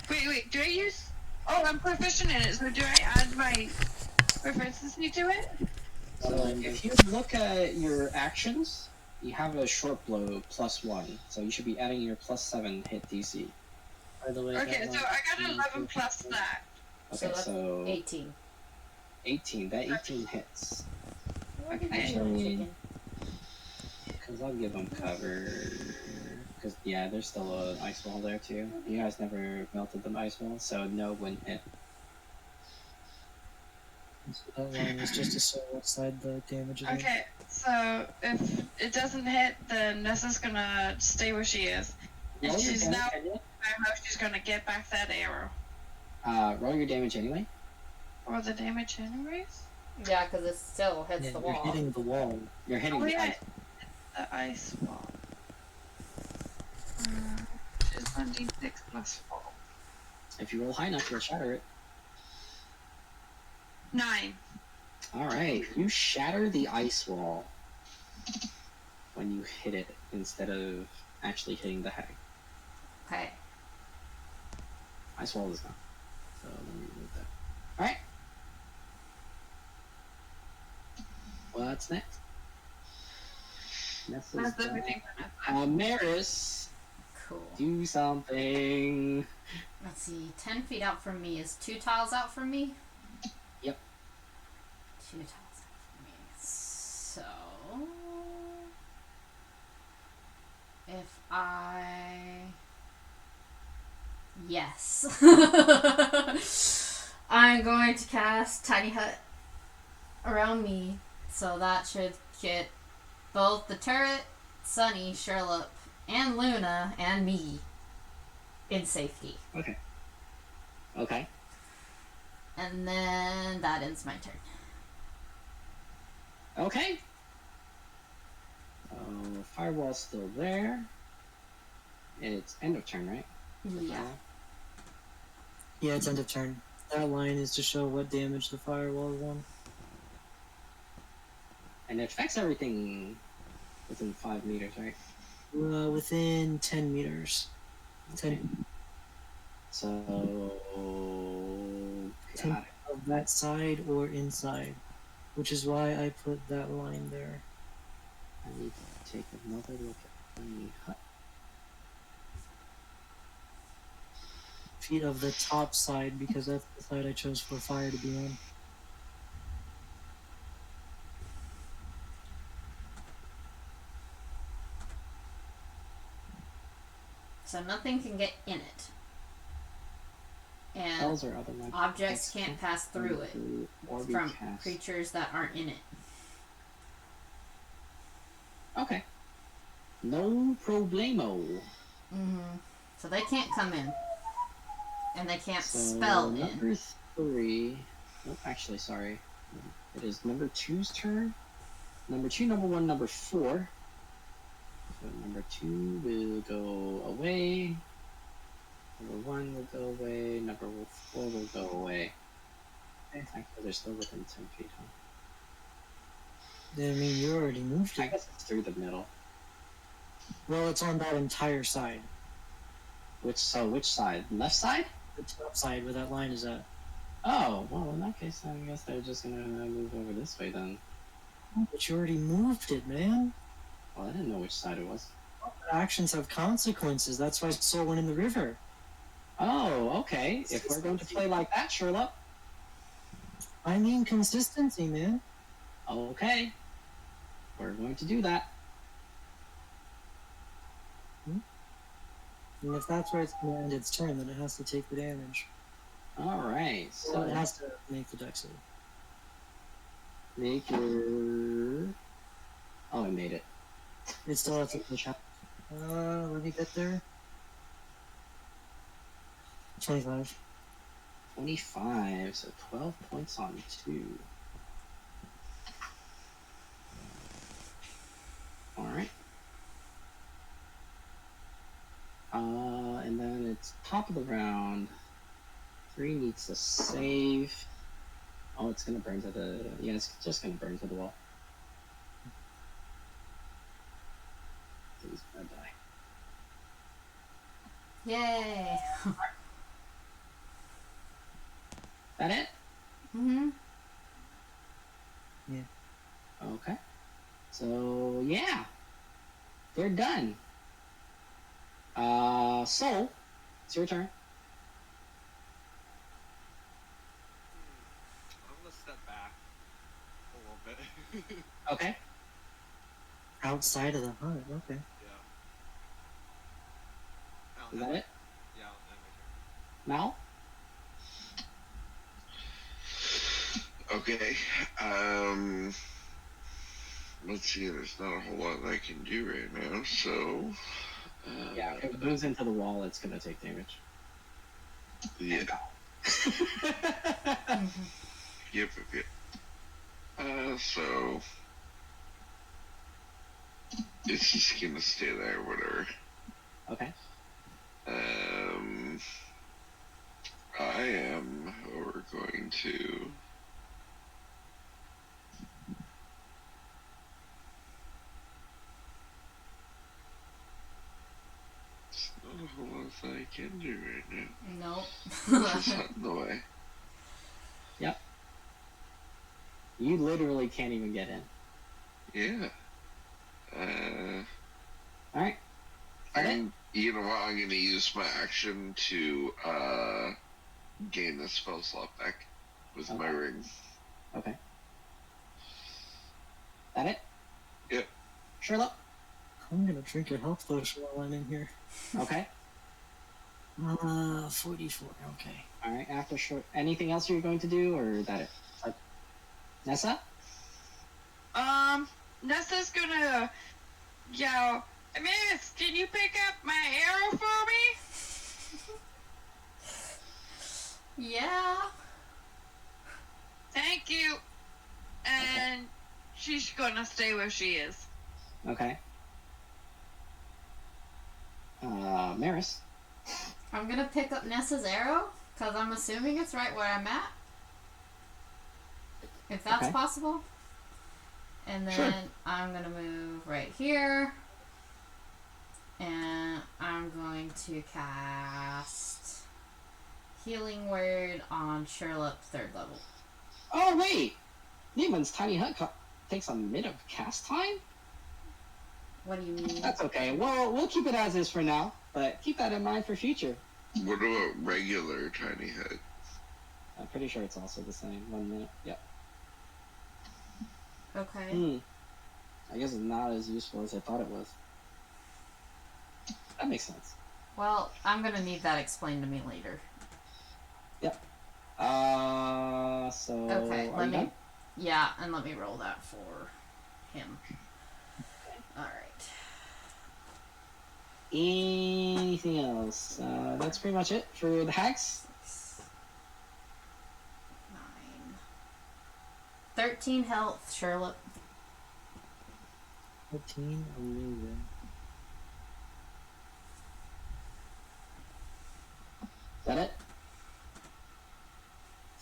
hit. Wait, do I use... Oh, I'm proficient in it, so do I add my proficiency to it? So if you look at your actions, you have a short blow +1, so you should be adding your +7 hit DC. By the way, Okay, that so one- I got 11 plus that. So Okay, that's so 18. 18. That 18 hits. Okay. Actually, because I'll give them cover. Because, yeah, there's still an ice wall there, too. You guys never melted the ice wall, so no wouldn't hit. So that line is just to show what side the damage is. Okay, so if it doesn't hit, then Nessa's gonna stay where she is. And Roll your she's damage now... anyway. I know she's gonna get back that arrow. Roll your damage anyway. Or the damage anyways? Yeah, because it still hits Yeah, the you're wall. hitting the wall. You're hitting Oh the yeah, ice. the ice wall. Which is 1d6 plus 4. If you roll high enough, you'll shatter it. 9. Alright, you shatter the ice wall when you hit it instead of actually hitting the hag. Okay. Ice wall is not. So let me remove that. Alright. What's next? That's Nessa's everything back. for Nessa. Maris, Cool. do something. Let's see. 10 feet out from me is 2 tiles out from me? Yep. 2 tiles out from me. So... If I... Yes. I'm going to cast Tiny Hut around me. So that should get both the turret, Sunny, Sherlock, and Luna, and me in safety. Okay. Okay. And then that ends my turn. Okay. Firewall's still there. It's end of turn, right? Yeah. Yeah, it's end of turn. That line is to show what damage the firewall won. And it affects everything within 5 meters, right? Within 10 meters. 10 So... 10 Got it. of that side or inside. Which is why I put that line there. I need to take another look at the hut. Feet of the top side because that's the side I chose for fire to be on. So nothing can get in it. And Spells or other magic objects effects can't pass through it or be from cast. creatures that aren't in it. Okay. No problemo. Mm-hmm. So they can't come in. And they can't So spell in. number 3. Oh, actually, sorry. It is number 2's turn. Number 2, number 1, number 4. So number 2 will go away. Number 1 will go away. Number 4 will go away. Actually, they're still within 10 feet, huh? I mean, you already moved I it. guess it's through the middle. Well, it's on that entire side. Which side? Left side? The top side where that line is at. Oh, well, in that case, I guess they're just gonna move over this way then. But you already moved it, man. Well, I didn't know which side it was. Actions have consequences. That's why Soul went in the river. Oh, okay. If we're going to play like that, Sherlock. I mean consistency, man. Okay. We're going to do that. And if that's where it's going to end its turn, then it has to take the damage. Alright, So so it has to make the dex save. make your... Oh, I made it. It still has to push out. Let me get there. 25. 25, so 12 points on 2. Alright. And then it's top of the round. 3 needs to save. Oh, it's gonna burn to the... Yeah, it's just gonna burn to the wall. He's gonna die. Yay! That it? Mm-hmm. Okay. So, yeah. They're done. Soul, it's your turn. I'm gonna step back a little bit. Okay. Outside of the hut, okay. Yeah. Is that it? Yeah, I'll end my turn. Mal? Okay. Let's see. There's not a whole lot I can do right now. So. Yeah, if it moves into the wall, it's gonna take damage. Yeah. Yep. So. It's just gonna stay there, whatever. Okay. I am, however, going to. There's not a whole lot that I can do right now. Nope. This is not in the way. Yep. You literally can't even get in. Yeah. Alright. You know what? I'm gonna use my action to gain the spell slot back with my ring. Okay. That it? Yep. Sherlock? I'm gonna drink a health potion while I'm in here. Okay. 44, okay. Alright, after short. Anything else you're going to do, or that it? Nessa? Nessa's gonna yell, Miss, can you pick up my arrow for me? Yeah. Thank you. And she's gonna stay where she is. Okay. Maris? I'm gonna pick up Nessa's arrow, because I'm assuming it's right where I'm at. If that's Okay. possible. And then Sure. I'm gonna move right here. And I'm going to cast Healing Word on Sherlock 3rd level. Oh, wait! Neiman's tiny hut takes a minute of cast time? What do you mean? That's okay. Well, we'll keep it as is for now, but keep that in mind for future. What about regular tiny hut? I'm pretty sure it's also the same. 1 minute. Yep. Okay. I guess it's not as useful as I thought it was. That makes sense. Well, I'm gonna need that explained to me later. So... Okay, are let you me... done? Yeah, and let me roll that for him. Alright. Anything else? That's pretty much it for the hacks. 9. 13 health, Sherlock. 15, amazing. Is that it?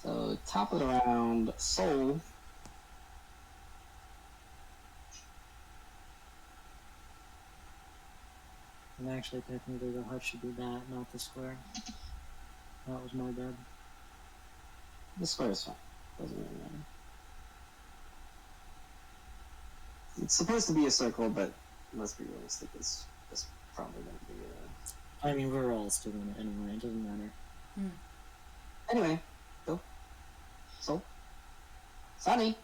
So, top of the round, Soul. And actually, technically, the hut should be that, not the square. That was my bad. The square is fine. Doesn't really matter. It's supposed to be a circle, but let's be realistic. It's probably going to be a... I mean, we're all still in it anyway, it doesn't matter. Anyway, go. Soul. Sunny.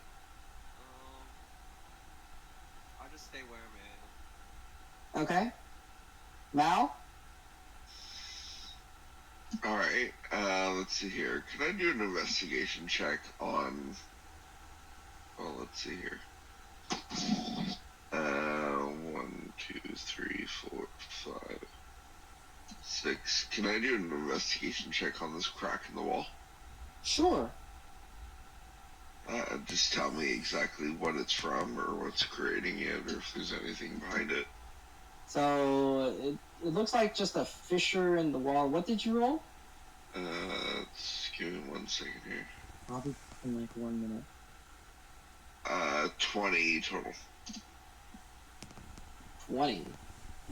stay where I'm at. Okay. Mal? Alright, let's see here. Can I do an investigation check on... Well, let's see here. 1, 2, 3, 4, 5, 6. Can I do an investigation check on this crack in the wall? Sure. Just tell me exactly what it's from or what's creating it or if there's anything behind it. So, it looks like just a fissure in the wall. What did you roll? Give me 1 second here. I'll be in like 1 minute. 20 total. 20.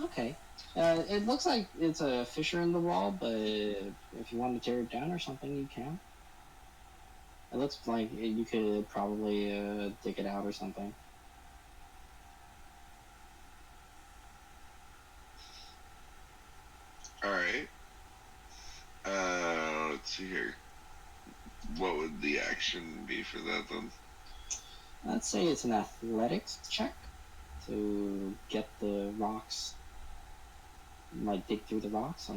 Okay. It looks like it's a fissure in the wall, but if you want to tear it down or something, you can. It looks like you could probably dig it out or something. Alright. Let's see here. What would the action be for that then? Let's say it's an athletics check to get the rocks, like dig through the rocks,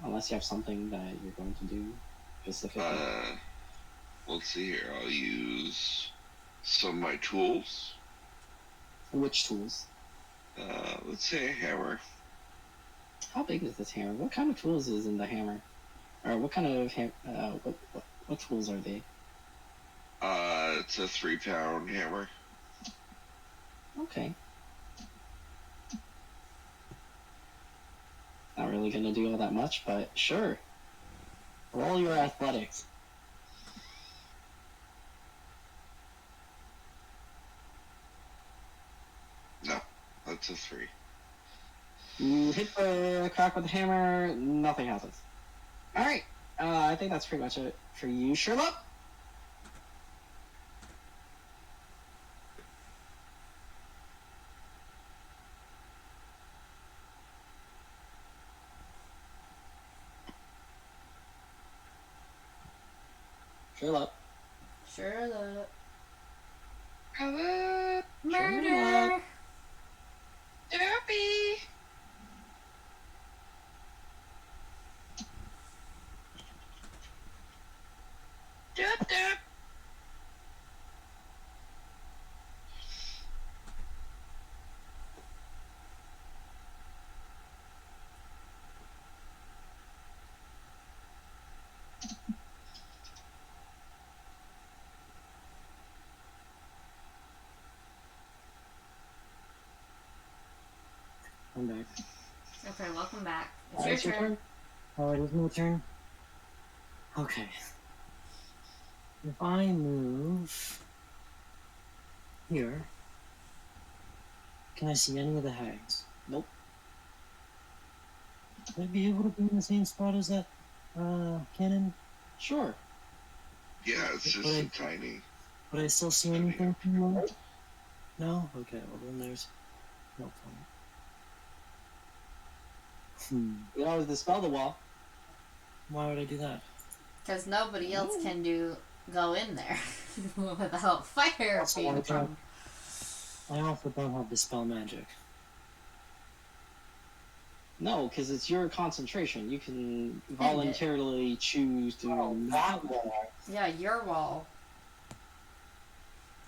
unless you have something that you're going to do specifically. Let's see here. I'll use some of my tools. Which tools? Let's say a hammer. How big is this hammer? What kind of tools is in the hammer? Or what kind of what tools are they? It's a 3-pound hammer. Okay. Not really gonna do all that much, but sure. Roll your athletics. No, that's a 3. You hit the crack with the hammer, nothing happens. Alright, I think that's pretty much it for you, Sherlock. Sherlock. Sherlock. Hello, Murder. Derpy. Derp, derp. I'm back. Okay, welcome back. It's Alright, your turn. Oh, it is my turn? Okay. If I move here, can I see any of the hags? Nope. Would I be able to be in the same spot as that cannon? Sure. Yeah, it's just But a I- tiny... Would I still see anything from there? No? Okay, well then there's no point. You can always dispel the wall. Why would I do that? Because nobody else can go in there without fire Also, being I from. I also don't have dispel magic. No, because it's your concentration. You can voluntarily choose to that wall. Yeah, your wall.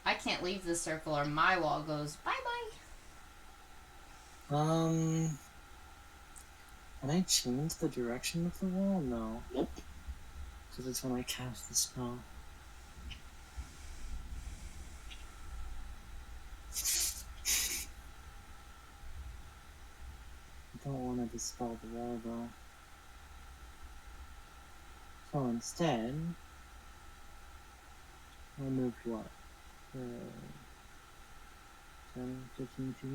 I can't leave the circle or my wall goes bye bye. Can I change the direction of the wall? No. Nope. Because it's when I cast the spell. I don't want to dispel the wall though. So instead, I'll move what? 10, 15 feet.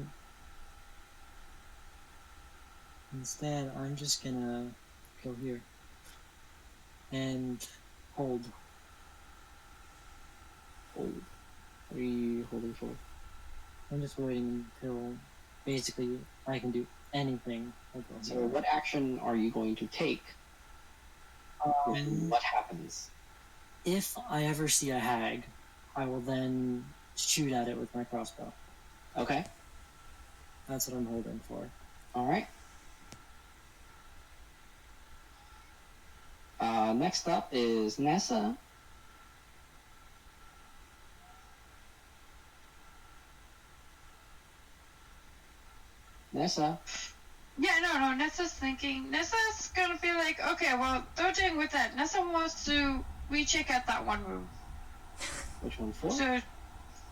Instead, I'm just gonna go here and hold. Hold. What are you holding for? I'm just waiting until basically I can do anything. So what action are you going to take? What happens? If I ever see a hag, I will then shoot at it with my crossbow. Okay. That's what I'm holding for. All right. Next up is Nessa. Nessa. Yeah, no. Nessa's thinking. Nessa's gonna be like, okay, well, don't deal with that. Nessa wants to recheck out that one room. Which one for? So,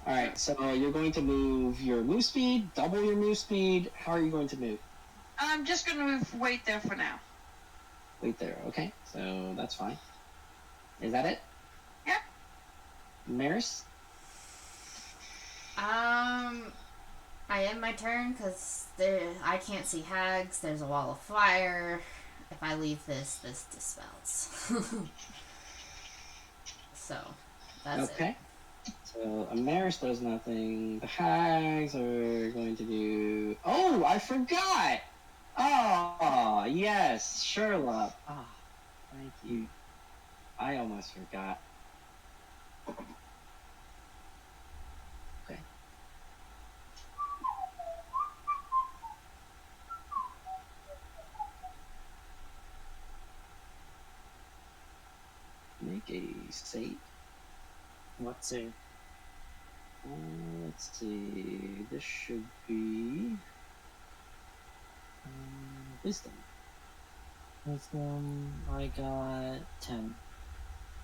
All right. So you're going to move your move speed, double your move speed. How are you going to move? I'm just gonna wait there for now. Wait there. Okay. So that's fine. Is that it? Yeah. Maris. I end my turn because I can't see hags. There's a wall of fire. If I leave this dispels. So, that's it. Okay. So Amaris does nothing. The hags are going to do. Oh, I forgot. Oh, yes, Sherlock. Ah, thank you. I almost forgot. Okay. Make a save. What save? Let's see. This should be wisdom. Wisdom, I got 10.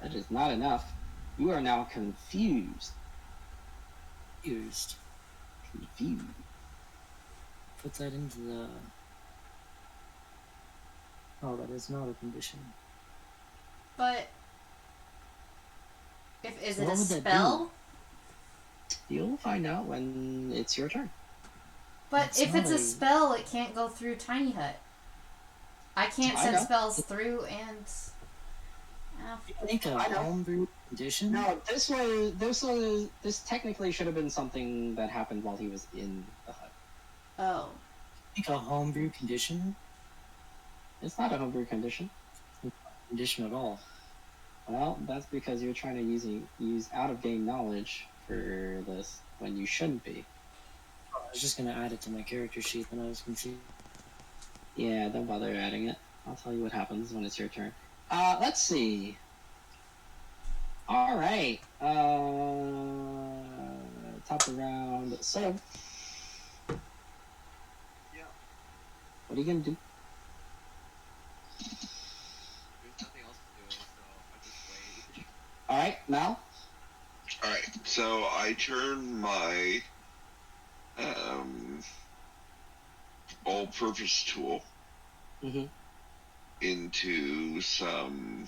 That is not enough. You are now confused. Used. Confused. Put that into the... Oh, that is not a condition. But is it What a would that spell? You'll find out when it's your turn. But It's if not it's a a- spell, it can't go through Tiny Hut. I can't I send know. spells through and. Make a I know. homebrew condition? No, this technically should have been something that happened while he was in the hut. Oh. Make a homebrew condition? It's not a homebrew condition. Condition at all. Well, that's because you're trying to use out of game knowledge for this when you shouldn't be. I was just gonna add it to my character sheet, and I was confused. Yeah, don't bother adding it. I'll tell you what happens when it's your turn. Let's see. All right. Top of round. So, Yeah. what are you gonna do? There's nothing else to do, so I just wait. All right, Mal. Alright, so I turn my all-purpose tool Mm-hmm. into some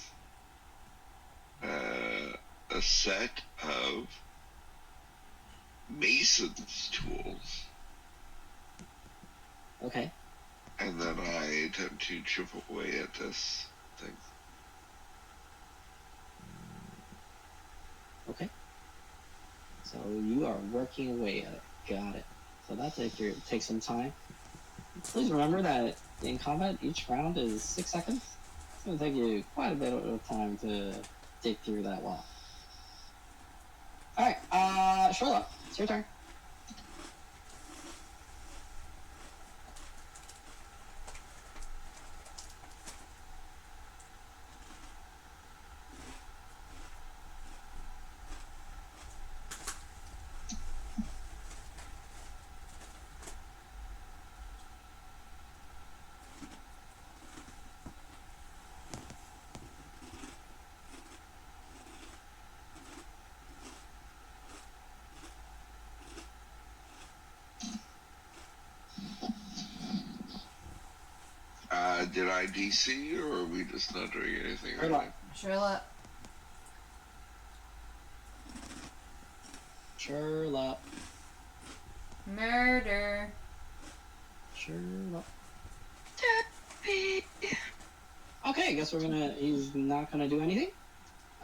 a set of mason's tools, Okay. and then I attempt to chip away at this thing. Okay. So you are working away at it. Got it. So that takes some time. Please remember that in combat, each round is 6 seconds. It's going to take you quite a bit of time to dig through that wall. Alright, Sherlock, it's your turn. Did I DC, or are we just not doing anything right Sherlock. now? Sherlock. Sherlock. Murder. Sherlock. Okay, I guess he's not gonna do anything.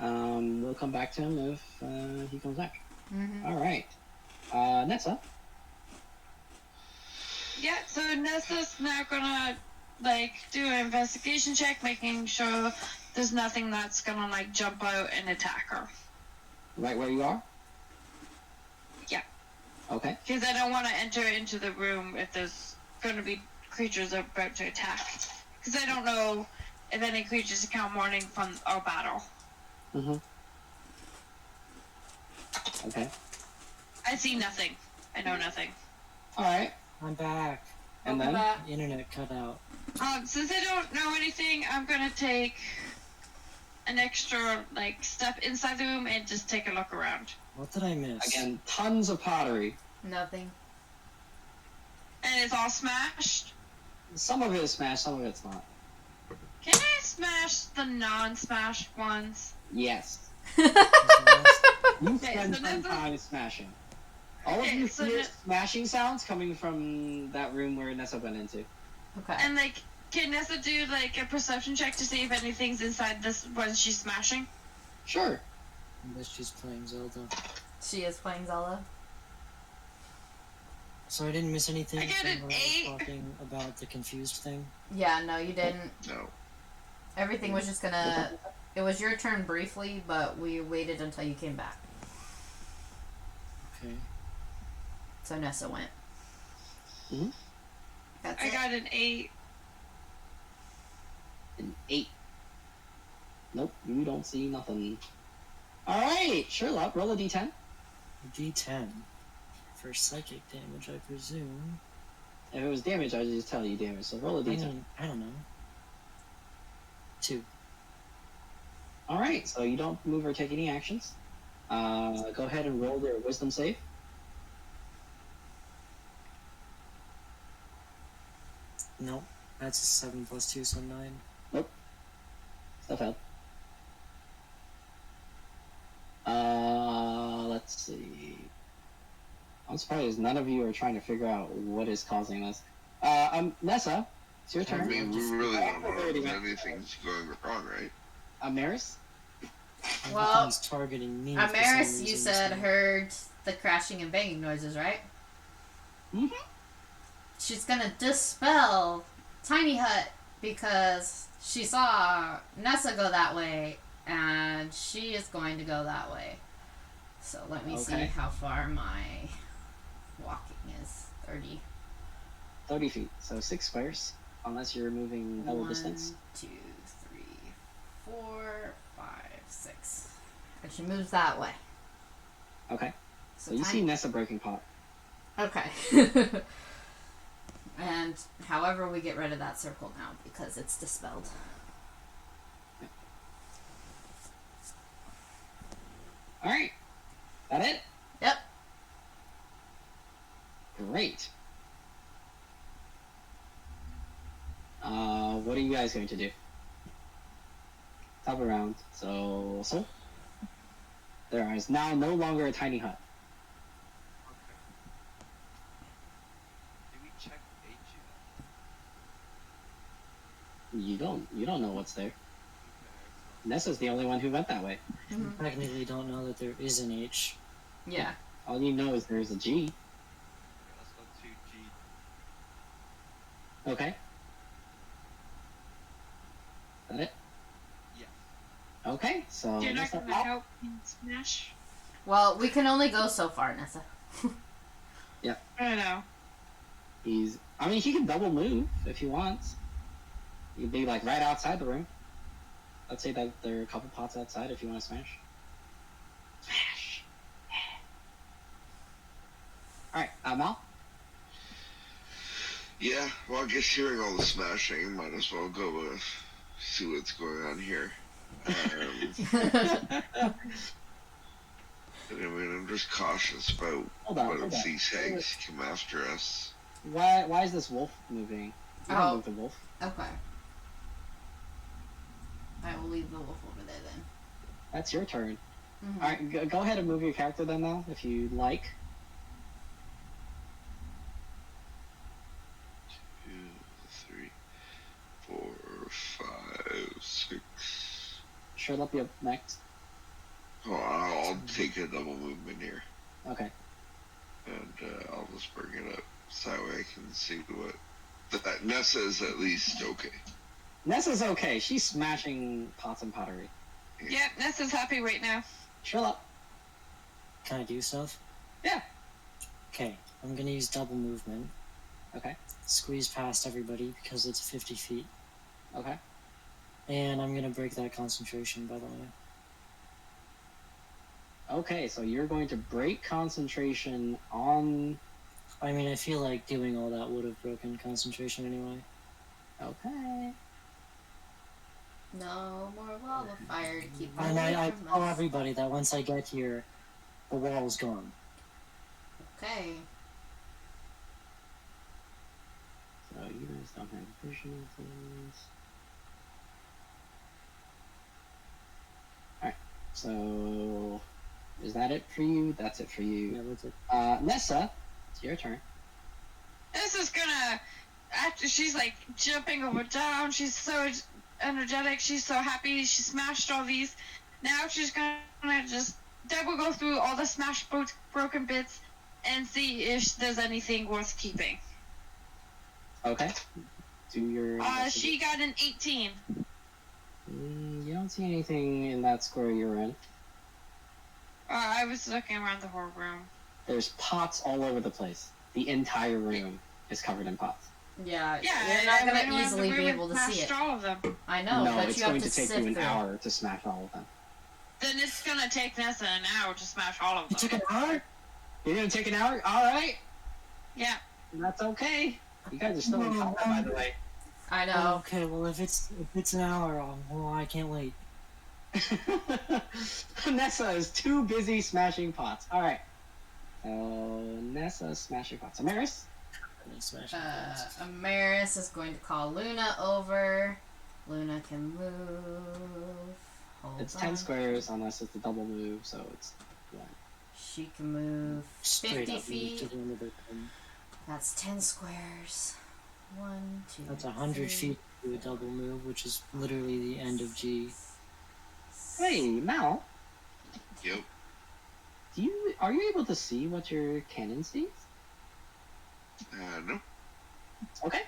We'll come back to him if he comes back. Mm-hmm. Alright. Netza. Yeah, so Nessa's now gonna do an investigation check, making sure there's nothing that's gonna jump out and attack her. Right where you are? Yeah. Okay. Because I don't want to enter into the room if there's going to be creatures about to attack. Because I don't know if any creatures account morning from our battle. Mm-hmm. Okay. I see nothing. I know nothing. Alright. I'm back. And Welcome then? back. The internet cut out. Since I don't know anything, I'm going to take an extra, step inside the room and just take a look around. What did I miss? Again, tons of pottery. Nothing. And it's all smashed. Some of it is smashed, some of it's not. Can I smash the non-smashed ones? Yes. Is that- You Okay, spend so some that's time smashing. All of Okay, you so hear that- smashing sounds coming from that room where Nessa went into. Okay. And, can Nessa do, a perception check to see if anything's inside this when she's smashing? Sure. Unless she's playing Zelda. She is playing Zelda. So I didn't miss anything I got from an when I 8. was talking about the confused thing. Yeah, no, you didn't. No. Everything was just gonna. It was your turn briefly, but we waited until you came back. Okay. So Nessa went. Mhm. That's I it. got an 8. An 8. Nope, you don't see nothing. Alright, Sherlock, roll a d10. D10. For psychic damage, I presume. If it was damage, I'd just tell you damage, so roll a I d10. mean, I don't know. 2. Alright, so you don't move or take any actions. Go ahead and roll their wisdom save. Nope. That's a 7 plus 2, so 9. Still failed. Let's see. I'm surprised none of you are trying to figure out what is causing this. Nessa, it's your I turn. mean, we really don't know if anything's going wrong, right? Maris? Well, Everything's targeting me. for some Amaris, you reason, said so- heard the crashing and banging noises, right? Mhm. She's gonna dispel Tiny Hut because she saw Nessa go that way, and she is going to go that way. So let me see Okay. how far my walking is. 30. 30 feet, so 6 squares, unless you're moving double 1, distance. 2, 3, 4, 5, 6. And she moves that way. Okay, so So you see Tiny- Nessa breaking pot. Okay. And however we get rid of that circle now because it's dispelled. Alright, that it? Yep. Great. What are you guys going to do? Top around. So, there is now no longer a tiny hut. Okay. Did we check H yet? You don't know what's there. Okay, Nessa's the only one who went that way. You technically don't know that there is an H. Yeah. All you know is there's a G. okay, let's go to G. Okay. Is that it? Yes. Okay, so You're not Nessa, gonna help me smash? Well, we can only go so far, Nessa. I don't know. he can double move if he wants. He'd be like right outside the room. Let's say that there are a couple pots outside if you want to smash. Smash! Alright, Mal? Yeah, well, I guess hearing all the smashing, might as well go see what's going on here. I mean, I'm just cautious about Hold on, what hold if on. these hags come after us. Why is this wolf moving? You don't Oh. move the wolf. Okay. I will leave the wolf over there then. That's your turn. Mhm. Alright, go ahead and move your character then now, if you like. 2, 3, 4, 5, 6. Sherlock, be up next. Oh, I'll take a double movement here, Okay. and I'll just bring it up so that way I can see what. That Nessa is at least okay. Nessa's okay. She's smashing pots and pottery. Yep, Nessa's happy right now. Sherlock. Can I do stuff? Yeah. Okay, I'm gonna use double movement. Okay. Squeeze past everybody because it's 50 feet. Okay. And I'm gonna break that concentration, by the way. Okay, so you're going to break concentration on. I mean, I feel like doing all that would have broken concentration anyway. Okay. No more wall of fire to keep And away I from tell us. everybody that once I get here, the wall is gone. Okay. So you guys don't have vision of things. Alright, so is that it for you? That's it for you. Yeah, that's it. Nessa, it's your turn. This is gonna. After she's like jumping up and down, she's so energetic. She's so happy. She smashed all these. Now she's gonna just double go through all the smashed broken bits and see if there's anything worth keeping. Okay. Do your. She got an 18. You don't see anything in that square you're in. I was looking around the whole room. There's pots all over the place. The entire room is covered in pots. Yeah, Yeah, you're not I went gonna around easily the be room able to and see it. smashed all of them. I know, No, but it's you have going to to take sift you an through. hour to smash all of them. Then it's gonna take Nessa an hour to smash all of It them. took an hour? You're gonna take an hour? Alright. Yeah. That's okay. You guys are still in combat, by the way. I know. Okay, well if it's an hour, well I can't wait. Nessa is too busy smashing pots. Alright. So, Nessa's smashing pots. Amaris? Smash Amaris is going to call Luna over. Luna can move. Hold It's on. 10 squares unless it's a double move, so it's 1. She can move Straight 50 up, you feet. took one of the- That's 10 squares. 1, 2, That's 100 3. feet to do a double move, which is literally the end of G. Hey, Mal. Yep. Are you able to see what your cannon sees? No. Okay.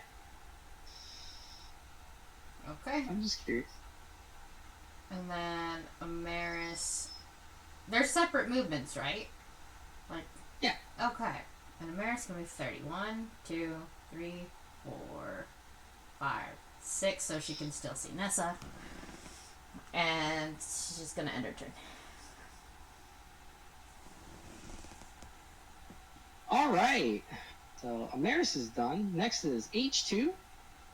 Okay. I'm just curious. And then Amaris. They're separate movements, right? Like. Yeah. Okay. And Amaris can move 30. 1, 2, 3, 4, 5, 6, so she can still see Nessa. And she's gonna end her turn. Alright. So, Amaris is done. Next is H2.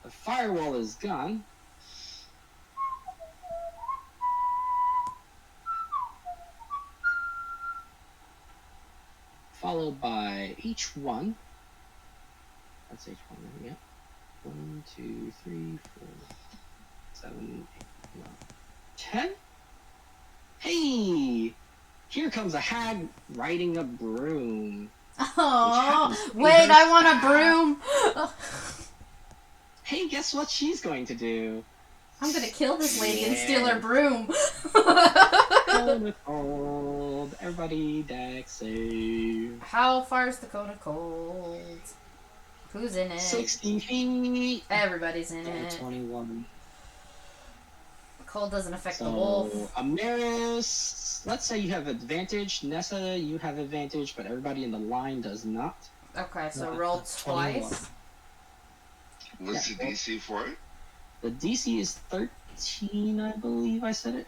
The firewall is gone. Followed by H1. That's H1 there, yeah. 1, 2, 3, 4, 7, 8, 9, 10. Hey! Here comes a hag riding a broom. Oh, happens to be wait, her I want a staff. broom! Hey, guess what she's going to do? I'm gonna kill this lady and steal her broom. Cone of cold. Everybody, deck save. How far is the cone of cold? Who's in it? 60 feet. Everybody's in it. 21. Cold doesn't affect the So, wolf. Amaris, let's say you have advantage. Nessa, you have advantage, but everybody in the line does not. Okay, so No, roll that's 21. twice. What's Yeah, the DC for it? The DC is 13, I believe I said it.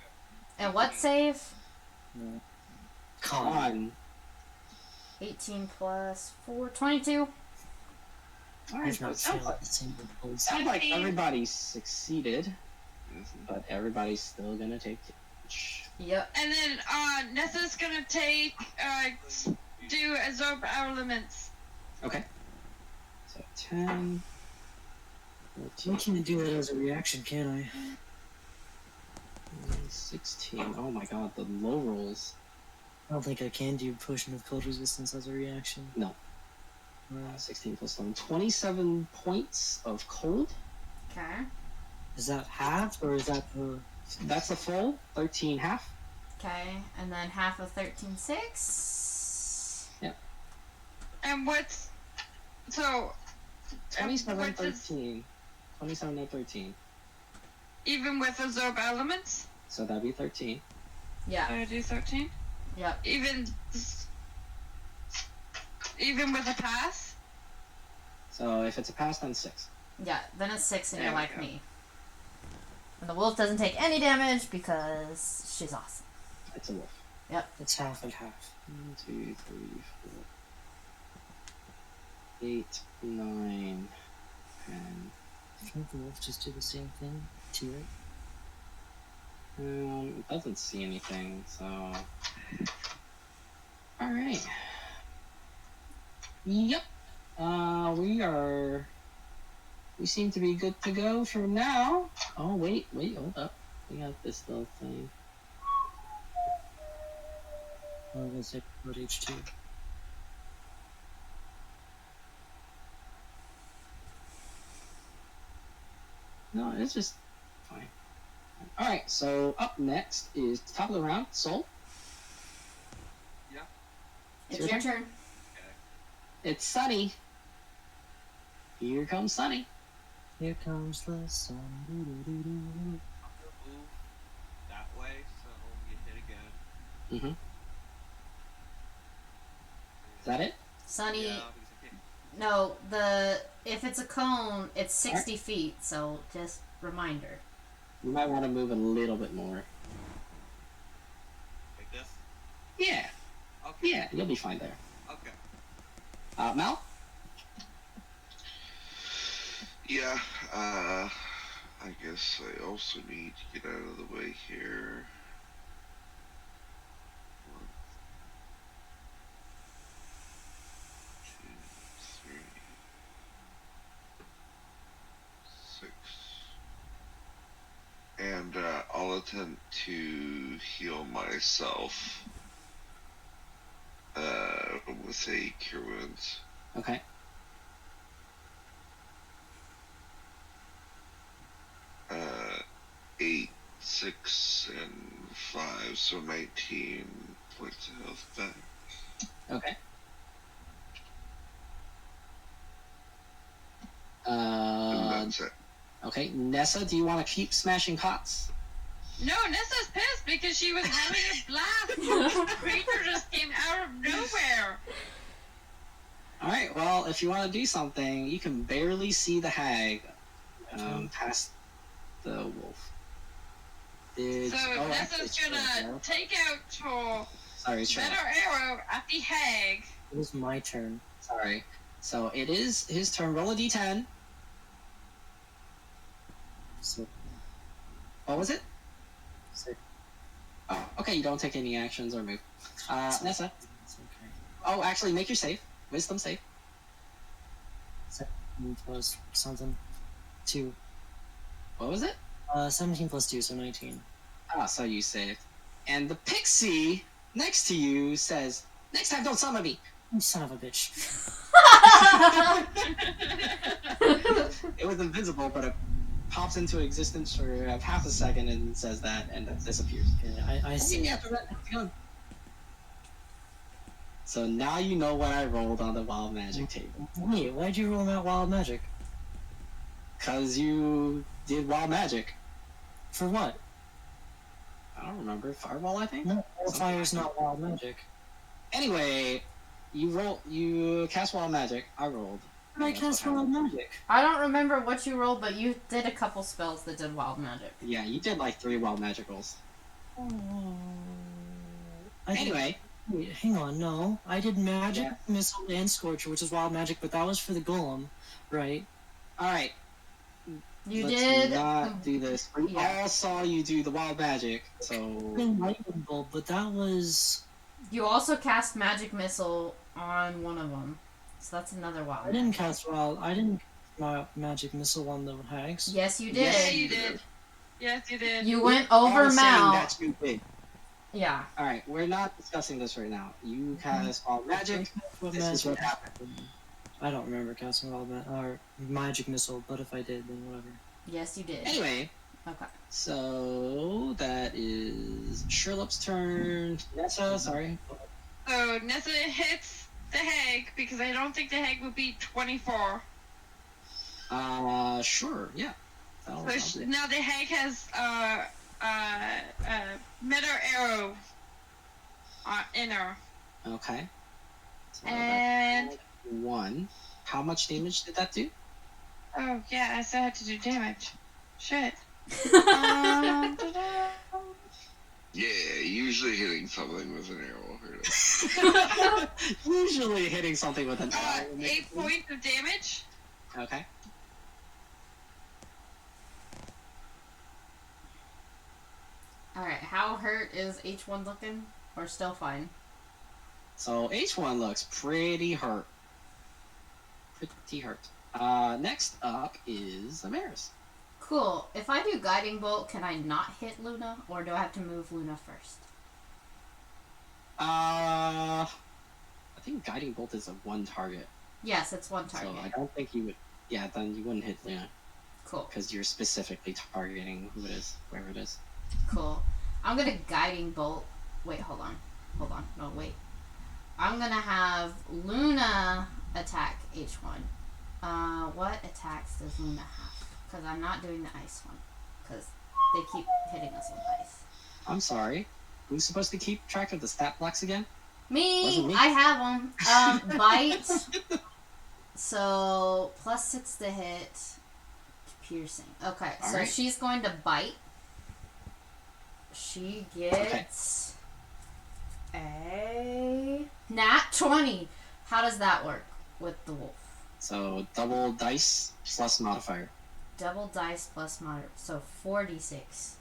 And what save? Con. 18 plus 4, 22. Alright, I've not sounds failed like, a single pull. sounds like everybody succeeded, Mhm. but everybody's still gonna take damage. Yep. And then Nessa's gonna take do absorb elements. Okay. So 10. I 14, can't do it as a reaction, can I? 16. Oh my god, the low rolls. I don't think I can do potion of cold resistance as a reaction. No. Right. 16 plus 11. 27 points of cold. Okay. Is that halved or is that the? That's the full. 13 half. Okay, and then half of 13, 6. And what's so? 27, what does- 13. 27 and 13. Even with absorb elements, So that'd be 13. Yeah. I do 13. Yep. Even Even with a pass? So if it's a pass, then 6. Yeah, then it's 6 and There you're we like go. me. And the wolf doesn't take any damage because she's awesome. It's a wolf. It's half and half. 1, 2, 3, 4, 8, 9, 10. Can't the wolf just do the same thing to it? It doesn't see anything, so. Alright. Yep. We seem to be good to go for now. Oh, wait, hold up. We got this little thing. I'm gonna say code H2. No, it's just fine. Alright, so up next is top of the round, Soul. It's your your turn. It's Sunny. Here comes Sunny. Here comes the sun. Doo-doo-doo-doo. I'm gonna move that way, so we hit again. Mm-hmm. Is that it? Sunny, Yeah, because I can't. no, if it's a cone, it's 60 feet, so just reminder. You might want to move a little bit more. Like this? Yeah, Okay. yeah, you'll be fine there. Okay. Mal? Yeah, I guess I also need to get out of the way here. 1, 2, 3, 6. And I'll attempt to heal myself with a cure wounds. Okay. Uh, 8, 6, and 5, so 19 points of health back. Okay. And that's it. Okay, Nessa, do you want to keep smashing pots? No, Nessa's pissed because she was having a blast. This creature just came out of nowhere. Alright, well, if you want to do something, you can barely see the hag past the wolf. So actually, Nessa's gonna take out her Sorry, sure. better arrow at the hag. It was my turn. Sorry. So it is his turn. Roll a d10. So, What was it? so Oh, okay, you don't take any actions or move. Nessa. it's okay. Oh, actually, make your save. Wisdom save. 17 plus something. 2. What was it? 17 plus 2, so 19. Ah, so you saved. And the pixie next to you says, "Next time, don't summon me." You son of a bitch. It was invisible, but it pops into existence for half a second and says that, and then disappears. Okay, I see. Yeah, after that, it's gone. So now you know what I rolled on the wild magic table. Wait, why'd you roll out wild magic? Cause you did wild magic. For what? I don't remember. Fireball, I think? No, fire's not wild magic. Anyway, you cast wild magic. I rolled. How did I cast wild magic? I don't remember what you rolled, but you did a couple spells that did wild magic. Yeah, you did like 3 wild magic rolls. Oh. I did- Anyway, Wait, hang on, no. I did magic, Yeah. missile, and scorcher, which is wild magic, but that was for the golem, right? alright. You Let's did. not do this. We yeah. all saw you do the wild magic, I so... did lightning bolt, but that was... You also cast magic missile on one of them, so that's another wild. I didn't cast magic missile on the hags. Yes, you did. Yes, Yeah, you did. Yes, you did. You went All over saying Mal. that you did. Yeah. Alright, we're not discussing this right now. You cast wild magic. What This is what happened. I don't remember casting or magic missile, but if I did, then whatever. Yes, you did. Anyway, Okay. so that is Sherlock's turn. Nessa, sorry. So Nessa hits the hag because I don't think the hag would beat 24. Sure, yeah. That'll So sound good. now the hag has meta arrow in her. Okay. So And that's 1. How much damage did that do? oh yeah, I still had to do damage. Shit. Ta-da. Yeah, usually hitting something with an arrow will hurt it. Usually hitting something with an arrow. will make 8 it bleed. points of damage. Okay. Alright, how hurt is H1 looking? Or still fine? So H1 looks pretty hurt. Pretty hurt. Next up is Amaris. Cool. If I do Guiding Bolt, can I not hit Luna? Or do I have to move Luna first? I think Guiding Bolt is a 1 target. Yes, it's one target. So I don't think you would. Yeah, then you wouldn't hit Luna Cool. because you're specifically targeting who it is, wherever it is. Cool. I'm gonna Guiding Bolt. Wait, hold on. Hold on. No, wait. I'm gonna have Luna attack H1. What attacks does Luna have? Because I'm not doing the ice one. Because they keep hitting us with ice. I'm sorry. Who's supposed to keep track of the stat blocks again? Me! Wasn't me. I have them. Bite. So, +6 to hit. Piercing. Okay, so Alright. she's going to bite. She gets a nat 20. How does that work with the wolf? So double dice plus modifier. Double dice plus moderate. So 4d6.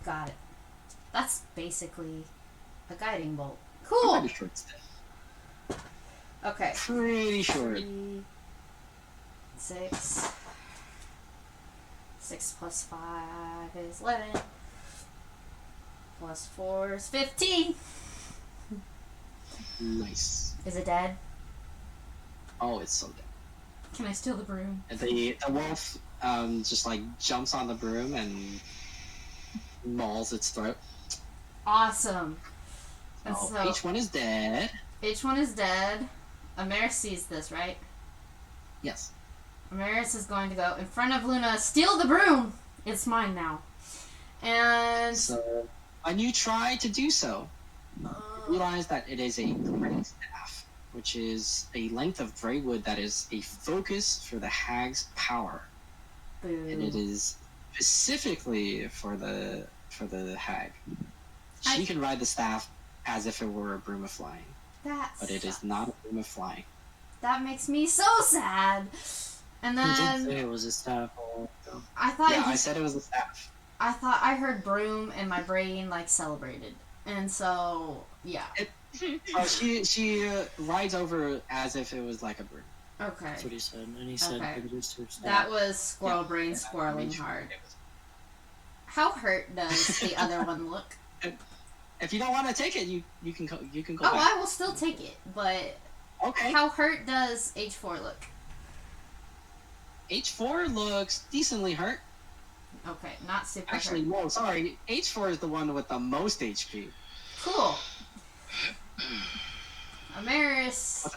Got it. That's basically a guiding bolt. I'm Cool! pretty sure it's dead. Okay. Pretty sure. 3, 6. 6 plus 5 is 11. Plus 4 is 15. Nice. Is it dead? Oh, it's so dead. Can I steal the broom? And the wolf just like jumps on the broom and mauls its throat. Awesome. And Oh, so H1 is dead. H1 is dead. Amaris sees this, right? Yes. Amaris is going to go in front of Luna, steal the broom! It's mine now. And So when you try to do so, realize that it is a great staff, which is a length of gray wood that is a focus for the hag's power, and it boo. is specifically for the hag. She I- can ride the staff as if it were a broom of flying, That but it is sucks. not a broom of flying. That makes me so sad. And You did then say it was a staff. So. I thought Yeah, he- I said it was a staff. I thought I heard broom and my brain like celebrated. And so yeah. Oh, she rides over as if it was like a broom. Okay. That's what he said. And he said Okay. it was her staff. That was squirrel Yeah. brain Yeah, squirreling made sure hard. it was- How hurt does the other one look? If you don't want to take it, you can go. You can go Oh, back. I will still take it, but Okay. how hurt does H4 look? H4 looks decently hurt. Okay, not super Actually, hurt. no, sorry. H4 is the one with the most HP. Cool. Amaris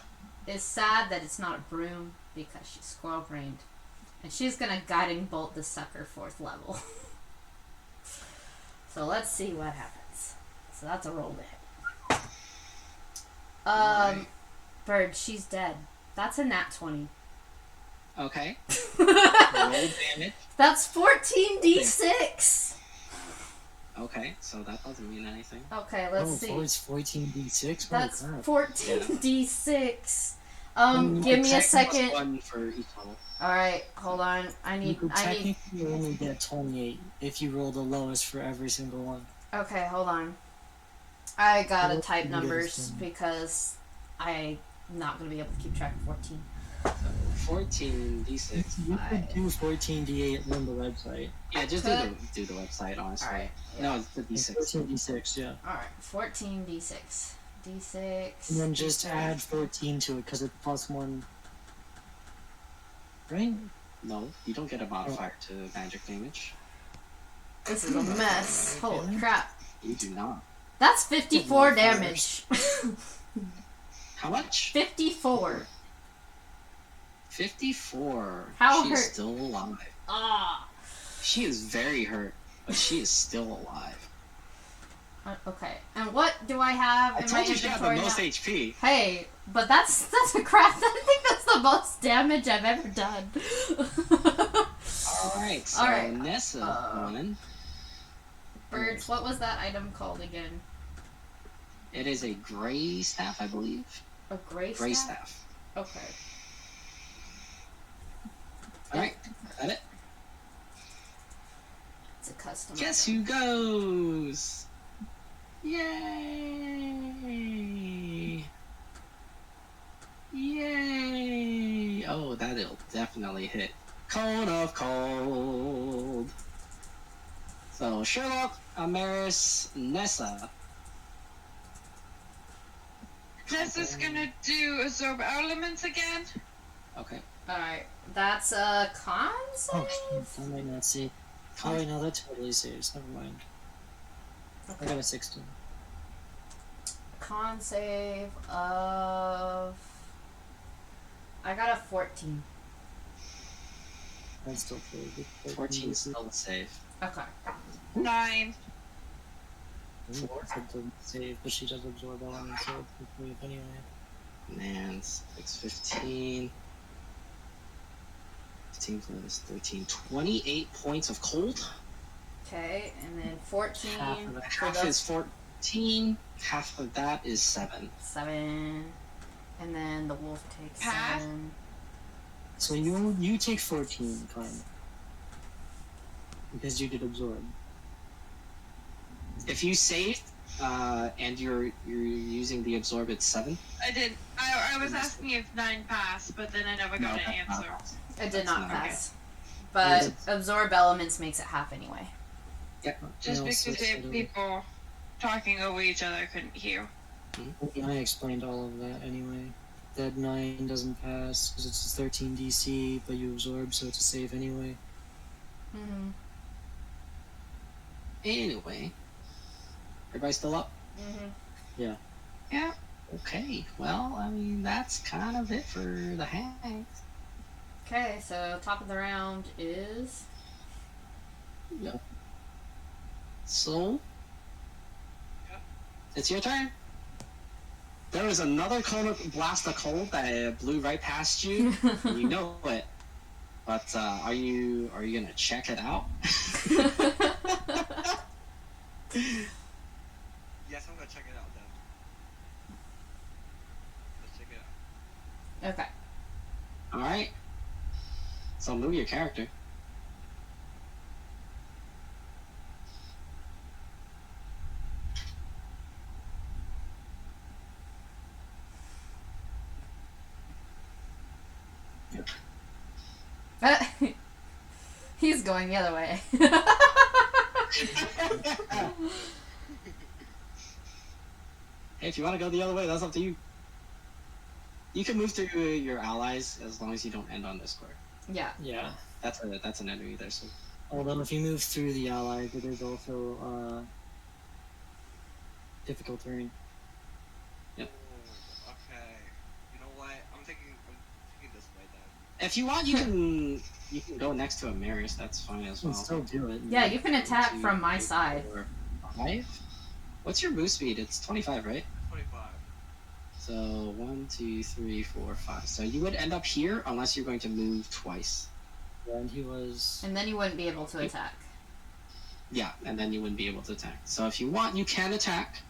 is sad that it's not a broom because she's squirrel brained. And she's gonna guiding bolt the sucker 4th level. So let's see what happens. So that's a roll to hit. Bird, she's dead. That's a nat 20. Okay. Roll damage. That's 14d6. Okay, so that doesn't mean anything. Okay, let's Oh, see. so it's 14d6? That's Holy crap. 14d6. Mm, Give me a It's plus second. 1 for each level. All right, hold on. I You need. could I need. technically only get 28 if you roll the lowest for every single one. Okay, hold on. I gotta Well, type you numbers guys can- because I'm not gonna be able to keep track of 14. So 14d6. You could do 14d8 on the website. Yeah, just do the website, honestly. All right. No, it's the It's d6. 14d6, yeah. All right. 14d6. D6. And then just add 14 to it because it's +1. Right? No, you don't get a modifier to magic damage. This is a mess. Holy crap. You do not. That's 54 damage. How much? 54. 54. How She hurt? is still alive. Ah. She is very hurt, but she is still alive. Okay. And what do I have I in my told you she had the inventory most now? HP. Hey, but that's a crap. I think that's the most damage I've ever done. Alright, so Alright, Nessa won. Birds, what was that item called again? It is a gray staff, I believe. A gray Gray staff? staff. Okay. Alright, got it. It's a custom Guess item. who goes? Yay! Yay! Oh, that'll definitely hit. Cone of Cold. So Sherlock, Amaris, Nessa. Nessa's gonna do absorb elements again. Okay. Alright. That's a con Oh, save? I might not see. Oh, wait, no, that totally saves. Never mind. I Okay. got a 16. Con save of... I got a 14. That's still pretty good. 14 still the save. Okay. 9. Four doesn't save, but she does absorb elements, so it's move anyway. Man, 6, 15. 15 plus 13. 28 points of cold. Okay, and then 14 Half of it. for Half the is 14. Half of that is 7. 7. And then the wolf takes Half? 7. So you take 14, fine. Because you did absorb. If you saved, and you're using the absorb, it's 7. I did. I was asking if 9 passed, but then I never got an that's not answer. possible. It did That's not not pass. But Okay. absorb elements makes it half anyway. Just I because also if said people talking over each other couldn't hear. I explained all of that anyway. That 9 doesn't pass because it's a 13 DC, but you absorb, so it's a save anyway. Mm-hmm. Anyway. Everybody still up? Mm-hmm. Yeah. Okay, well, I mean, that's kind of it for the hangs. Okay, so top of the round is... So, Yeah. it's your turn. There was another blast of cold that blew right past you. And you know it. But are you gonna check it out? Yes, I'm gonna check it out then. Let's check it out. Okay. All right. So move your character. He's going the other way. Hey, if you want to go the other way, that's up to you. You can move through your allies as long as you don't end on this square. Yeah. Yeah. That's an enemy there. So Although if you move through the ally, but there's also difficult terrain. Yep. Ooh, okay. You know what? I'm taking this way then. if you want, you can go next to Amaris. That's fine as You well. can still do it. Yeah, you can attack 2, from my 3, side. 4, 5. What's your move speed? It's 25, right? 25. So 1, 2, 3, 4, 5. So you would end up here unless you're going to move twice. And he was. And then you wouldn't be able to attack. Yeah, and then you wouldn't be able to attack. So if you want, you can attack.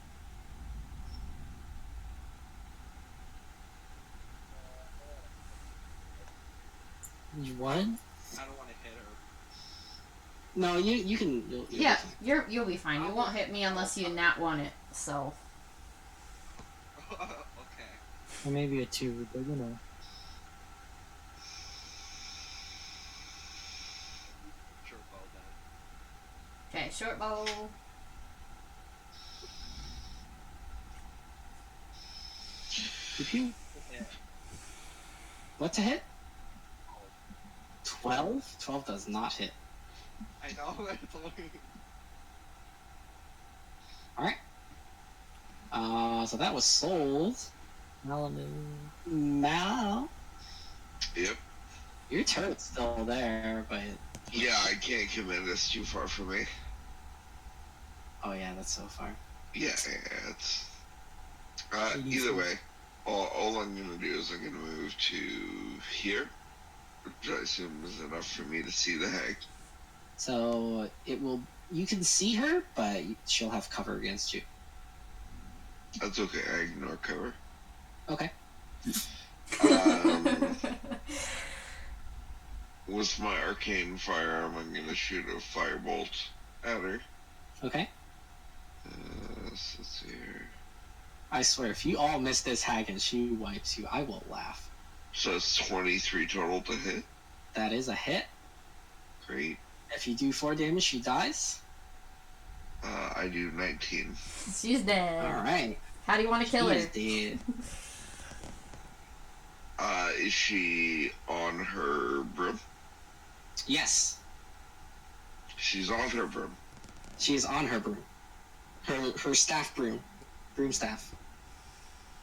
You what? I don't want to hit her. No, you can. You'll Yeah, be fine. you'll be fine. You won't hit me unless you nat one it. So Okay. Or maybe a 2, but you know. Sure, bow then. okay, short bow. Pew pew. Yeah. What's a hit? 12? 12 does not hit. I know. It's only. So that was sold. Malamu. Mal, Yep. your turret's still there, but Yeah, I can't commit. It's too far for me. oh yeah, that's so far. Yeah, it's. Either way, all I'm gonna do is I'm gonna move to here, which I assume is enough for me to see the hag. So it will. You can see her, but she'll have cover against you. That's okay. I ignore cover. Okay. With my arcane firearm, I'm gonna shoot a firebolt at her. Okay. So let's see here. I swear, if you all miss this hag and she wipes you, I will laugh. So it's 23 total to hit. That is a hit. Great. If you do 4 damage, she dies. I do 19. She's dead. All right. How do you want to kill She her? is dead. Is she on her broom? Yes, She's on her broom. she is on her broom. Her staff broom. Broom staff.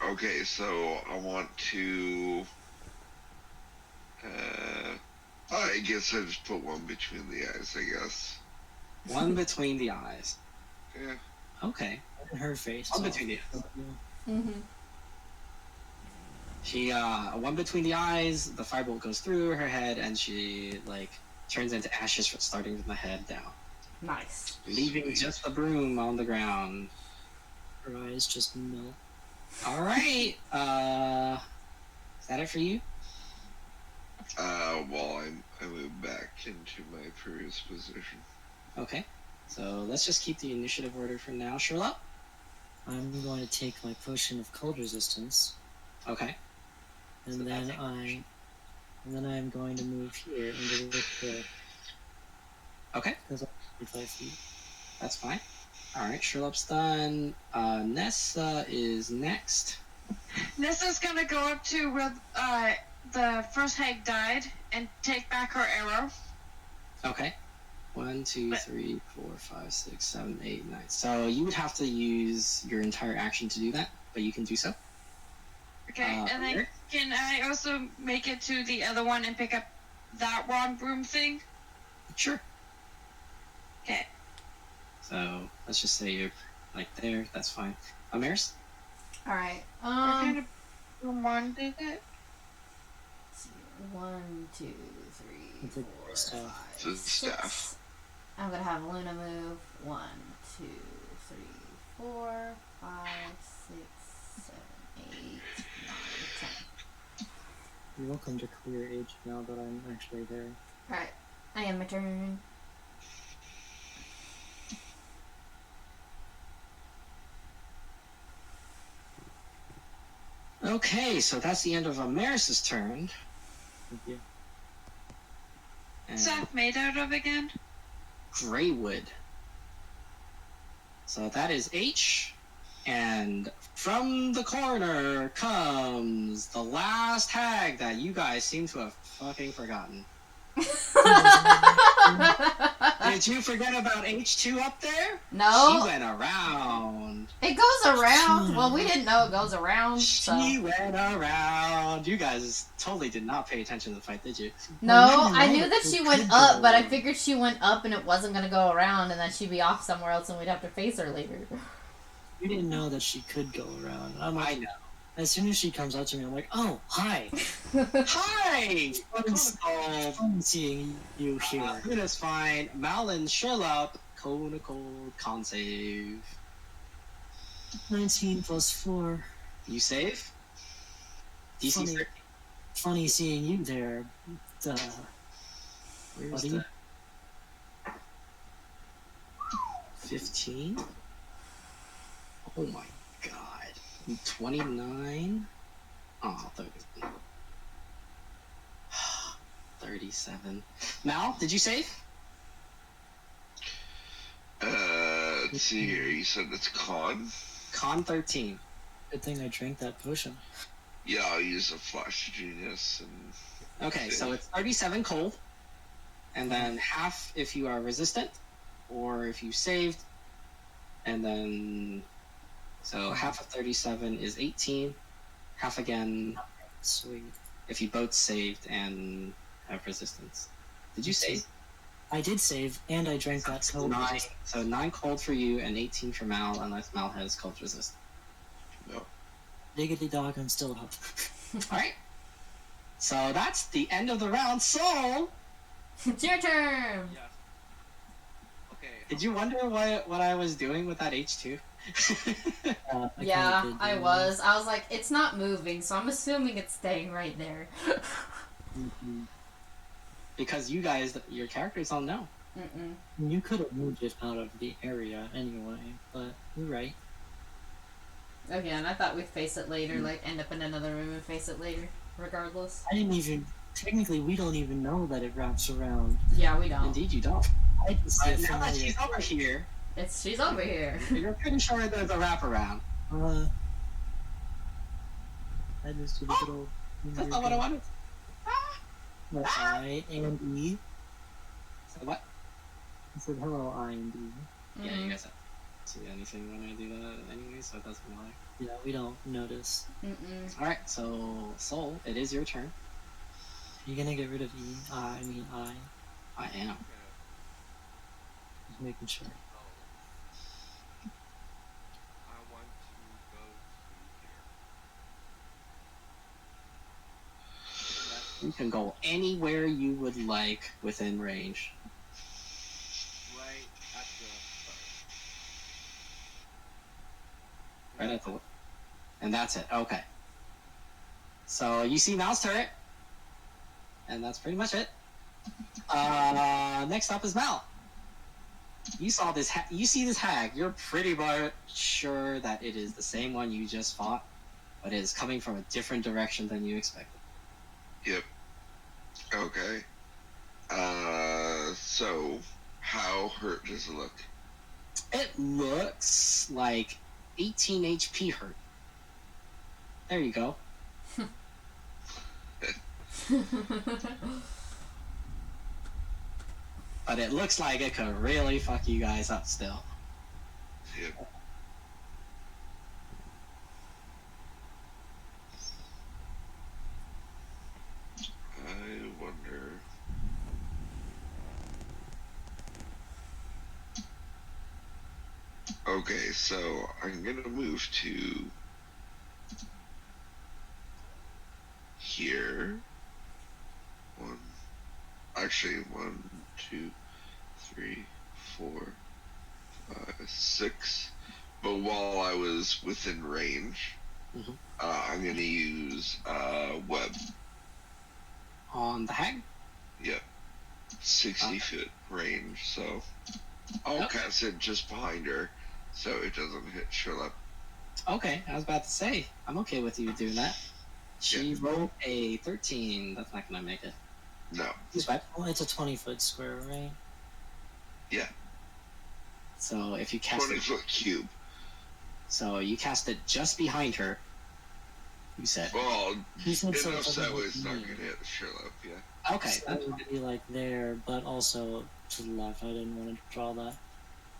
Okay, so I want to. I guess I just put one between the eyes. I guess. One between the eyes. Yeah. Okay. In her face. One so- between the eyes. Mm-hmm. She, one between the eyes, the firebolt goes through her head, and she, like, turns into ashes starting from the head down. Nice. Leaving Sweet. just the broom on the ground. Her eyes just melt. Alright, is that it for you? Well, I move back into my previous position. Okay. So let's just keep the initiative order for now, Sherlock. I'm going to take my potion of cold resistance, Okay. and So then that's I'm going to move here into the pit Okay, because I'm 45 feet. that's fine. Alright, Sherlock's done. Nessa is next. Nessa's gonna go up to where the first hag died and take back her arrow. Okay. 1, 2, 3, 4, 5, 6, 7, 8, 9. So you would have to use your entire action to do that, but you can do so. Okay, and then Alright. can I also make it to the other one and pick up that wand broom thing? Sure. Okay. So let's just say you're like there. That's fine. Amaris? All right. What kind of broom wand is it? Let's see. 1, 2, 3, It's a 4, staff. 5, It's a 6. staff. I'm gonna have Luna move. 1, 2, 3, 4, 5, 6, 7, 8, 9, 10. You're welcome to clear age now that I'm actually there. All right. I am my turn. Okay, so that's the end of Amaris' turn. Thank you. And What's that made out of again? Greywood. So that is H. And from the corner comes the last hag that you guys seem to have fucking forgotten. Did you forget about H2 up there? She No, went around. it goes around. Well, we didn't know it goes around. So. She went around. You guys totally did not pay attention to the fight, did you? No, Well, you I know knew that it she could went go up, but I around. figured she went up and it wasn't gonna go around, and then she'd be off somewhere else, and we'd have to face her later. You didn't know that she could go around. I'm I like, know. as soon as she comes up to me, I'm like, oh, hi. Hi! Fun seeing you here. Luna's fine. Mal and Sherlock, Kona Cold, con save. 19 plus 4. You save? DC Funny. 13. Funny seeing you there. Duh. Where's Buddy? the 15? Oh my god. 29? Oh, 37. 37. Mal, did you save? Let's see here. You said it's con? Con 13. Good thing I drank that potion. Yeah, I'll use a flash genius and. Okay, so it's 37 cold, and then half if you are resistant, or if you saved, and then so half of 37 is 18, half again Sweet. if you both saved and have resistance. Did you save? I did save, and I drank that cold. 9. So 9 cold for you and 18 for Mal, unless Mal has cold resist. Diggity dog, I'm still up. Alright. So that's the end of the round. So, It's your turn. Yes. Okay. did you wonder what I was doing with that H2? I Yeah, kinda did, I was. I was like, it's not moving, so I'm assuming it's staying right there. Mhm. Because you guys, your characters don't know. Mm-mm. You could have moved it out of the area anyway, but you're right. Again, I thought we'd face it later, like end up in another room and face it later, regardless. I didn't even. Technically, we don't even know that it wraps around. Yeah, we don't. Indeed, you don't. I just see But a now that familiar. she's over here, She's over here. you're pretty sure there's a wraparound. I just do the good old. That's not what I wanted. I and E. So what? I said hello, I and E. Yeah, Mm-mm. you guys don't see anything when I do that anyway, so it doesn't matter. Yeah, we don't notice. Mm-mm. Alright, so Soul, it is your turn. You gonna get rid of E? I mean I. I am. Okay. Just making sure. So, I want to go to here. You can go anywhere you would like within range. Right at the start. Right at the. And that's it. Okay. So you see Mouse turret. And that's pretty much it. Next up is Mal. You saw this. You see this hag. You're pretty much sure that it is the same one you just fought, but it is coming from a different direction than you expected. Yep. Okay. So how hurt does it look? It looks like 18 HP hurt. There you go. But it looks like it could really fuck you guys up still. Yep. I wonder. Okay, so I'm gonna move to here. One, two, three, 4, 5, 6. But while I was within range, Mhm. I'm gonna use web. On the hag? Yep. 60-foot range, so I'll Okay. cast it just behind her so it doesn't hit Sherlock. Okay, I was about to say, I'm okay with you doing that. She rolled a 13. That's not gonna make it. No. It's fine. Well, it's a 20-foot square, right? So if you cast 20-foot cube. so you cast it just behind her. You said Well, He said so. enough it so doesn't it's not look gonna mean. hit Sherlock, yeah. okay. So That's it fine. would be like there, but also to the left. I didn't want to draw that.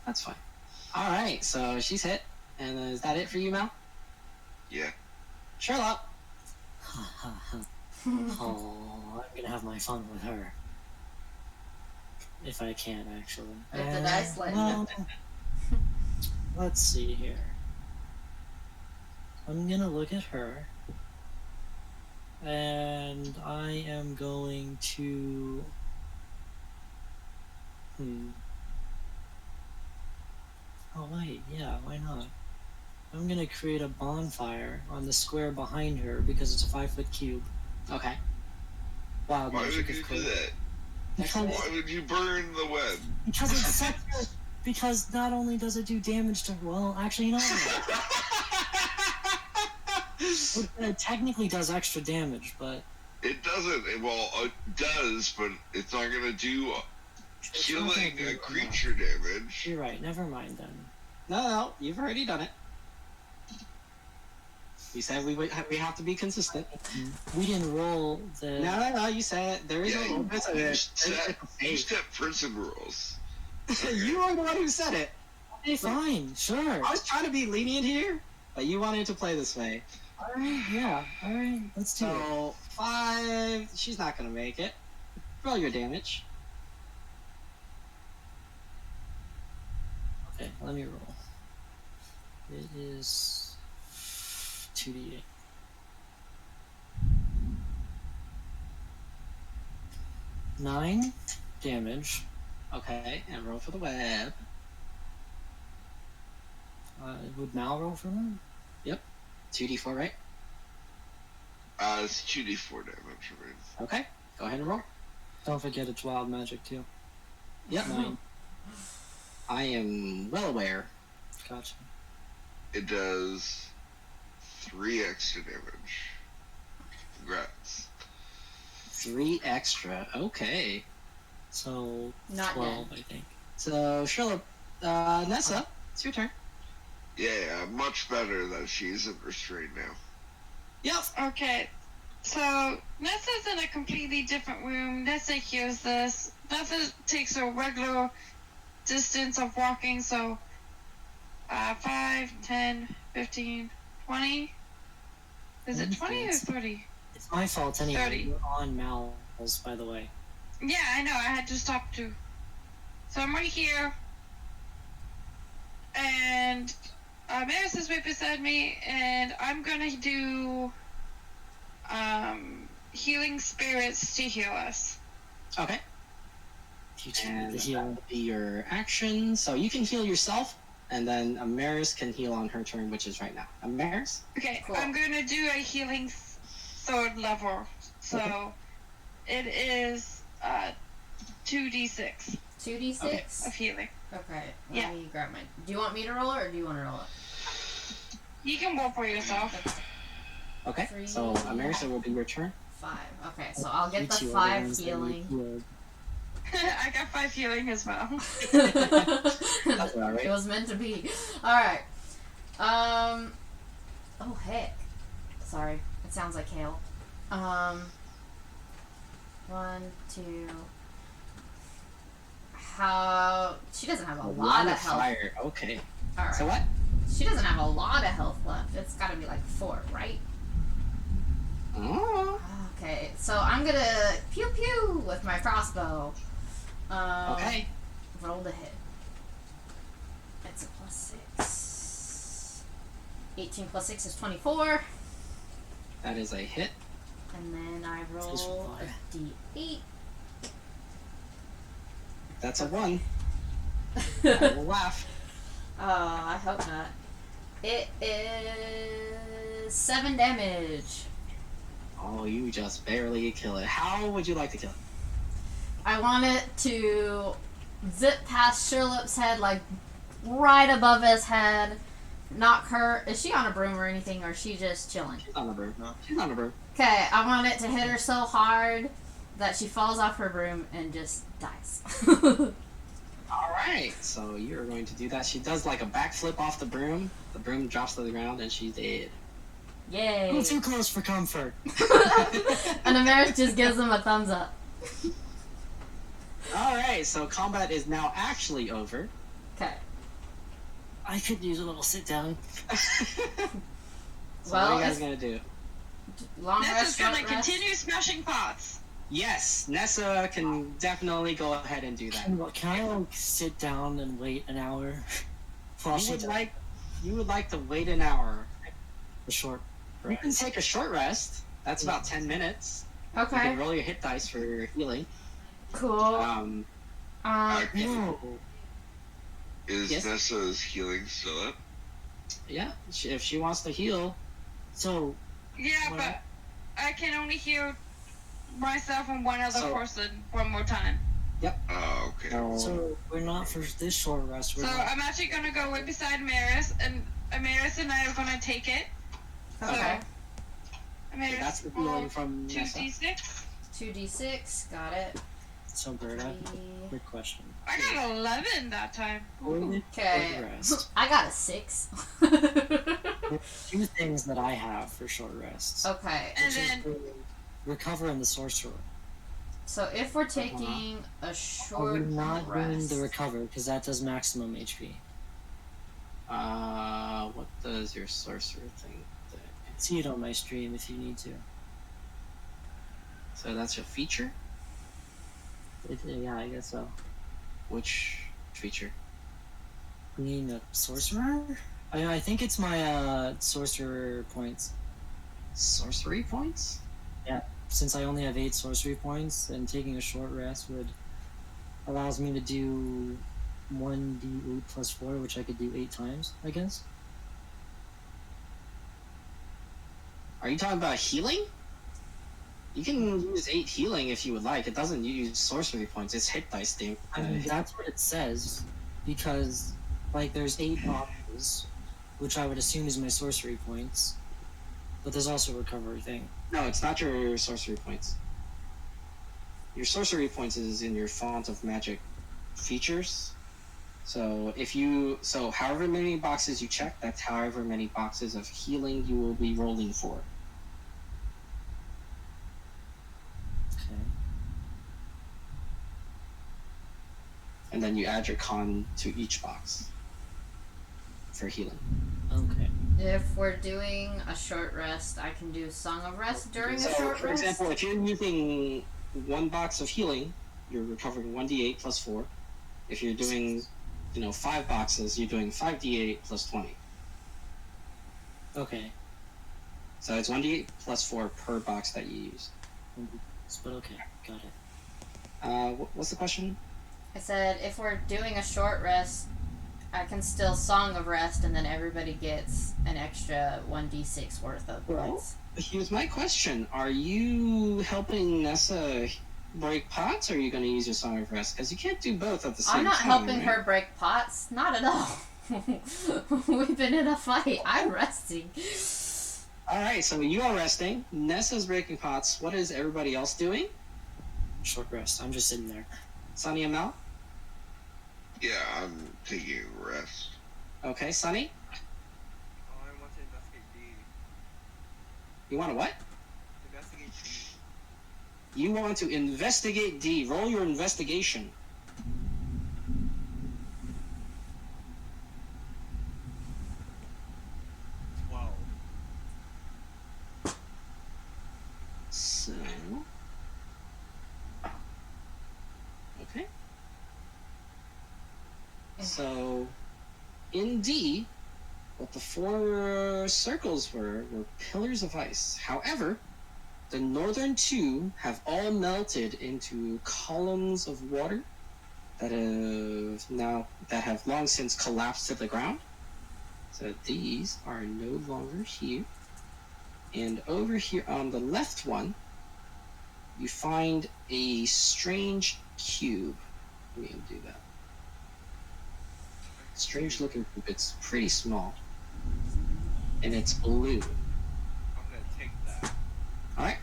That's fine. All right. So she's hit, and is that it for you, Mal? Yeah. Sherlock. Ha ha ha. Oh, I'm gonna have my fun with her. If I can, actually. If the dice let you. well, let's see here. I'm gonna look at her. And I am going to... Oh, wait, yeah, why not? I'm gonna create a bonfire on the square behind her because it's a 5-foot cube. Okay. Wow, Why magic, would you of do course. that? Because, Why would you burn the web? because it's such a, because not only does it do damage to, well, actually, you know what? It technically does extra damage, but It doesn't. Well, it does, but it's not gonna do it's not gonna killing do a enough. creature damage. You're right. Never mind then. No, you've already done it. You said we have to be consistent. We didn't roll the. No. You said there is Yeah, a little bit of you it. set prison rules. You are the one who said it. Okay, fine, sure. I was trying to be lenient here, but you wanted to play this way. All right, yeah, all right. Let's do it. So 5. She's not gonna make it. Roll your damage. Okay, let me roll. It is 2d8. Nine damage. Okay, and roll for the web. Would Mal roll for that? 2d4, right? It's 2d4 damage, right? Okay, go ahead and roll. Don't forget it's wild magic too. Yep. 9. I am well aware. Gotcha. It does 3 extra damage. Congrats. 3 extra. Okay. So Not 12, I think. So, Sherlock, Nessa, it's your turn. Yeah, much better that she isn't restrained now. Yep. Okay, so Nessa's in a completely different room. Nessa hears this. Nessa takes a regular distance of walking, so 5, 10, 15, 20. Is it 20 or 30? It's my fault anyway. 30. You're on Mal's, by the way. Yeah, I know. I had to stop too. So I'm right here, and Maris is right beside me, and I'm gonna do healing spirits to heal us. Okay. Teach me And the that healing. will be your action. So you can heal yourself, and then Amaris can heal on her turn, which is right now. Amaris? Okay, Cool. I'm gonna do a healing third level. So Okay. it is 2d6 2d6. of healing. Okay. Yeah. Let me grab mine. Do you want me to roll it or do you want to roll it? You can roll for yourself. Okay. Three. So Amaris, it will be your turn. 5. Okay, so I'll get Teach the you 5 ones that you healing. healed. I got 5 healing as well. That's all right. It was meant to be. Alright. Oh, heck. Sorry. It sounds like hail. 1, 2. How. She doesn't have a lot Line of of health. fire. Okay. Alright. So what? She doesn't have a lot of health left. It's gotta be like 4, right? Oh. Okay, so I'm gonna pew pew with my crossbow. Okay. Roll the hit. It's a +6. 18 plus 6 is 24. That is a hit. And then I roll a d8. That's a 1. I will laugh. Oh, I hope not. It is 7 damage. Oh, you just barely kill it. How would you like to kill it? I want it to zip past Sherlock's head, like right above his head. Knock her. Is she on a broom or anything, or is she just chilling? She's on a broom. No, she's on a broom. Okay, I want it to hit her so hard that she falls off her broom and just dies. All right. So you're going to do that. She does like a backflip off the broom. The broom drops to the ground, and she's dead. Yay. Oh, too close for comfort. And Amaris just gives him a thumbs up. All right. So combat is now actually over. Okay. I could use a little sit down. So Well, what are you guys if- gonna do? Long Nessa's rest, gonna short rest. continue smashing pots. Yes, Nessa can definitely go ahead and do that. Can I like sit down and wait an hour? While You she would does like to wait an hour. the short You can rest? take a short rest. That's about 10 minutes. You Okay, can roll your hit dice for healing. cool. Um, No. Is Yes. Nessa's healing still up? yeah, if she wants to heal, So Yeah, What? but I can only heal myself and one other So- person one more time. Oh, okay. so we're not for this short rest. We're So not. I'm actually gonna go right beside Maris, and Maris and I are gonna take it. Okay. Maris, that's the roll healing from Nessa. 2d6. 2d6, got it. So Berta, Three. quick question. I got 11 that time. Only Okay. short rest. I got a 6. Two things that I have for short rests. Okay, And which is then the recover and the sorcerer. so if we're taking a Are we short not doing rest, the recover because that does maximum HP? What does your sorcerer thing do? See it on my stream if you need to. So that's your feature? Yeah, I guess so. Which feature? Being a sorcerer? I think it's my sorcerer points. Sorcery points? Since I only have 8 sorcery points, and taking a short rest allows me to do 1d8 plus 4, which I could do 8 times, I guess. Are you talking about healing? You can use 8 healing if you would like. It doesn't use sorcery points. It's hit dice thing. I mean, that's what it says, because, like, there's 8 boxes, which I would assume is my sorcery points, but there's also a recovery thing. No, it's not your sorcery points. Your sorcery points is in your font of magic features. So however many boxes you check, that's however many boxes of healing you will be rolling for. Okay. And then you add your con to each box for healing. Okay. If we're doing a short rest, I can do Song of Rest during So, a short for rest. example, if you're using 1 box of healing, you're recovering 1d8 plus 4. If you're doing, 5 boxes, you're doing 5d8 plus 20. Okay. So it's 1d8 plus 4 per box that you use. But okay, got it. What's the question? I said if we're doing a short rest, I can still Song of Rest, and then everybody gets an extra 1d6 worth of Well, points. Here's my question. Are you helping Nessa break pots, or are you going to use your Song of Rest? Because you can't do both at the same time. I'm not helping right? her break pots. Not at all. We've been in a fight. I'm resting. Alright, so you are resting. Nessa's breaking pots. What is everybody else doing? Short rest. I'm just sitting there. Sunny and Mel? Yeah, I'm taking a rest. Okay, Sunny? Oh, I want to investigate D. You want to what? Investigate D. You want to investigate D. Roll your investigation. So... Okay. So, in D, what the 4 circles were pillars of ice. However, the northern 2 have all melted into columns of water that have long since collapsed to the ground. So these are no longer here. And over here on the left one, you find a strange cube. Let me undo that. Strange looking cube. It's pretty small. And it's blue. I'm gonna take that. Alright?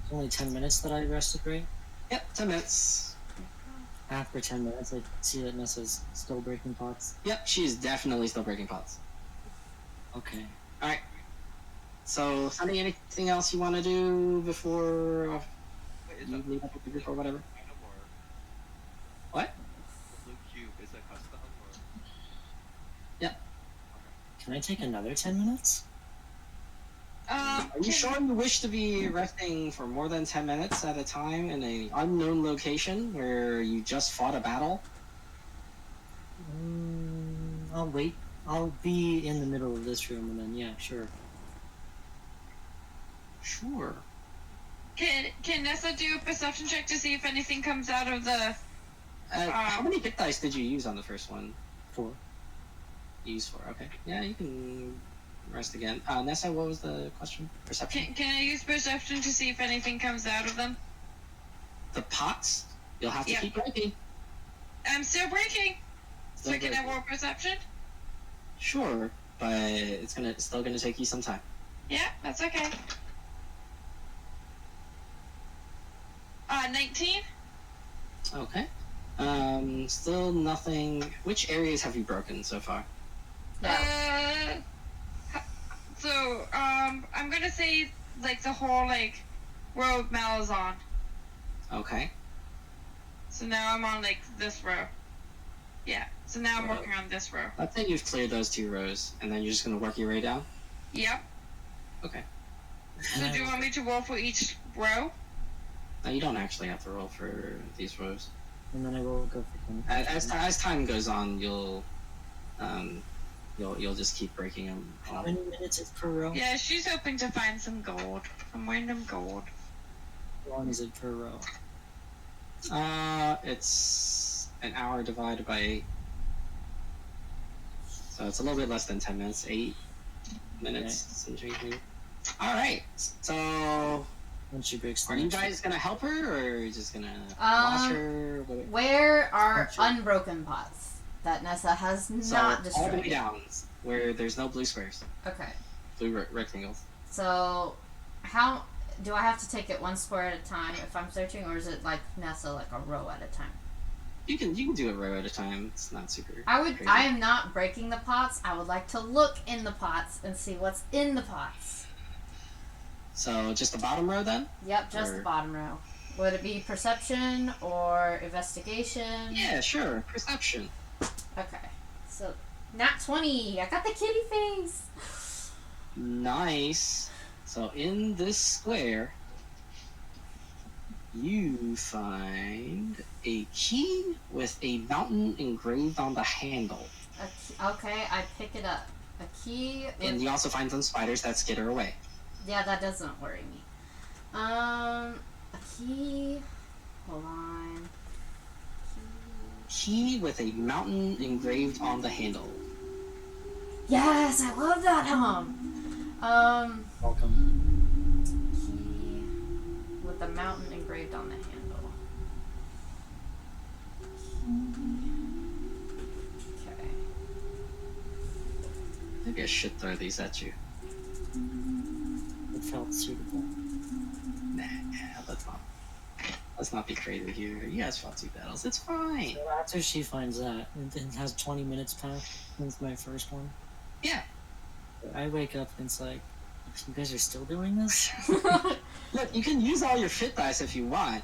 It's only 10 minutes that I rested, right? Yep, 10 minutes. After 10 minutes, I see that Nessa's still breaking pots. Yep, she is definitely still breaking pots. Okay. Alright. So, Sunny, anything else you want to do before Wait, is you that leave up the group or whatever? item or What? the blue cube? Is it custom or? Can I take another 10 minutes? Are you sure you wish to be resting for more than 10 minutes at a time in an unknown location where you just fought a battle? I'll wait. I'll be in the middle of this room and then, yeah, sure. Sure. Can Nessa do a perception check to see if anything comes out of the? How many hit dice did you use on the first one? 4. You used 4, okay. Yeah, you can rest again. Nessa, what was the question? Perception? Can I use perception to see if anything comes out of them? The pots? You'll have to Yeah. keep breaking. I'm still breaking. So Still can I breaking. roll perception? Sure, but it's still gonna take you some time. Yeah, that's okay. 19. Okay. Still nothing. Which areas have you broken so far? So, I'm gonna say, like, the whole, like, row Mal is on. Okay. So now I'm on, like, this row. Yeah, so now I'm Row. working on this row. Let's say you've cleared those 2 rows, and then you're just gonna work your way down? Yep. Okay. So do you want me to roll for each row? Now, you don't actually have to roll for these rows. and then I will go for 20. As time goes on, you'll just keep breaking them. How many minutes is per row? Yeah, she's hoping to find some gold. Some random gold. How long is it per row? It's an hour divided by 8. So it's a little bit less than 10 minutes. 8 minutes. Okay. All right. So, When she breaks the are you next guys gonna help her, or are you just gonna watch her? Where are Sure. unbroken pots that Nessa has So not all the way destroyed? down, where there's no blue squares, Okay. blue rectangles. So, how do I have to take it one square at a time if I'm searching, or is it like Nessa, like a row at a time? You can do a row at a time. It's not super. Crazy. I am not breaking the pots. I would like to look in the pots and see what's in the pots. So just the bottom row then? Yep, just Or- the bottom row. Would it be perception or investigation? Yeah, sure. Perception. Okay. So, nat 20. I got the kitty face. Nice. So in this square, you find a key with a mountain engraved on the handle. Okay, I pick it up. A key. And you also find some spiders that skitter away. Yeah, that doesn't worry me. A key. Hold on. Key with a mountain engraved on the handle. Yes, I love that hum. Welcome. Key with the mountain engraved on the handle. Okay. Maybe I should throw these at you. It felt suitable. Nah, let's not be creative here. You guys fought 2 battles. It's fine. So after she finds that, it has 20 minutes passed since my first one. Yeah. I wake up and it's like, you guys are still doing this? Look, you can use all your fit dice if you want.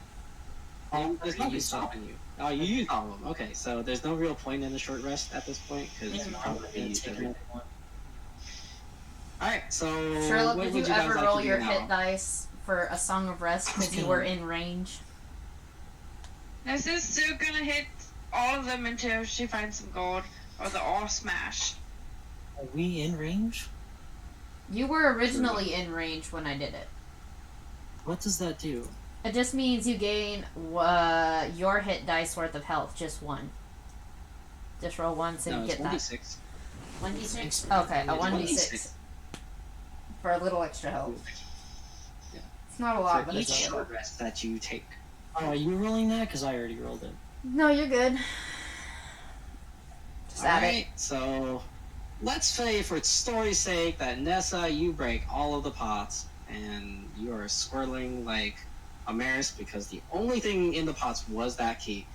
There's I nothing used all stopping you. Oh, you used all of them. Okay, so there's no real point in the short rest at this point because Yeah, you I'm probably gonna used take everything. another one. All right, so Sherlock, what did would you guys ever like roll to do your now? hit dice for a Song of Rest because you were in range? Nessa's still gonna hit all of them until she finds some gold, or they'll all smash. Are we in range? You were originally in range when I did it. What does that do? It just means you gain your hit dice worth of health, just 1. Just roll once and No, you it's get that. 1d6. 1d6? Okay, a It's 1d6. For a little extra health. Yeah. It's not a lot, For but each it's a little. short rest that you take. Oh, are you rolling that? Because I already rolled it. No, you're good. Just add it. Alright, so let's say for story's sake that Nessa, you break all of the pots and you are swirling like a maris because the only thing in the pots was that key.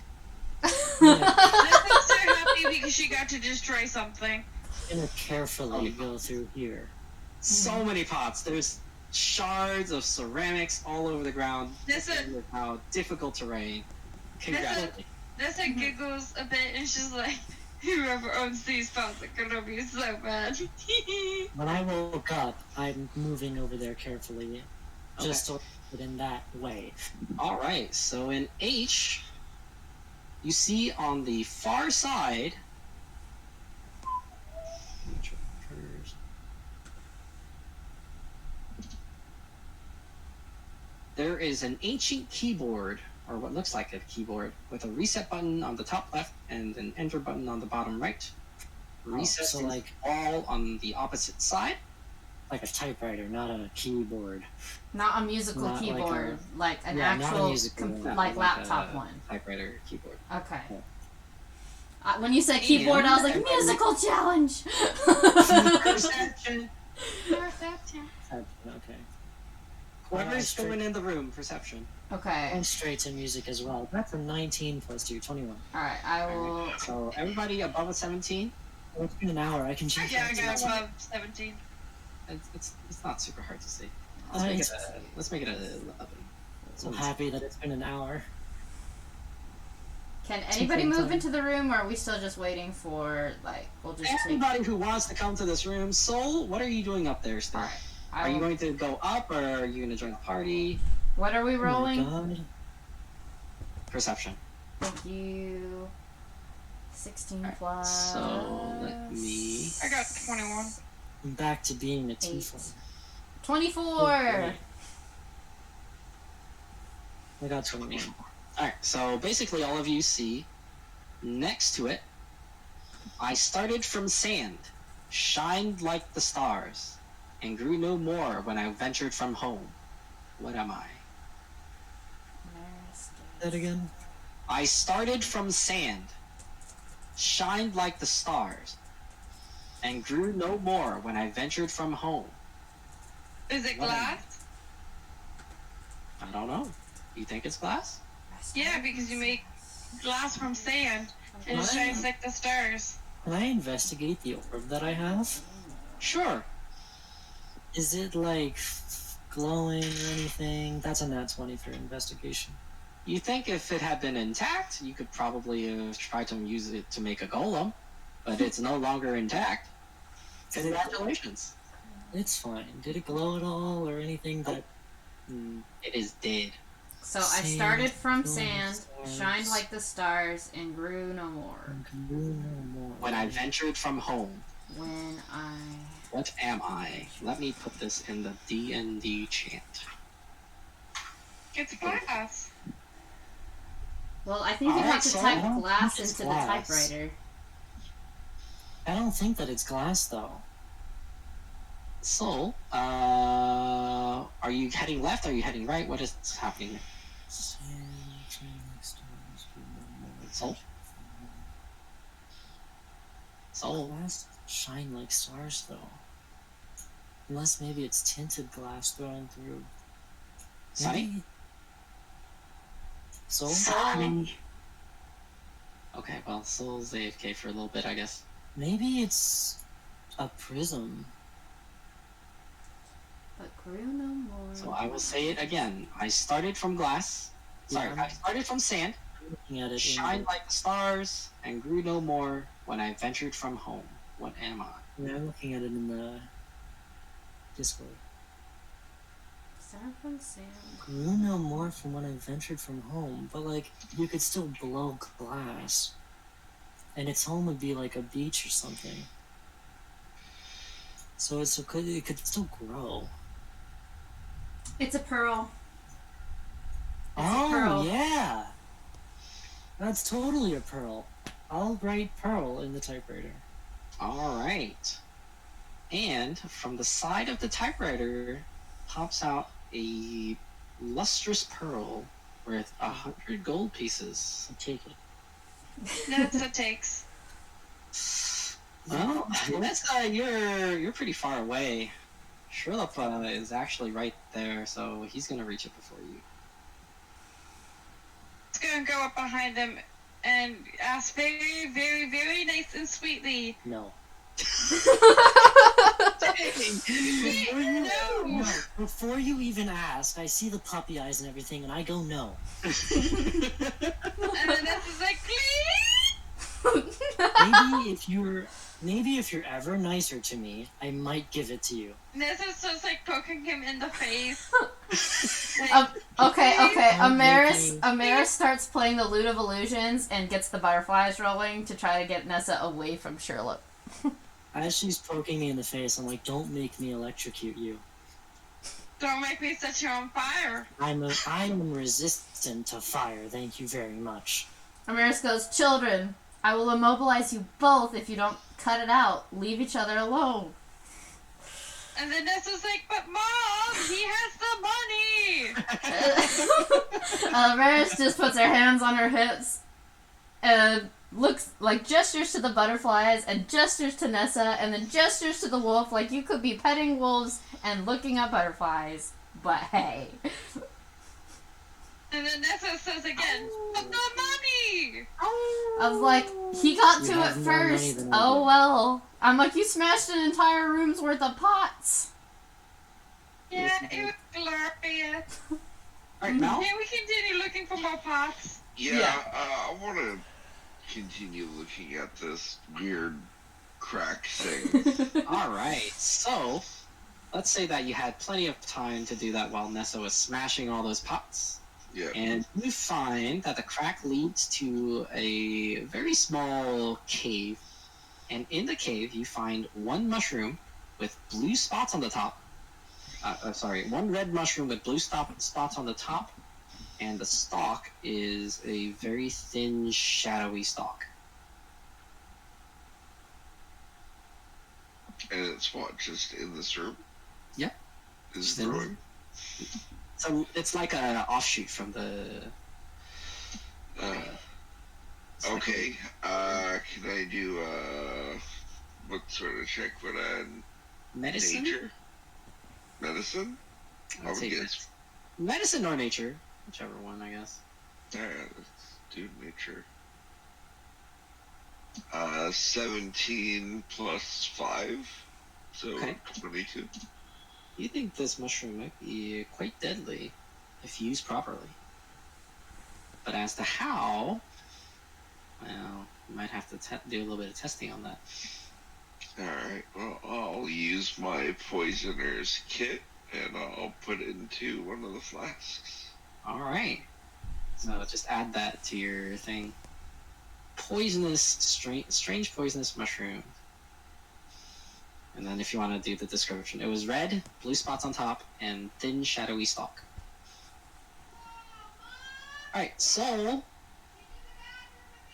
Nessa's so happy because she got to destroy something. I'm gonna carefully Oh. go through here. So many pots. There's shards of ceramics all over the ground. Nessa- With how difficult terrain. Congratulations. Nessa giggles a bit and she's like, whoever owns these pots are gonna be so bad. When I woke up, I'm moving over there carefully, just to put it in that way. Alright, so in H, you see on the far side. There is an ancient keyboard, or what looks like a keyboard, with a reset button on the top left and an enter button on the bottom right. Reset so is like- all on the opposite side. Like a typewriter, not a keyboard. Not a musical Not like keyboard, like, an yeah, not a actual, musical one. Not like like laptop a one. Typewriter keyboard. Okay. Yeah. When you said keyboard, I was like, And- musical challenge! Perception. Okay. Whoever's straight- going in the room, perception. Okay. And straight to music as well. That's a 19 plus 2, 21. Alright, I will. So everybody above a 17. Well, it's been an hour. I can change Yeah, I that. got above 17. It's not super hard to see. It's- Let's make it a 11. So happy that it's been an hour. Can anybody move time. into the room, or are we still just waiting for, like, we'll just take. Everybody who wants to come to this room, Soul, what are you doing up there still? Alright. Are you going to go up, or are you going to join the party? What are we Oh my rolling? God. Perception. Thank you. 16 plus. So let me. I got 21. I'm back to being a 8. tiefling. 24! Okay. I got 21. Alright, so basically all of you see next to it, I started from sand, shined like the stars, and grew no more when I ventured from home. What am I? That again? I started from sand, shined like the stars, and grew no more when I ventured from home. Is it What? glass? I don't know. You think it's glass? Yeah, because you make glass from sand and it What? shines like the stars. Can I investigate the orb that I have? Sure. Is it like glowing or anything? That's a nat 20 for investigation. You think if it had been intact, you could probably try to use it to make a golem, but it's no longer intact. Congratulations. It's fine. Did it glow at all or anything that... It is dead. So I Sand, started from glowing sand, stars. shined like the stars, and grew no more. Grew no more. When I ventured from home, When I... what am I? Let me put this in the D&D chant. It's glass. Well, I think you Alright, have to so type I don't glass think it's into the glass. typewriter. I don't think that it's glass, though. So, are you heading left? Are you heading right? What is happening? Sand, shine like stars, grew no more. Soul? Soul? Glass shine like stars, though. Unless maybe it's tinted glass thrown through. Sunny? Maybe- Soul? Sunny. Okay, well, Soul's AFK for a little bit, I guess. Maybe it's a prism. But grew no more. So I will say it again. I started from glass. Sorry, Yeah. I started from sand, I'm looking at it. shined like the stars, and grew no more when I ventured from home. What am I? I'm looking at it in the Discord. Started from sand. Grew no more from when I ventured from home, but like you could still blow glass, and its home would be like a beach or something. So it could still grow. It's a pearl. It's a Oh pearl. yeah, that's totally a pearl. I'll write pearl in the typewriter. All right. And from the side of the typewriter pops out a lustrous pearl worth 100 gold pieces. I'll take it. That's what it takes. Well, that's you're pretty far away. Sherlock is actually right there, so he's gonna reach it before you. It's gonna go up behind him and ask very, very, very nice and sweetly. No. No. No. Before you even ask, I see the puppy eyes and everything, and I go no. And then this is like, please. Maybe if you're ever nicer to me, I might give it to you. This is just like poking him in the face. Okay. I'm Amaris looking. starts playing the Lute of Illusions and gets the butterflies rolling to try to get Nessa away from Sherlock. As she's poking me in the face, I'm like, don't make me electrocute you. Don't make me set you on fire. I am resistant to fire, thank you very much. Amaris goes, "Children, I will immobilize you both if you don't cut it out. Leave each other alone." And then Nessa's like, but Mom, he has the money. Amaris just puts her hands on her hips and looks like gestures to the butterflies and gestures to Nessa and then gestures to the wolf like you could be petting wolves and looking at butterflies. But hey. And then Nessa says again, but the money. I was like, he got You to it have more money first. than I Oh do. well. I'm like, you smashed an entire room's worth of pots. Yeah, it was glorious. Alright, Mal? Can we continue looking for more pots? Yeah, I want to continue looking at this weird crack thing. Alright, so let's say that you had plenty of time to do that while Nessa was smashing all those pots. Yeah. And you find that the crack leads to a very small cave. And in the cave, you find one mushroom with blue spots on the top. One red mushroom with blue spots on the top. And the stalk is a very thin, shadowy stalk. And it's what, just in this room? Yep. Is Just it in- growing? So it's like an offshoot from the. It's like Okay. Can I do what sort of check would I? medicine. Nature? Medicine? I I would would say guess. medicine or nature, whichever one, I guess. Alright, let's do nature. 17 plus 5. So Okay. 22. You think this mushroom might be quite deadly if used properly. But as to how, well, you might have to do a little bit of testing on that. Alright, well, I'll use my poisoner's kit and I'll put it into one of the flasks. All right. So just add that to your thing. Poisonous, strange poisonous mushroom. And then if you want to do the description, it was red, blue spots on top, and thin, shadowy stalk. Alright, so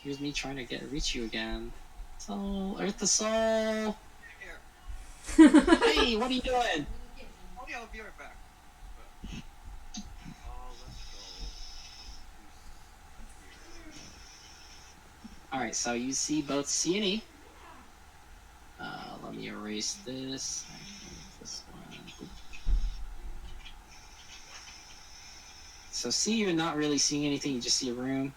here's me trying to reach you again. Soul, Earth to Soul. Here. Hey, what are you doing? Oh yeah, I'll be right back. But, let's go. Alright, so you see both C and E. Let me erase this. This one. So C, you're not really seeing anything, you just see a room.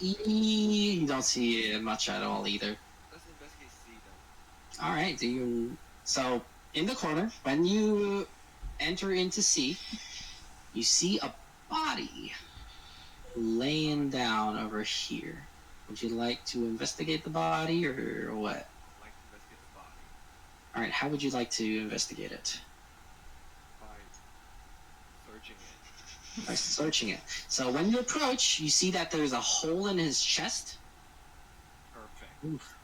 Okay, E, you don't see much at all either. let's investigate C then. Alright, so in the corner, when you enter into C, you see a body laying down over here. Would you like to investigate the body or what? I'd like to investigate the body Alright, how would you like to investigate it? by searching it. By searching it. So when you approach, you see that there's a hole in his chest. Perfect. Oof.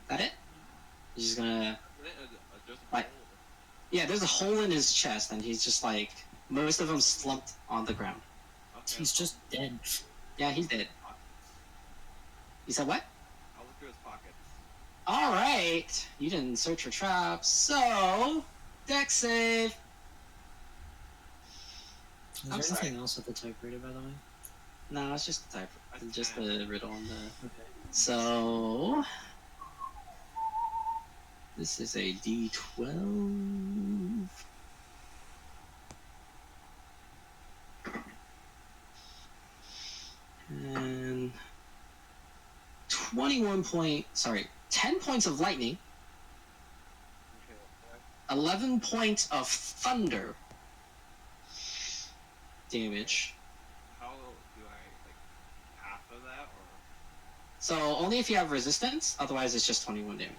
That it? You're just gonna... Just Like- Yeah, there's a hole in his chest, and he's just like... Most of them slumped on the ground. Okay, He's just dead. Yeah, he's dead. You said what? I'll look through his pockets. Alright! You didn't search for traps, so... Dex save! Is I'm there sorry. anything else at the typewriter, by the way? No, it's just the type. That's Just 10. the riddle on the... Okay. So... This is a D12. And 10 points of lightning, Okay. 11 points of thunder damage. How do I like half of that or? So only if you have resistance, otherwise it's just 21 damage.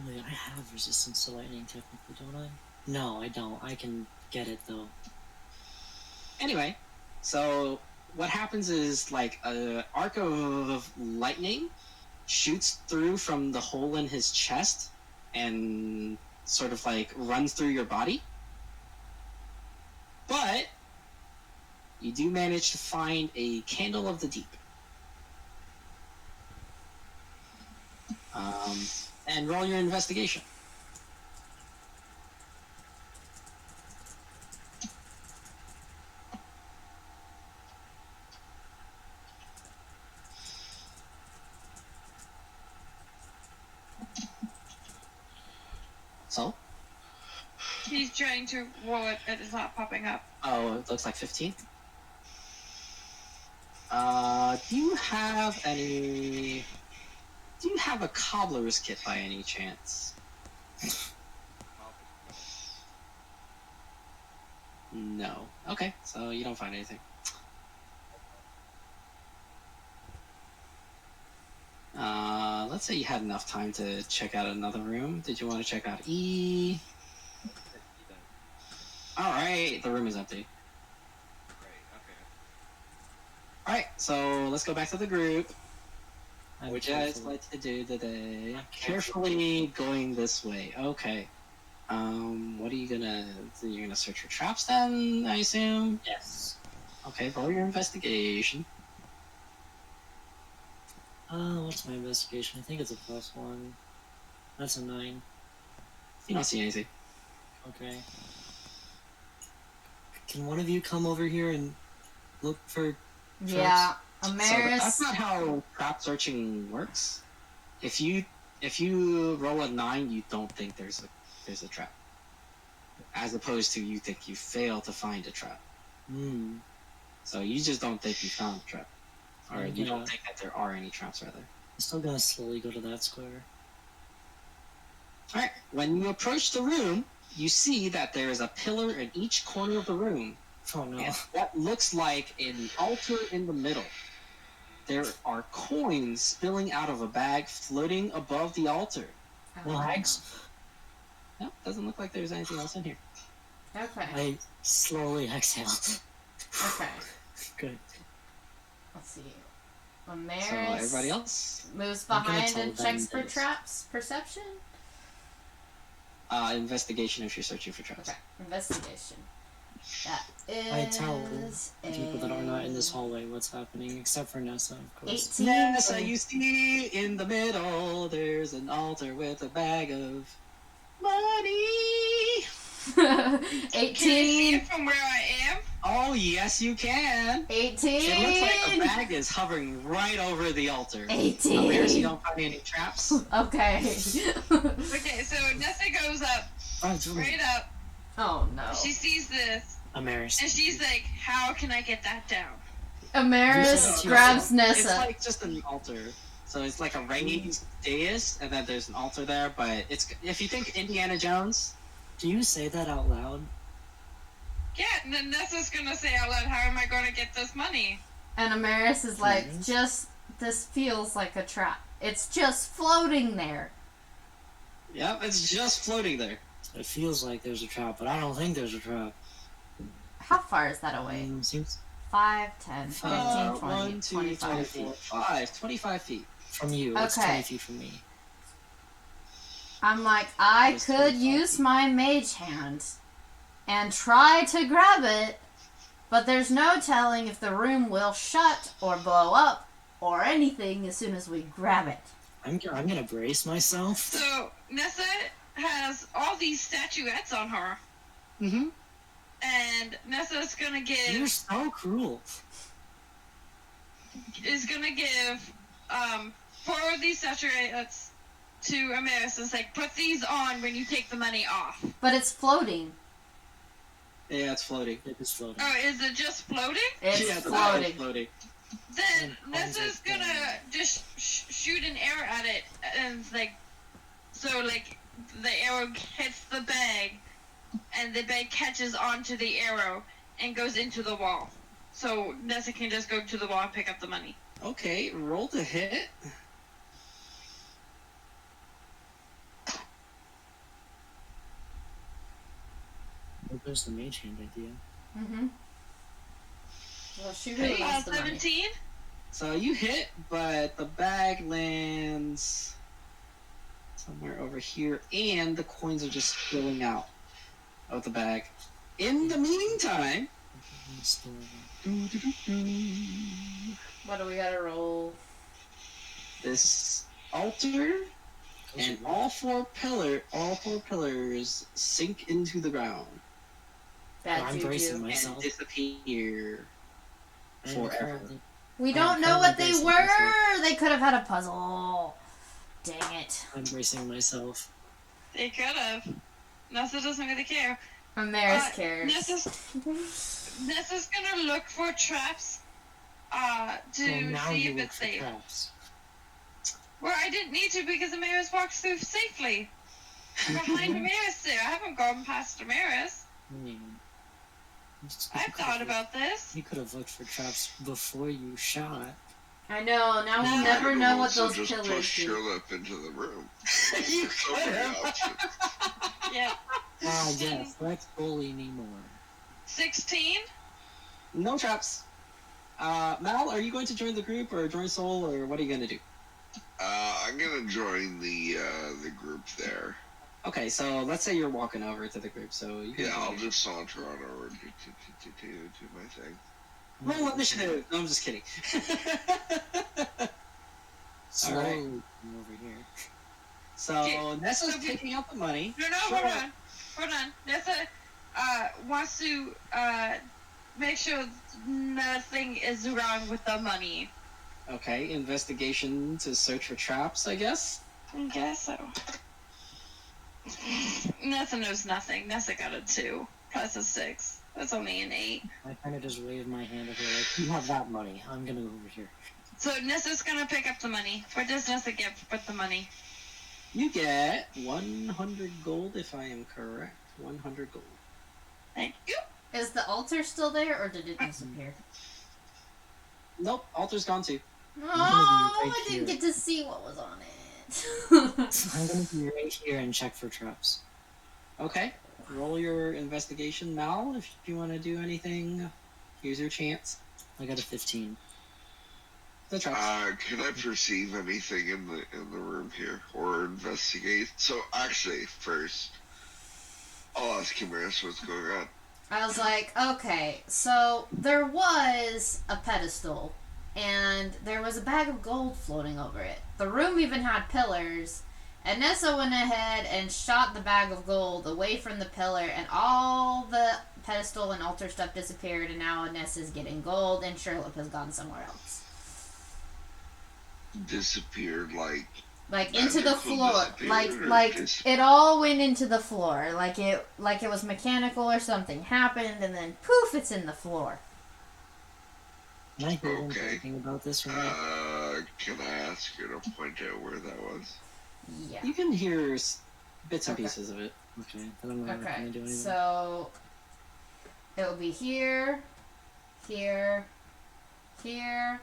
Wait, I have resistance to lightning, technically, don't I? No, I don't. I can get it, though. Anyway, so what happens is like a arc of lightning shoots through from the hole in his chest and sort of like runs through your body. But you do manage to find a candle of the deep. And roll your investigation. So? He's trying to roll it, and it's not popping up. Oh, it looks like 15. Do you have any... Do you have a cobbler's kit by any chance? No. Okay, so you don't find anything. Let's say you had enough time to check out another room. Did you want to check out E? Alright, the room is empty. Great. Okay. Alright, so let's go back to the group. I'm What you guys careful. like to do today? I'm Carefully going this way. Okay. What are you gonna? You're gonna search for traps then, I assume. Yes. Okay, roll your investigation. What's my investigation? I think it's a +1. That's a 9. You don't see anything. Okay. Can one of you come over here and look for Yeah, So Amaris. that's not how trap searching works. If you roll a 9, you don't think there's a trap, as opposed to you think you fail to find a trap. Hmm. So you just don't think you found a trap, or I'm you gonna- don't think that there are any traps rather. I'm still gonna slowly go to that square. Alright, when you approach the room, you see that there is a pillar in each corner of the room, Oh no. and what looks like an altar in the middle. There are coins spilling out of a bag floating above the altar. Lags. No, doesn't look like there's anything else in here. Okay. I slowly exhale. Okay. Good. Let's see. So Amaris everybody else, moves I'm gonna behind tell and them checks for this. traps. Perception? investigation if you're searching for traps. Okay. Investigation. That is I tell the people that are not in this hallway what's happening, except for Nessa, of course. 18. Yes, so you see in the middle there's an altar with a bag of money. Can I see 18. it from where I am? Oh yes, you can. 18. It looks like a bag is hovering right over the altar. 18. Amaris, you don't find any traps. Okay. Okay, so Nessa goes up, right up. Oh no. She sees this, Amaris. and she's like, "How can I get that down?" Amaris No, grabs It's Nessa. like just an altar. So it's like a raised dais, and then there's an altar there. But it's if you think Indiana Jones, Do you say that out loud? Yeah, and then Nessa's gonna say out loud, "How am I gonna get this money?" And Amaris is like, Yes. this feels like a trap. It's just floating there. yep, it's just floating there. It feels like there's a trap, but I don't think there's a trap. How far is that away? Seems 5, 10, 15, 20, 1, 2, 25 3, 4, feet. 5, 25 feet. from you. It's Okay. 20 feet from me. I'm like, I Just could 25 use feet. my mage hand and try to grab it, but there's no telling if the room will shut or blow up or anything as soon as we grab it. I'm gonna brace myself. So Nessa has all these statuettes on her, Mm-hmm. and Nessa's gonna You're give so cruel. four of these statuettes to Amaris and say, "Put these on when you take the money off." But it's floating. Yeah, it's floating. It is floating. Oh, is it just floating? It's yeah, the bag is floating. floating. Then And Nessa's Hans is gonna just shoot an arrow at it, and it's like, so like the arrow hits the bag, and the bag catches onto the arrow and goes into the wall. So Nessa can just go to the wall and pick up the money. Okay, roll to hit. There's the mage hand idea. Mm-hmm. Well, she really wants the money. 17. So you hit, but the bag lands somewhere over here, and the coins are just spilling out of the bag. In the meantime, What do we gotta roll? this altar and all four pillars sink into the ground Bad I'm bracing juju. myself. and disappear forever. We I'm don't know what they currently were. bracing myself. They could have had a puzzle. Dang it. I'm bracing myself. They could have. Nessa doesn't really care. Amaris cares. Nessa's gonna look for traps to Well, now see you if look it's for safe. traps. Well, I didn't need to because Amaris walks through safely. I'm behind Amaris there. I haven't gone past Amaris. I've thought about this. You could have looked for traps before you shot. I know. Now we'll No. never You know could what also those just pillars push do. Sherlock into the room. You So could many have. options. Yeah. Ah, yes. Let's bully me more. 16? No traps. Mal, are you going to join the group or join Soul or what are you going to do? I'm gonna join the group there. Okay, so let's say you're walking over to the group, so you can Yeah, I'll join. just saunter on over to my thing. Roll initiative. No, I'm just kidding. Slow Alright. over here. So Nessa's taking out the money. No, Sure. hold on. Nessa wants to make sure nothing is wrong with the money. Okay, investigation to search for traps, I guess. I guess so. Nessa knows nothing. Nessa got a 2 plus a 6. That's only an 8. I kind of just wave my hand at her like, you have that money. I'm gonna go over here. So Nessa's gonna pick up the money. What does Nessa get with the money? You get 100 gold, if I am correct. 100 gold. Thank you. Is the altar still there, or did it disappear? Nope, altar's gone too. Oh, right I didn't here. get to see what was on it. I'm gonna be right here and check for traps. Okay, roll your investigation, Mal. If you want to do anything, here's your chance. I got a 15. The traps. Can I perceive anything in the room here or investigate? So actually, first, I'll ask Kimaris what's going on. I was like, okay, so there was a pedestal, and there was a bag of gold floating over it. The room even had pillars, and Nessa went ahead and shot the bag of gold away from the pillar, and all the pedestal and altar stuff disappeared, and now Nessa's getting gold, and Sherlock has gone somewhere else. Disappeared like Like into the Magical floor, disappeared or like dis- it all went into the floor, like it was mechanical or something happened, and then poof, it's in the floor. Can I hear them Okay. talking about this right now? Can I ask you to point out where that was? Yeah. You can hear bits and Okay. pieces of it. Okay, then I'm not Okay, gonna do anything. so it will be here, here, here,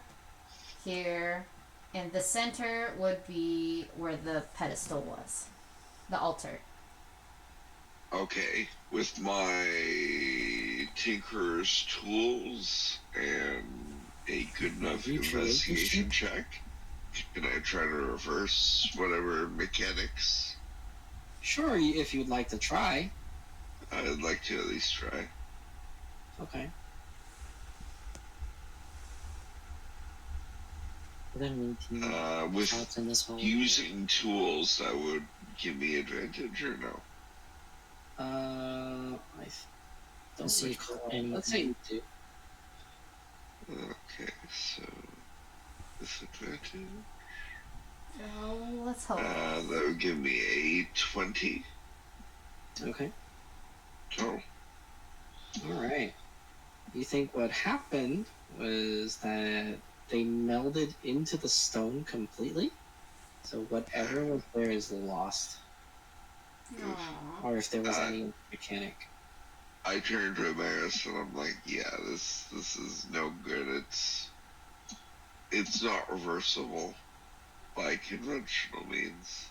here, and the center would be where the pedestal was, the altar. Okay, with my tinkerer's tools and a good enough Have you tried this investigation check, can I try to reverse whatever mechanics? Sure, if you'd like to try. I'd like to at least try. Okay. But then we can With traps in this hole. using tools, that would give me advantage or no? I don't Let's see if recall. anything- Let's say you do. Okay, so disadvantage. Oh, let's hope. That would give me a 20 Okay. total. All right. You think what happened was that they melded into the stone completely? So whatever was there is lost. Aw. Or if there was any mechanic. I turned to Amaris and I'm like, yeah, this is no good. It's not reversible by conventional means.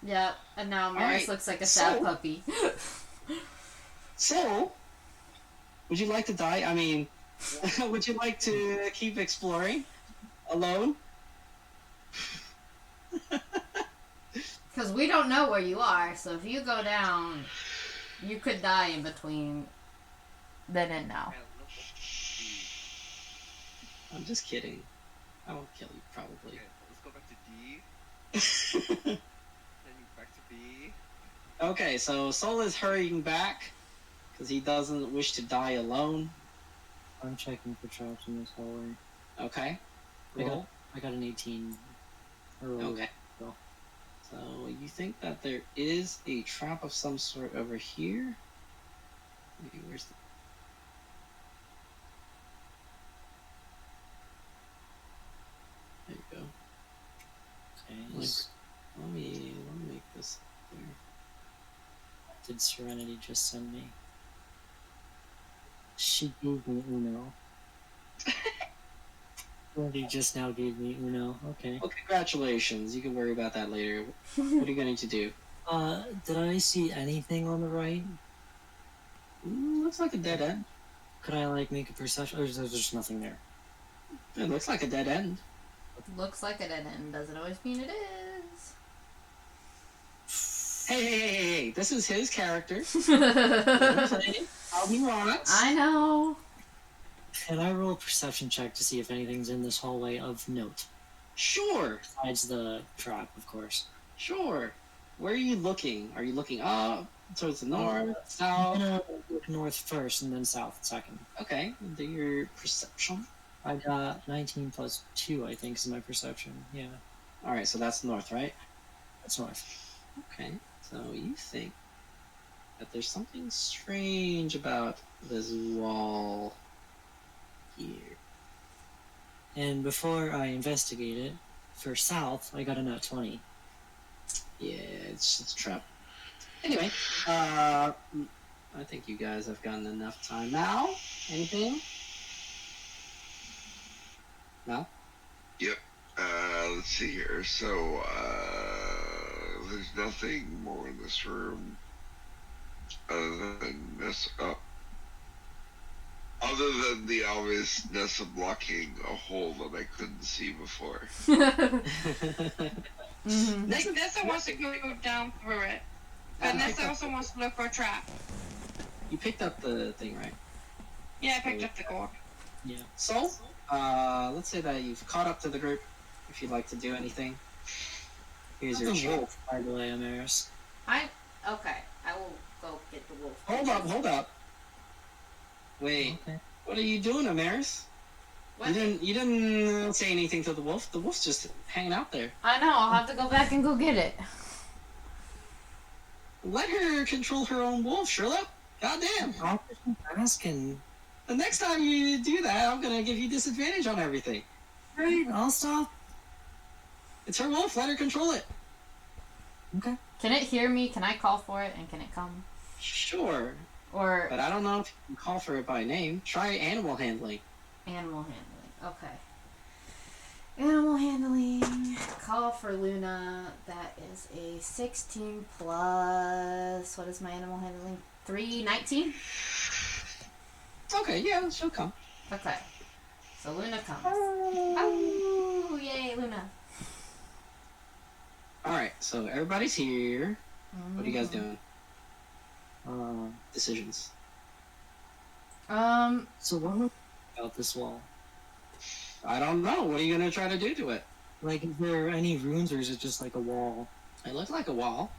Yep, and now Maris Alright, looks like a sad so- puppy. So, would you like to die? I mean, would you like to keep exploring alone? Because we don't know where you are, so if you go down, you could die in between then and now. Man, what the I'm just kidding. I won't kill you, probably. Okay, let's go back to D, then back to B. Okay, so Sol is hurrying back because he doesn't wish to die alone. I'm checking for traps in this hallway. Okay. I got- Roll. I got an 18. Okay. Roll. So you think that there is a trap of some sort over here? Maybe where's the... There you go. Okay. Like- Let me make this clear. Did Serenity just send me? She gave me Uno. Serenity just now gave me Uno. Okay. Well, congratulations. You can worry about that later. What are you going to do? Did I see anything on the right? Looks like a dead end. Could I like make a perception? Or is there just nothing there? It looks like a dead end. Looks like a dead end. Doesn't always mean it is. Hey, this is his character. Let him play how he wants. I know. Can I roll a perception check to see if anything's in this hallway of note? Sure, Besides the trap, of course. sure. Where are you looking? Are you looking up, towards the north, I'm south? gonna look north first and then south second. Okay, do your perception. I got 19 plus 2, I think, is my perception. Yeah, Alright, so that's north, right? that's north. Okay, so you think that there's something strange about this wall here. And before I investigate it, for south, I got a nat 20. Yeah, it's a trap. Anyway, I think you guys have gotten enough time now. Anything? No? Let's see here. So, there's nothing more in this room other than this. Other than the obviousness of blocking a hole that I couldn't see before. Mm-hmm. Nessa wants to go down through it. But Nessa also wants to look for a trap. You picked up the thing, right? Yeah, I picked up the gold. So, let's say that you've caught up to the group. If you'd like to do anything, here's your The chance. wolf, by the way, Amaris. Okay. I will go get the wolf. Hold up. Wait, Okay. what are you doing, Amaris? What? You didn't say anything to the wolf. The wolf's just hanging out there. I know. I'll have to go back and go get it. Let her control her own wolf, Sherlock. Goddamn. I'll just asking. The next time you do that, I'm gonna give you disadvantage on everything. Right, I'll stop. It's her wolf. Let her control it. Okay. Can it hear me? Can I call for it? And can it come? Sure, Or but I don't know if you can call for it by name. Try animal handling. animal handling. Okay. Animal handling. Call for Luna. That is a 16 plus. What is my animal handling? 19? Okay, yeah, she'll come. Okay. So Luna comes. Oh, yay, Luna. Alright, so everybody's here. What are you guys doing? Uh, Decisions. so what was about this wall? I don't know. What are you gonna try to do to it? Like, is there any runes or is it just like a wall? It looks like a wall.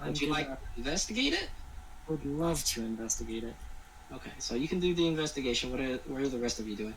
Would you like to investigate it? Would love to investigate it. Okay, so you can do the investigation. What are the rest of you doing?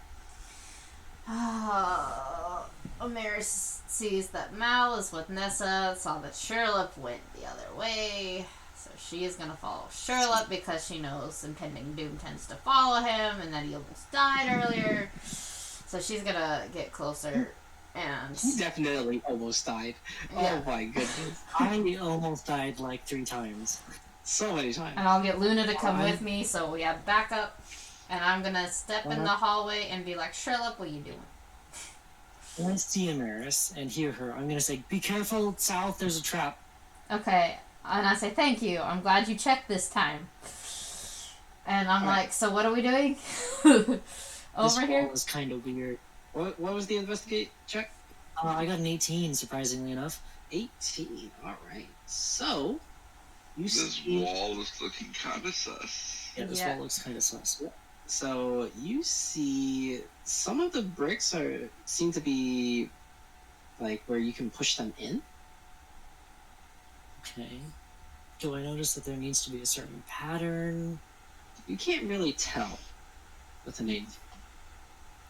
Amaris sees that Mal is with Nessa, saw that Sherlock went the other way, so she is gonna follow Sherlock because she knows impending doom tends to follow him and that he almost died earlier. So she's gonna get closer and He definitely almost died. Yeah. Oh my goodness. I almost died like 3 times. So many times. and I'll get Luna to come with me so we have backup. And I'm gonna step in the hallway and be like, Sherlock, what are you doing? When I see Amaris and hear her, I'm gonna say, "Be careful, south. There's a trap." Okay, and I say, thank you. I'm glad you checked this time. And I'm Alright. like, so what are we doing? This Over here? wall is kind of weird. What was the investigate check? I got an 18, surprisingly enough. 18. Alright. So, you This see... wall is looking kind of sus. Yeah, this Yeah. wall looks kind of sus. So, you see... Some of the bricks seem to be... Like, where you can push them in. Okay. Do I notice that there needs to be a certain pattern? You can't really tell with an 8.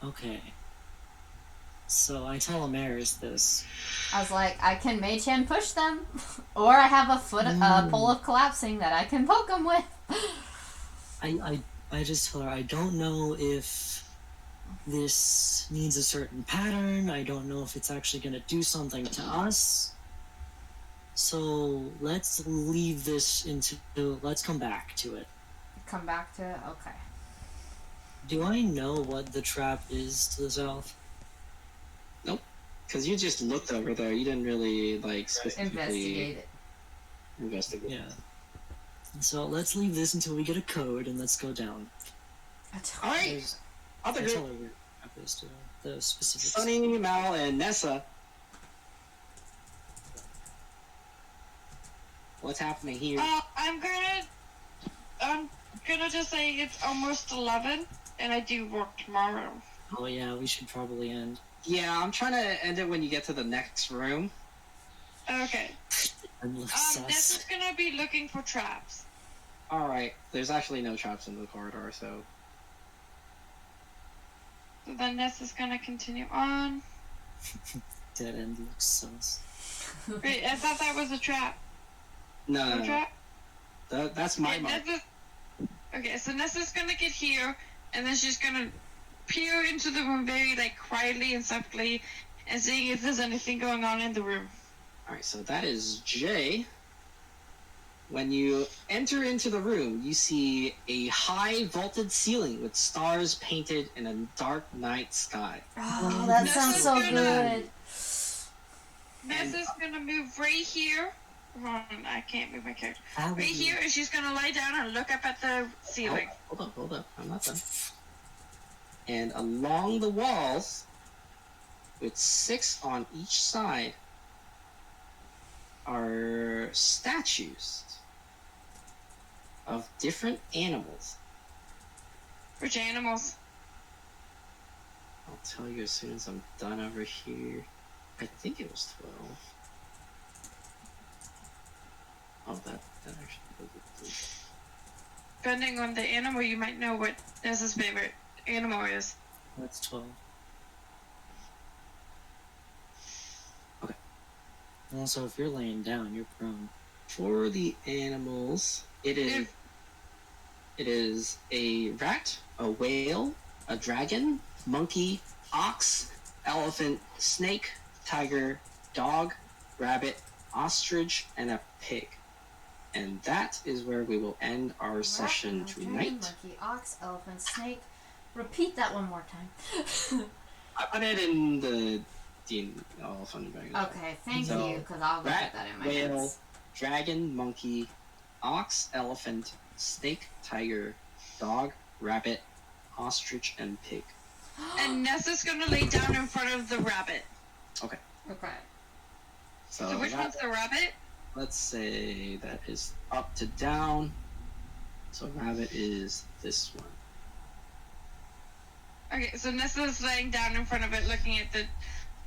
Okay. So I tell Amaris this. I was like, I can mage hand push them. Or I have a pole of collapsing that I can poke them with. I just tell her I don't know if this needs a certain pattern. I don't know if it's actually going to do something to us. So let's leave this let's come back to it. Come back to it? Okay. Do I know what the trap is to the south? Because you just looked over there. You didn't really, like, specifically Investigate it. investigate. Yeah. So let's leave this until we get a code and let's go down. All right. There's, Other that's group. all we're opposed to the specifics. Sunny, Mal, and Nessa. What's happening here? I'm gonna just say it's almost 11, and I do work tomorrow. Oh yeah, we should probably end. Yeah, I'm trying to end it when you get to the next room. Okay. Endless Nessa's sus. gonna be looking for traps. All right. There's actually no traps in the corridor, so So then Nessa's gonna continue on. Dead end looks sus. Wait, I thought that was a trap. no, No no. trap? That's my Okay, mark. Okay, so Nessa's gonna get here, and then she's gonna peer into the room very, quietly and softly, and seeing if there's anything going on in the room. All right, so that is Jay. When you enter into the room, you see a high vaulted ceiling with stars painted in a dark night sky. Oh, that Nessa's sounds so gonna- good. Nessa's gonna move right here. Hold on, I can't move my character. How would Right you- here, and she's gonna lie down and look up at the ceiling. Hold up. I'm not done. And along the walls, with 6 on each side, are statues of different animals. Which animals? I'll tell you as soon as I'm done over here. I think it was 12. Oh, that actually goes with 3. Depending on the animal, you might know what Nessa's favorite animal is. That's 12. Okay. Also, if you're laying down, you're prone. For the animals, it is a rat, a whale, a dragon, monkey, ox, elephant, snake, tiger, dog, rabbit, ostrich, and a pig. And that is where we will end our session Rat, dragon, tonight. monkey, ox, elephant, snake. Repeat that one more time. I put it in the elephant dragon. Okay, thank So, you, because I'll look rat, at that in my whale, notes. dragon, monkey, ox, elephant, snake, tiger, dog, rabbit, ostrich, and pig. And Nessa's gonna lay down in front of the rabbit. Okay. So, So which that- one's the rabbit? let's say that is up to down. So rabbit is this one. Okay, so Nessa's laying down in front of it, looking at the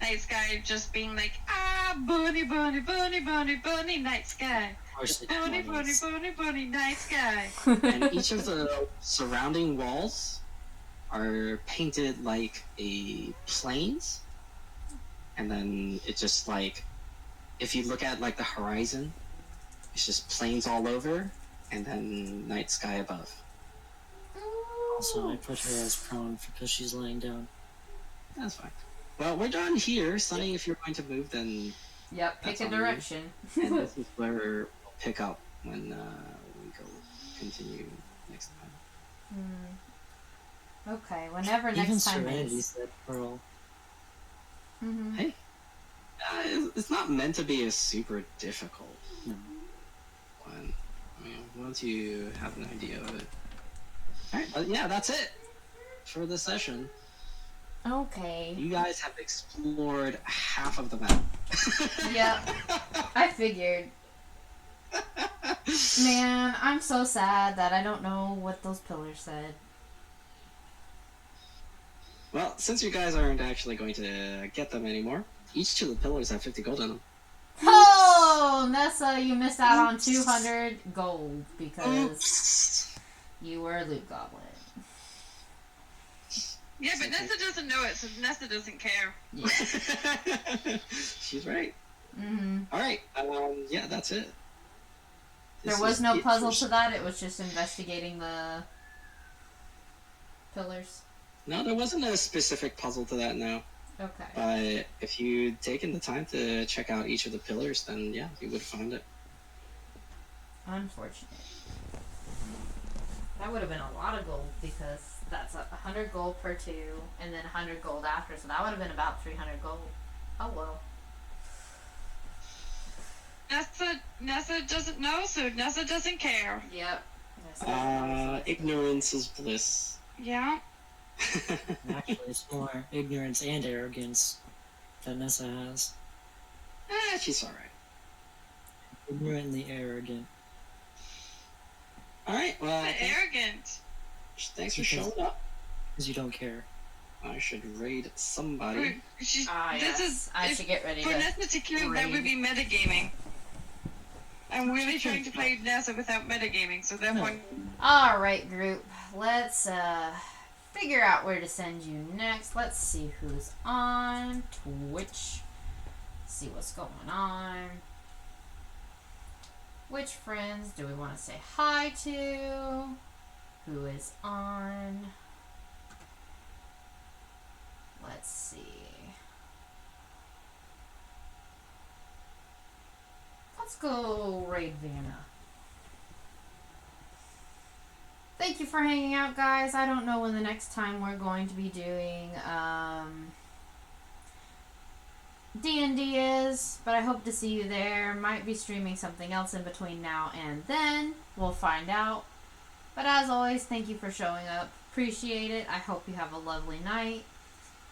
night sky, just being like, bunny, bunny, bunny, bunny, bunny, night sky. Of course, it's Bunny, bunny, 20s. bunny, bunny, night sky. And each of the surrounding walls are painted like a plains. And then it's just like, if you look at like the horizon, it's just plains all over, and then night sky above. Also, I put her as prone because she's laying down. That's fine. Well, we're done here. Sunny, if you're going to move, then Yep, That's pick a on you. direction. and this is where we'll pick up when we go continue next time. Okay, whenever Even next time Serenity is. said Pearl. Mm-hmm. It's not meant to be a super difficult No. one. I mean, once you have an idea of it. Alright, but yeah, that's it for the session. Okay. You guys have explored half of the map. Yep. I figured. Man, I'm so sad that I don't know what those pillars said. Well, since you guys aren't actually going to get them anymore, each two of the pillars have 50 gold in them. Oh, Nessa, you missed out on 200 gold because Oops. you were a loot goblin. Yeah, but Nessa doesn't know it, so Nessa doesn't care. Yeah. She's right. Mm-hmm. Alright, yeah, that's it. There This was is no it puzzle for- to that. It was just investigating the pillars. No, there wasn't a specific puzzle to that, no. Okay. But if you'd taken the time to check out each of the pillars, then yeah, you would have found it. Unfortunate. That would have been a lot of gold because that's 100 gold per 2 and then 100 gold after, so that would have been about 300 gold. Oh well. Nessa Nessa doesn't know, so Nessa doesn't care. Yep. Ignorance is bliss. Yeah. Actually, it's more ignorance and arrogance that Nessa has. She's alright. Ignorantly arrogant. Alright, well, But arrogant. thanks for showing up. Because you don't care. I should raid somebody. This Yes. is I if- should get ready for to. Nessa to kill. That would be metagaming. I'm really trying to play Nessa without metagaming, so therefore. Alright, group. Let's figure out where to send you next. Let's see who's on Twitch. See what's going on. Which friends do we want to say hi to? Who is on? Let's see. Let's go raid Vanna. Thank you for hanging out, guys. I don't know when the next time we're going to be doing D&D is, but I hope to see you there. Might be streaming something else in between now and then. We'll find out. But as always, thank you for showing up. Appreciate it. I hope you have a lovely night.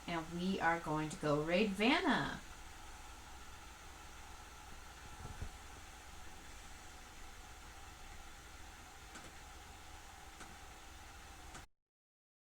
And we are going to go raid Vanna.